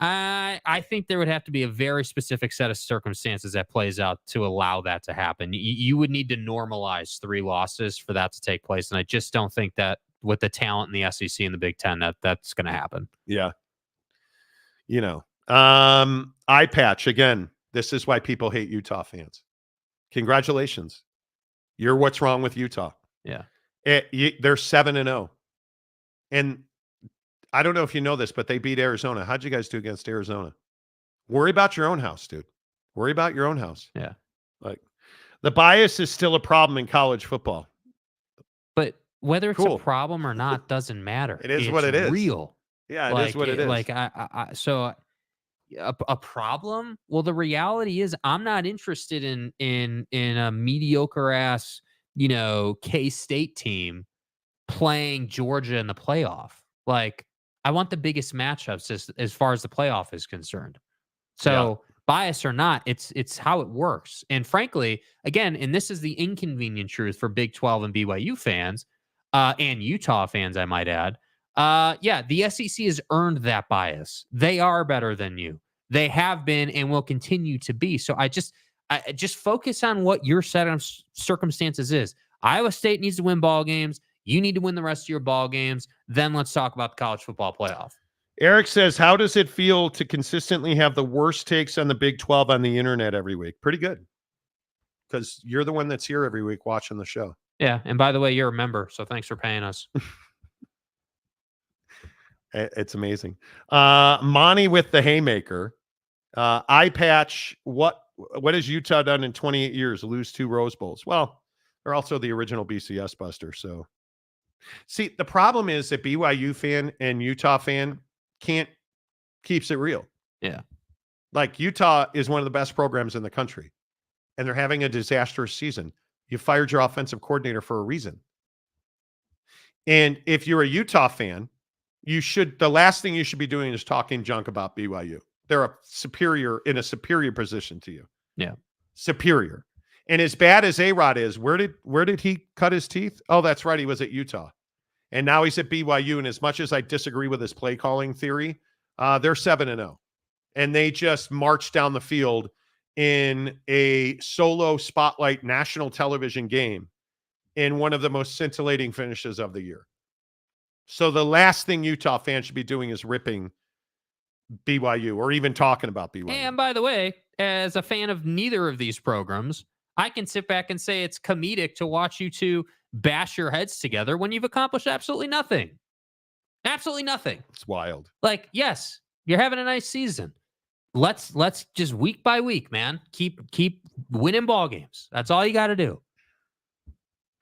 I think there would have to be a very specific set of circumstances that plays out to allow that to happen. You would need to normalize 3 losses for that to take place, and I just don't think that with the talent in the SEC and the Big Ten that's going to happen. Yeah. Eye patch again. This is why people hate Utah fans. Congratulations. You're what's wrong with Utah. Yeah. They're 7-0. And I don't know if you know this, but they beat Arizona. How'd you guys do against Arizona? Worry about your own house, dude. Worry about your own house. Yeah. Like, the bias is still a problem in college football. But whether it's a problem or not doesn't matter. It is what it is. Real. Yeah, it is what it is. Like so a problem. Well, the reality is I'm not interested in a mediocre ass, K-State team playing Georgia in the playoff. Like, I want the biggest matchups as far as the playoff is concerned. So bias or not, it's how it works. And frankly, again, and this is the inconvenient truth for Big 12 and BYU fans, and Utah fans, I might add. The SEC has earned that bias. They are better than you. They have been and will continue to be. So I just focus on what your set of circumstances is. Iowa State needs to win ball games. You need to win the rest of your ball games. Then let's talk about the college football playoff. Eric says, how does it feel to consistently have the worst takes on the Big 12 on the internet every week? Pretty good. Because you're the one that's here every week watching the show. Yeah. And by the way, you're a member, so thanks for paying us. It's amazing. Monty with the haymaker. Eye patch. What has Utah done in 28 years? Lose 2 Rose Bowls. Well, they're also the original BCS buster. So, see, the problem is that BYU fan and Utah fan keeps it real. Yeah. Like, Utah is one of the best programs in the country, and they're having a disastrous season. You fired your offensive coordinator for a reason. And if you're a Utah fan, the last thing you should be doing is talking junk about BYU. They're in a superior position to you. Yeah. Superior. And as bad as A-Rod is, where did he cut his teeth? Oh, that's right. He was at Utah. And now he's at BYU. And as much as I disagree with his play calling theory, they're 7-0. And they just marched down the field in a solo spotlight national television game in one of the most scintillating finishes of the year. So the last thing Utah fans should be doing is ripping BYU or even talking about BYU. And by the way, as a fan of neither of these programs, I can sit back and say it's comedic to watch you two bash your heads together when you've accomplished absolutely nothing. Absolutely nothing. It's wild. Like, yes, you're having a nice season. Let's just week by week, man, keep winning ball games. That's all you got to do.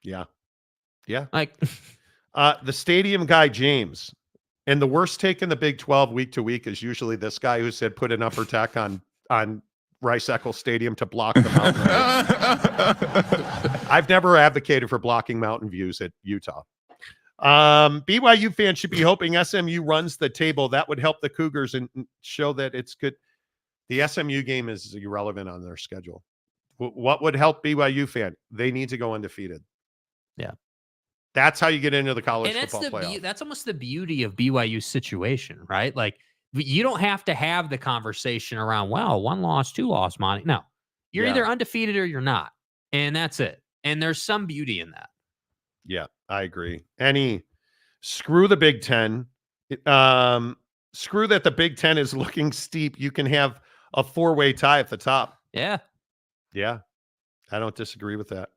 Yeah. Yeah. Like the stadium guy, James, and the worst take in the Big 12 week to week is usually this guy who said put an upper deck on Rice-Eccles Stadium to block the mountain. I've never advocated for blocking mountain views at Utah. BYU fans should be hoping SMU runs the table. That would help the Cougars and show that it's good. The SMU game is irrelevant on their schedule. What would help BYU fan? They need to go undefeated. Yeah. That's how you get into the college and football playoff. That's almost the beauty of BYU's situation, right? Like, you don't have to have the conversation around, well, 1 loss, 2 loss, Monty. No, you're either undefeated or you're not. And that's it. And there's some beauty in that. Yeah, I agree. Screw the Big Ten. Screw that the Big Ten is looking steep. You can have a 4-way tie at the top. Yeah. Yeah. I don't disagree with that.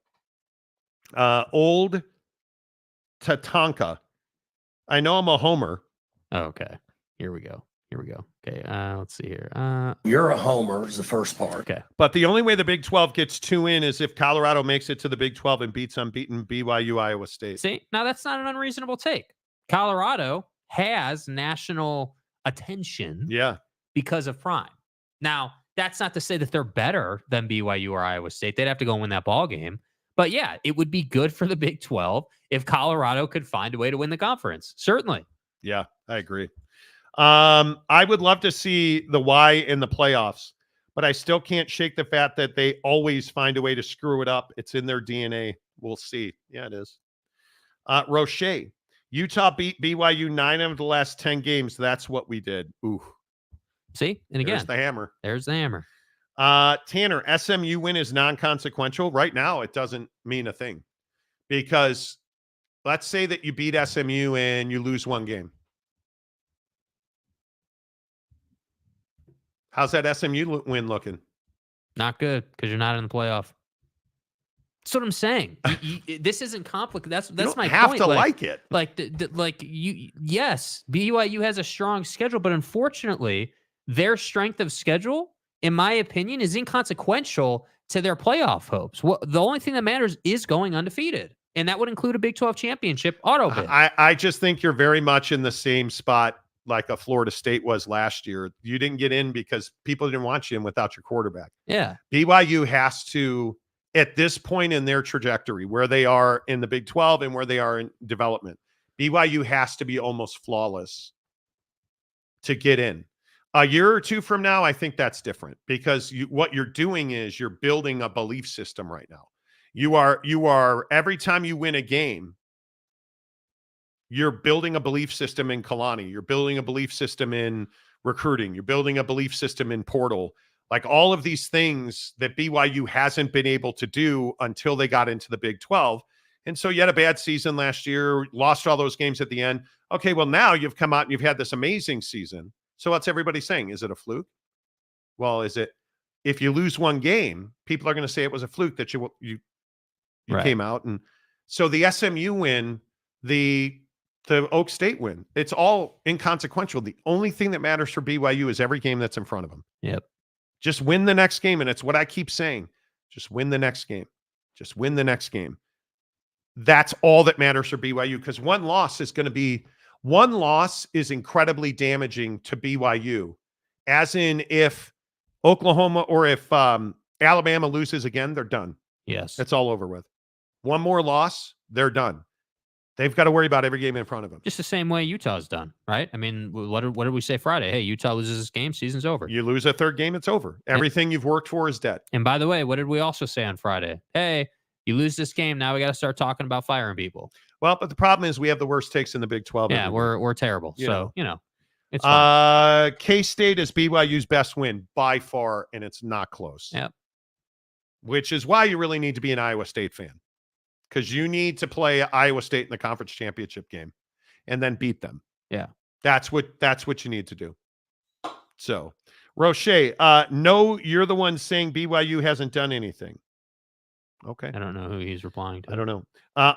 Old Tatanka. I know I'm a homer. Oh, okay. Here we go. Okay. Let's see here. You're a homer is the first part. Okay. But the only way the Big 12 gets 2 in is if Colorado makes it to the Big 12 and beats unbeaten BYU Iowa State. See, now that's not an unreasonable take. Colorado has national attention because of Prime. Now, that's not to say that they're better than BYU or Iowa State. They'd have to go win that ball game. But yeah, it would be good for the Big 12 if Colorado could find a way to win the conference. Certainly. Yeah, I agree. I would love to see the Y in the playoffs, but I still can't shake the fact that they always find a way to screw it up. It's in their DNA. We'll see. Yeah, it is. Roche, Utah beat BYU 9 of the last 10 games. That's what we did. Ooh. See? And again, there's the hammer. There's the hammer. Tanner, SMU win is non-consequential. Right now, it doesn't mean a thing. Because let's say that you beat SMU and you lose one game. How's that SMU win looking? Not good, because you're not in the playoff. That's what I'm saying. This isn't complicated. That's you don't my have point. to like it. Yes, BYU has a strong schedule, but unfortunately, their strength of schedule, in my opinion, is inconsequential to their playoff hopes. The only thing that matters is going undefeated, and that would include a Big 12 championship auto bid. I just think you're very much in the same spot like a Florida State was last year. You didn't get in because people didn't want you in without your quarterback. Yeah. BYU has to, at this point in their trajectory, where they are in the Big 12 and where they are in development, BYU has to be almost flawless to get in. A year or two from now, I think that's different because what you're doing is you're building a belief system right now. You are every time you win a game, you're building a belief system in Kalani. You're building a belief system in recruiting. You're building a belief system in portal. Like all of these things that BYU hasn't been able to do until they got into the Big 12. And so you had a bad season last year, lost all those games at the end. Okay, well, now you've come out and you've had this amazing season. So what's everybody saying? Is it a fluke? Well, is it, if you lose one game, people are going to say it was a fluke that you right. Came out. And so the SMU win, the Oak State win, it's all inconsequential. The only thing that matters for BYU is every game that's in front of them. Yep. Just win the next game. And it's what I keep saying. Just win the next game. Just win the next game. That's all that matters for BYU, because one loss is incredibly damaging to BYU, as in if Oklahoma or if Alabama loses again, they're done. Yes. It's all over with. One more loss, they're done. They've got to worry about every game in front of them. Just the same way Utah's done, right? I mean, what did we say Friday? Hey, Utah loses this game, season's over. You lose a third game, it's over. Everything you've worked for is dead. And by the way, what did we also say on Friday? Hey, you lose this game, now we got to start talking about firing people. Well, but the problem is we have the worst takes in the Big 12. Yeah, we're terrible. So, it's K-State is BYU's best win by far, and it's not close. Yep. Which is why you really need to be an Iowa State fan, because you need to play Iowa State in the conference championship game and then beat them. Yeah. That's what you need to do. So, Roche, no, you're the one saying BYU hasn't done anything. Okay. I don't know who he's replying to. I don't know.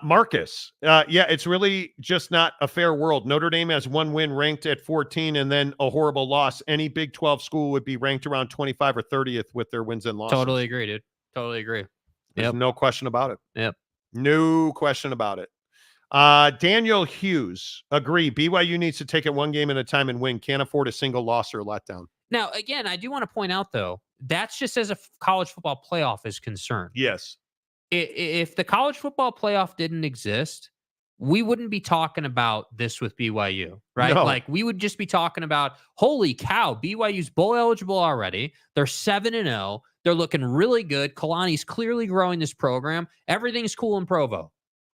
Marcus, yeah, it's really just not a fair world. Notre Dame has one win ranked at 14 and then a horrible loss. Any Big 12 school would be ranked around 25 or 30th with their wins and losses. Totally agree, dude. Totally agree. There's no question about it. Yep. No question about it. Daniel Hughes, agree. BYU needs to take it one game at a time and win. Can't afford a single loss or letdown. Now, again, I do want to point out, though, that's just as a college football playoff is concerned. Yes. If the college football playoff didn't exist, we wouldn't be talking about this with BYU, right? No. Like we would just be talking about, holy cow, BYU's bowl eligible already. They're 7-0. They're looking really good. Kalani's clearly growing this program. Everything's cool in Provo.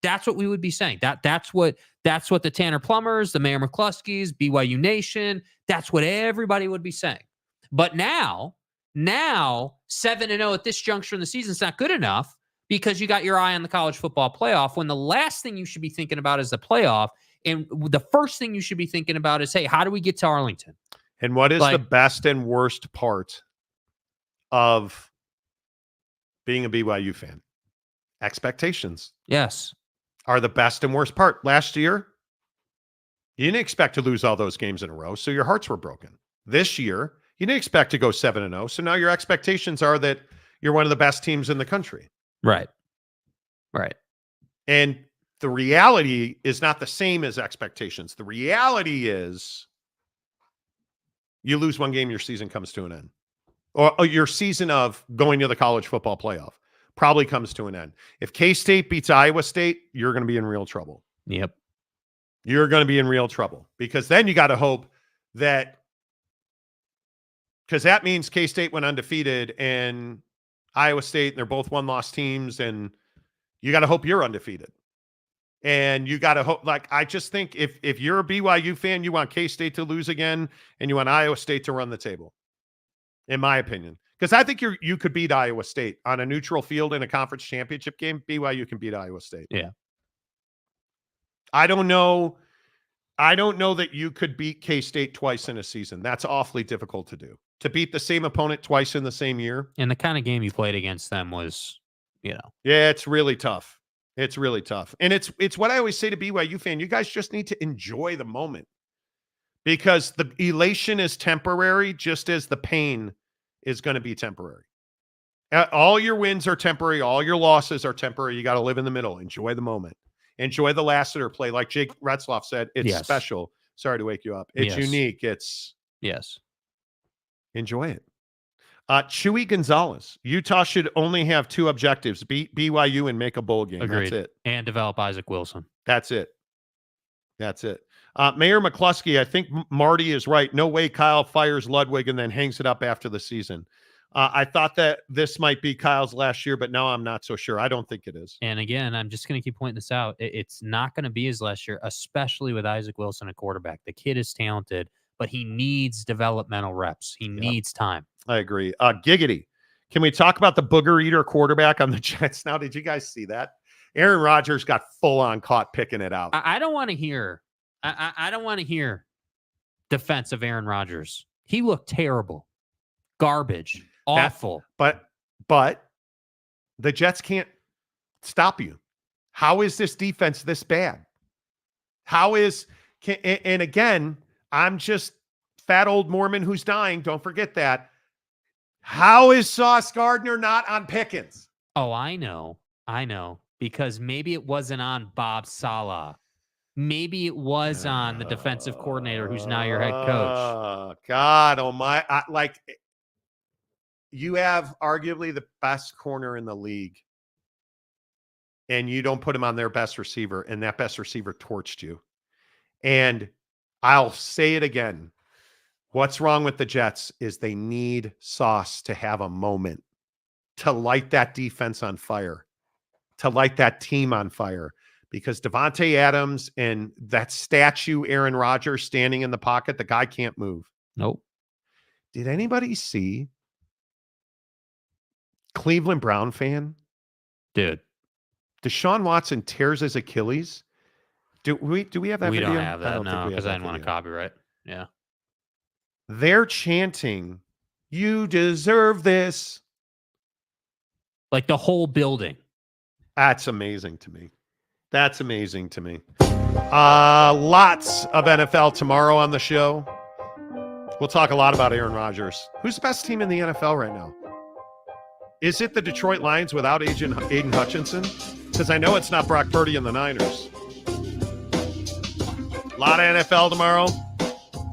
That's what we would be saying. That's what the Tanner Plumbers, the Mayor McCluskey's, BYU Nation, that's what everybody would be saying. But now 7-0 at this juncture in the season is not good enough, because you got your eye on the college football playoff, when the last thing you should be thinking about is the playoff. And the first thing you should be thinking about is, hey, how do we get to Arlington? And what is the best and worst part of being a BYU fan? Expectations. Yes. Are the best and worst part. Last year, you didn't expect to lose all those games in a row, so your hearts were broken. This year, you didn't expect to go 7-0, so now your expectations are that you're one of the best teams in the country. Right. Right. And the reality is not the same as expectations. The reality is you lose one game, your season comes to an end. Or your season of going to the college football playoff probably comes to an end. If K-State beats Iowa State, you're going to be in real trouble. Yep. You're going to be in real trouble, because then you got to hope that, because that means K-State went undefeated and Iowa State, and they're both one-loss teams, and you got to hope you're undefeated. And you got to hope. Like, I just think if you're a BYU fan, you want K-State to lose again, and you want Iowa State to run the table, in my opinion. Because I think you could beat Iowa State on a neutral field in a conference championship game. BYU can beat Iowa State. Yeah. I don't know that you could beat K-State twice in a season. That's awfully difficult to do. To beat the same opponent twice in the same year. And the kind of game you played against them was, Yeah, it's really tough. It's really tough. And it's what I always say to BYU fan, you guys just need to enjoy the moment. Because the elation is temporary, just as the pain is going to be temporary. All your wins are temporary. All your losses are temporary. You got to live in the middle. Enjoy the moment. Enjoy the Lassiter play. Like Jake Retzloff said, it's special. Sorry to wake you up. It's unique. Enjoy it. Chewy Gonzalez. Utah should only have two objectives: beat BYU and make a bowl game. Agreed. That's it. And develop Isaac Wilson. That's it. Mayor McCluskey, I think Marty is right. No way Kyle fires Ludwig and then hangs it up after the season. I thought that this might be Kyle's last year, but now I'm not so sure. I don't think it is. And again, I'm just going to keep pointing this out. It's not going to be his last year, especially with Isaac Wilson at quarterback. The kid is talented, but he needs developmental reps. He needs time. I agree. Giggity. Can we talk about the booger eater quarterback on the Jets now? Did you guys see that? Aaron Rodgers got full on caught picking it out. I don't want to hear. I don't want to hear defense of Aaron Rodgers. He looked terrible, garbage, awful. But the Jets can't stop you. How is this defense this bad? And again, I'm just fat old Mormon who's dying. Don't forget that. How is Sauce Gardner not on Pickens? Oh, I know. Because maybe it wasn't on Bob Saleh. Maybe it was on the defensive coordinator who's now your head coach. God, oh my. You have arguably the best corner in the league, and you don't put him on their best receiver, and that best receiver torched you. And I'll say it again. What's wrong with the Jets is they need Sauce to have a moment, to light that defense on fire, to light that team on fire. Because Devontae Adams and that statue Aaron Rodgers standing in the pocket, the guy can't move. Nope. Did anybody see Cleveland Brown fan? Dude. Deshaun Watson tears his Achilles. Do we have that we video? Don't have that, no, because I didn't want to copyright. Yeah. They're chanting, "You deserve this." Like the whole building. That's amazing to me. Lots of NFL tomorrow on the show. We'll talk a lot about Aaron Rodgers. Who's the best team in the NFL right now? Is it the Detroit Lions without Aiden Hutchinson? Because I know it's not Brock Purdy and the Niners. A lot of NFL tomorrow.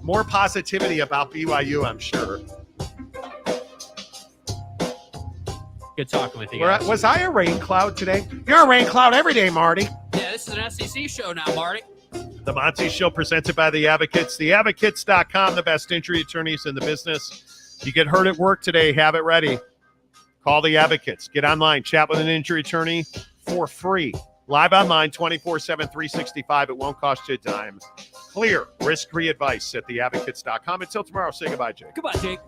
More positivity about BYU, I'm sure. Good talking with you guys. Was I a rain cloud today? You're a rain cloud every day, Marty. Yeah, this is an SEC show now, Marty. The Monty Show presented by The Advocates. TheAdvocates.com, the best injury attorneys in the business. You get hurt at work today, have it ready. Call The Advocates. Get online, chat with an injury attorney for free. Live online, 24/7, 365. It won't cost you a dime. Clear, risk-free advice at TheAdvocates.com. Until tomorrow, say goodbye, Jake. Goodbye, Jake.